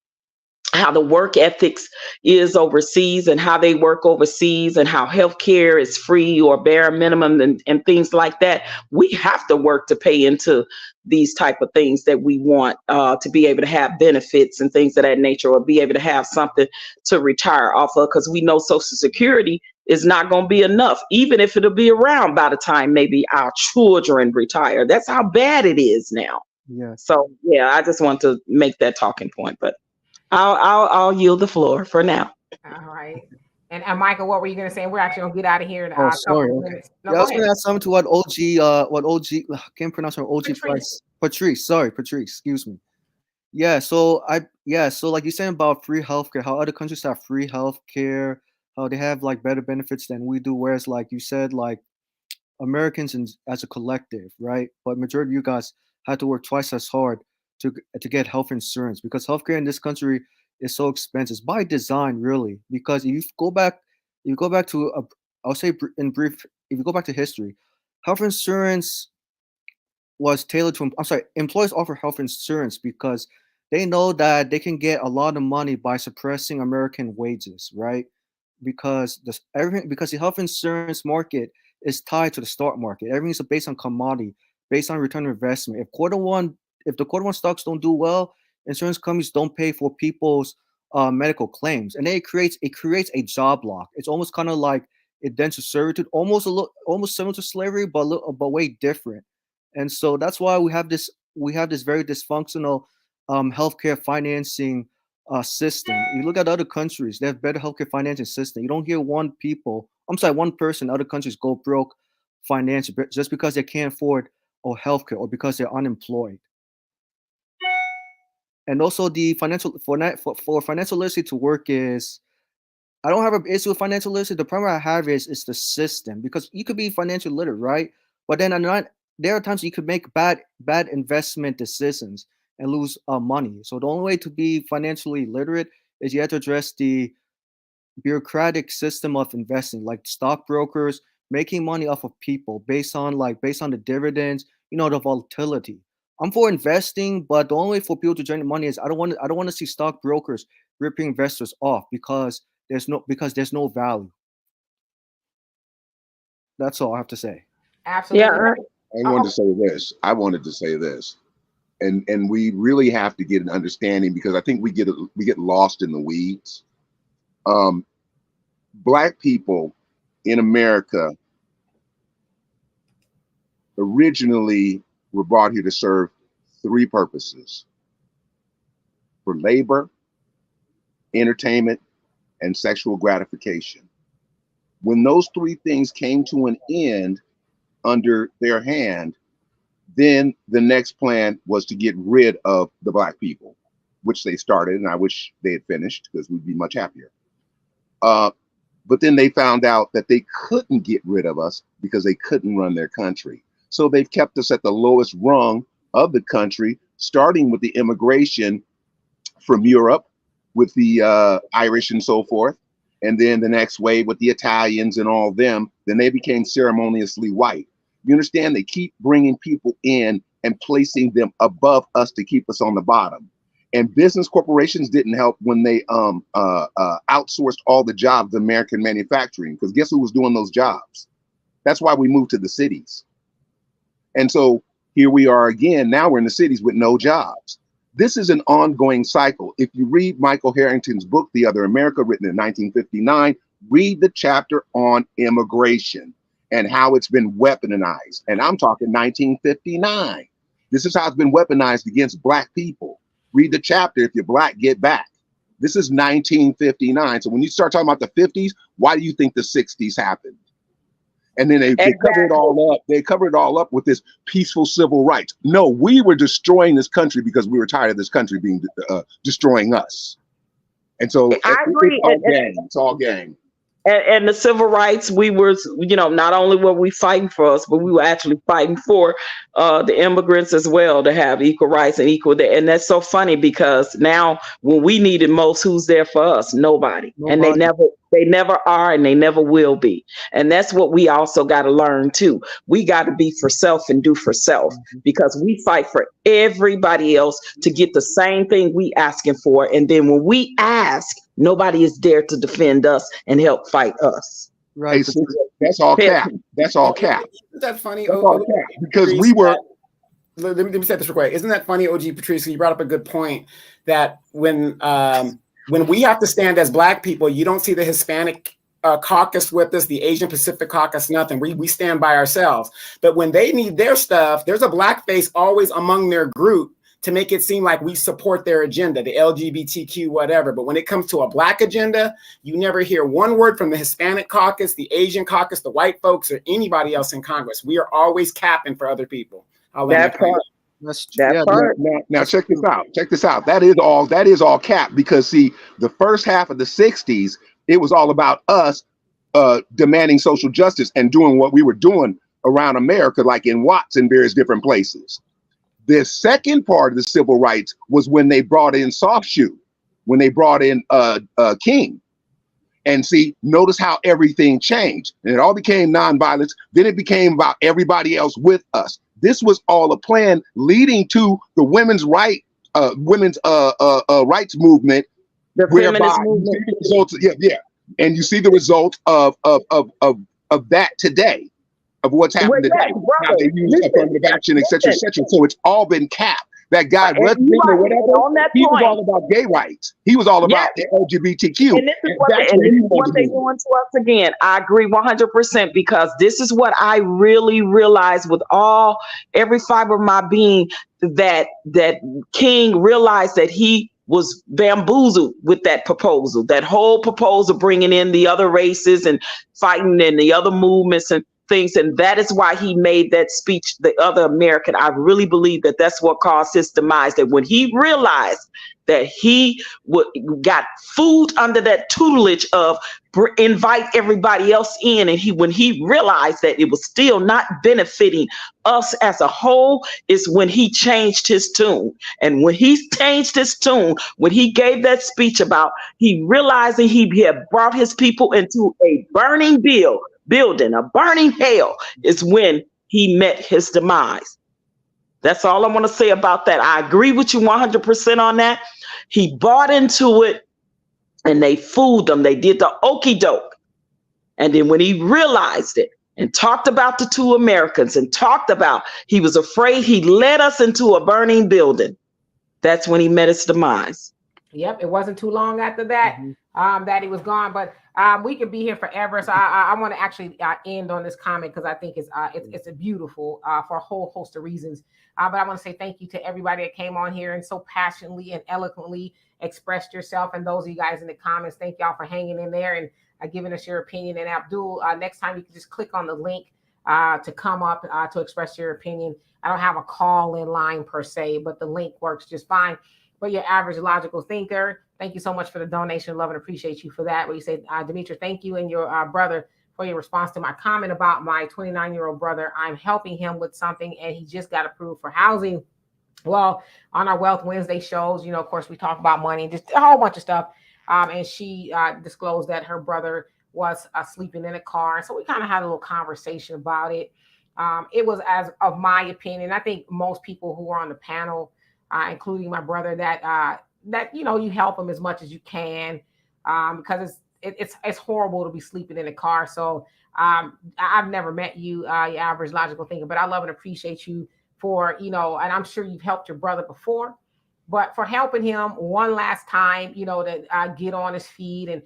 how the work ethics is overseas and how they work overseas and how healthcare is free or bare minimum and things like that, we have to work to pay into these type of things that we want to be able to have benefits and things of that nature, or be able to have something to retire off of, because we know Social Security is not going to be enough, even if it'll be around by the time maybe our children retire. That's how bad it is now. Yeah. So yeah, I just want to make that talking point, but I'll yield the floor for now. All right. And Michael, what were you going to say? We're actually going to get out of here in a sorry. couple of minutes. No, I was go going ahead. to add something to what OG, I can't pronounce her, OG Price. Patrice, excuse me. So like you said about free healthcare, how other countries have free healthcare, how they have like better benefits than we do, whereas like you said, like Americans as a collective, right? But majority of you guys had to work twice as hard to get health insurance, because healthcare in this country is so expensive by design, really. Because if you go back to I'll say in brief, if you go back to history, health insurance was tailored to, employers offer health insurance because they know that they can get a lot of money by suppressing American wages, right? Because the health insurance market is tied to the stock market. Everything's based on commodity, based on return on investment. If the quarter one stocks don't do well, insurance companies don't pay for people's medical claims, and then it creates a job lock. It's almost kind of like indentured servitude, almost similar to slavery, but way different. And so that's why we have this very dysfunctional healthcare financing system. You look at other countries; they have better healthcare financing system. You don't hear one person in other countries go broke financially just because they can't afford or healthcare or because they're unemployed. And also the for financial literacy to work is, I don't have an issue with financial literacy. The problem I have is the system, because you could be financially literate, right? But then there are times you could make bad investment decisions and lose money. So the only way to be financially literate is you have to address the bureaucratic system of investing, like stockbrokers making money off of people based on the dividends, the volatility. I'm for investing, but the only way for people to generate money is I don't want to see stockbrokers ripping investors off because there's no value. That's all I have to say. Absolutely. Yeah. I wanted to say this. And we really have to get an understanding, because I think we get lost in the weeds. Black people in America originally were brought here to serve three purposes: for labor, entertainment, and sexual gratification. When those three things came to an end under their hand, then the next plan was to get rid of the Black people, which they started, and I wish they had finished, because we'd be much happier. But then they found out that they couldn't get rid of us because they couldn't run their country. So they've kept us at the lowest rung of the country, starting with the immigration from Europe with the Irish and so forth. And then the next wave with the Italians and all them, then they became ceremoniously white. You understand? They keep bringing people in and placing them above us to keep us on the bottom. And business corporations didn't help when they outsourced all the jobs of American manufacturing, because guess who was doing those jobs? That's why we moved to the cities. And so here we are again. Now we're in the cities with no jobs. This is an ongoing cycle. If you read Michael Harrington's book, The Other America, written in 1959, read the chapter on immigration and how it's been weaponized. And I'm talking 1959. This is how it's been weaponized against Black people. Read the chapter, If You're Black, Get Back. This is 1959. So when you start talking about the 50s, why do you think the 60s happened? And then they covered it all up. They covered it all up with this peaceful civil rights. No, we were destroying this country because we were tired of this country being destroying us. And so I agree. It's all gang. And the civil rights, we were, not only were we fighting for us, but we were actually fighting for the immigrants as well, to have equal rights and equal. And that's so funny, because now when we needed most, who's there for us? Nobody. And they never are, and they never will be. And that's what we also got to learn too. We got to be for self and do for self, because we fight for everybody else to get the same thing we asking for. And then when we ask, nobody is there to defend us and help fight us. Right. Hey, so that's all cap. That's all cap. Isn't that funny? That's all cap. Because we were. Let me say this real quick. Isn't that funny, OG Patrice? You brought up a good point that when we have to stand as Black people, you don't see the Hispanic caucus with us, the Asian Pacific caucus, nothing. We stand by ourselves. But when they need their stuff, there's a Black face always among their group to make it seem like we support their agenda, the LGBTQ, whatever. But when it comes to a Black agenda, you never hear one word from the Hispanic caucus, the Asian caucus, the white folks, or anybody else in Congress. We are always capping for other people. That part. Now check this out. Check this out. That is all cap, because see, the first half of the 60s, it was all about us demanding social justice and doing what we were doing around America, like in Watts and various different places. The second part of the civil rights was when they brought in Soft Shoe, when they brought in King. And see, notice how everything changed. And it all became nonviolence. Then it became about everybody else with us. This was all a plan leading to the women's rights movement. The feminist movement. Results, yeah. And you see the result of that today, of what's happened today. How they use affirmative action, et cetera, et cetera. So it's all been capped. that guy, And you're right. whatever, And on that he was point, all about gay rights. He was all about the LGBTQ. and this is And what that's and what this he is what wanted they're to do. doing to us again. I agree 100% because this is what I really realized with every fiber of my being, that King realized that he was bamboozled with that proposal, that whole proposal, bringing in the other races and fighting and the other movements and things. And that is why he made that speech, the other American. I really believe that that's what caused his demise, that when he realized that he got food under that tutelage of invite everybody else in, and when he realized that it was still not benefiting us as a whole, is when he changed his tune. And when he changed his tune, when he gave that speech about he realizing he had brought his people into a burning building, a burning hell, is when he met his demise. That's all I want to say about that. I agree with you 100% on that. He bought into it and they fooled him. They did the okey doke. And then when he realized it and talked about the two Americans and talked about he was afraid, he led us into a burning building. That's when he met his demise. Yep, it wasn't too long after that that he was gone. But we could be here forever. So I want to actually end on this comment because I think it's a beautiful for a whole host of reasons. But I want to say thank you to everybody that came on here and so passionately and eloquently expressed yourself. And those of you guys in the comments, thank y'all for hanging in there and giving us your opinion. And Abdul, next time you can just click on the link to come up to express your opinion. I don't have a call in line per se, but the link works just fine. But your average logical thinker, thank you so much for the donation. Love and appreciate you for that. Where you say, Demetra, thank you and your brother for your response to my comment about my 29-year-old brother. I'm helping him with something and he just got approved for housing. Well, on our Wealth Wednesday shows, of course, we talk about money and just a whole bunch of stuff. And she disclosed that her brother was sleeping in a car. So we kind of had a little conversation about it. It was, as of my opinion, I think most people who were on the panel, including my brother, that you help him as much as you can, because it's horrible to be sleeping in a car. So I've never met you, your average logical thinker, but I love and appreciate you for, and I'm sure you've helped your brother before, but for helping him one last time, to get on his feet and,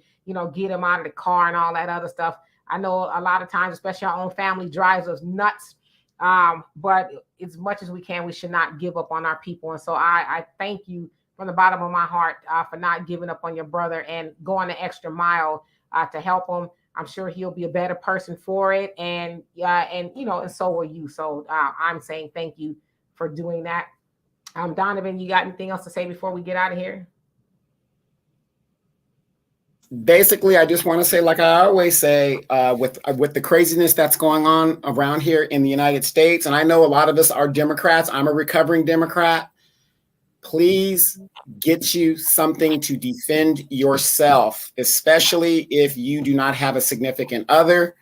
get him out of the car and all that other stuff. I know a lot of times, especially our own family, drives us nuts. But as much as we can, we should not give up on our people. And so I thank you from the bottom of my heart for not giving up on your brother and going the extra mile to help him. I'm sure he'll be a better person for it. And so will you. So I'm saying thank you for doing that. Donovan, you got anything else to say before we get out of here? Basically, I just want to say, like I always say, with the craziness that's going on around here in the United States, and I know a lot of us are Democrats. I'm a recovering Democrat. Please get you something to defend yourself, especially if you do not have a significant other.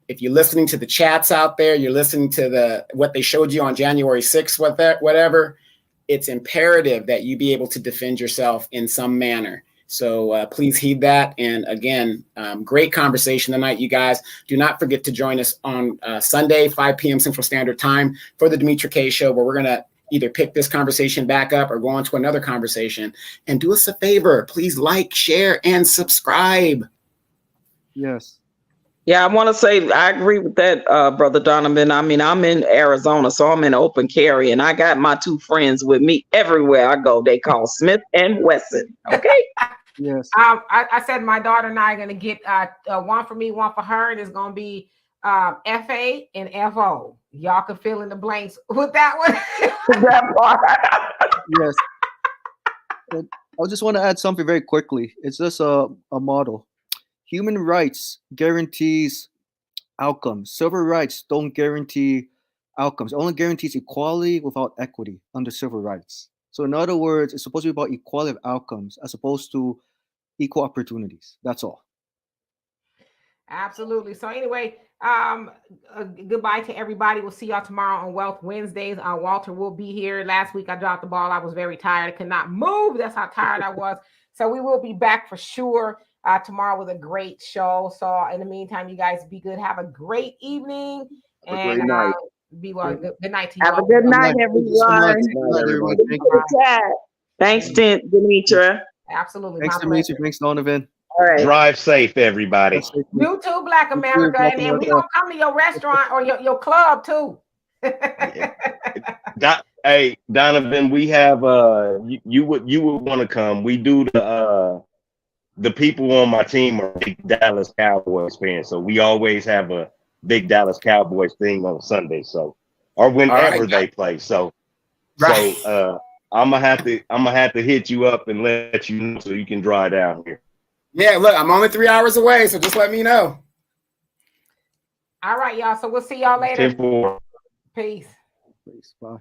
If you're listening to the chats out there, you're listening to what they showed you on January 6th, whatever, it's imperative that you be able to defend yourself in some manner. So please heed that. And again, great conversation tonight, you guys. Do not forget to join us on Sunday, 5 p.m. Central Standard Time for the Demetra K Show, where we're going to either pick this conversation back up or go on to another conversation. And do us a favor, please like, share, and subscribe. Yes. Yeah, I want to say I agree with that, Brother Donovan. I mean, I'm in Arizona, so I'm in open carry, and I got my two friends with me everywhere I go. They call Smith and Wesson. Okay. Yes. I said my daughter and I are going to get one for me, one for her, and it's going to be FA and FO. Y'all can fill in the blanks with that one. That part. Yes. And I just want to add something very quickly. It's just a model. Human rights guarantees outcomes. Civil rights don't guarantee outcomes. It only guarantees equality without equity under civil rights. So in other words, it's supposed to be about equality of outcomes as opposed to equal opportunities. That's all. Absolutely. So anyway, goodbye to everybody. We'll see y'all tomorrow on Wealth Wednesdays. Walter will be here. Last week I dropped the ball. I was very tired. I could not move. That's how tired I was. So we will be back for sure tomorrow with a great show. So in the meantime, you guys be good. Have a great evening. Have a great night. Be well. Good night to you. Have a all. good night, Thank you so much. everyone. Good night, everyone. Thank Good you. chat. Thanks, Demetra. Absolutely. Thanks, My Demetra. pleasure. Thanks, Donovan. All right. Drive safe, everybody. That's it. You too, Black You too, America. Black And we America. gonna come to your restaurant or your club too. Hey, Donovan, we have you would want to come. We do the people on my team are big Dallas Cowboys fans, so we always have a big Dallas Cowboys thing on Sunday. So, or whenever they play. So I'm gonna have to hit you up and let you know so you can drive down here. Yeah, look, I'm only 3 hours away, so just let me know. All right, y'all. So we'll see y'all later. 10-4. Peace. Peace. Bye.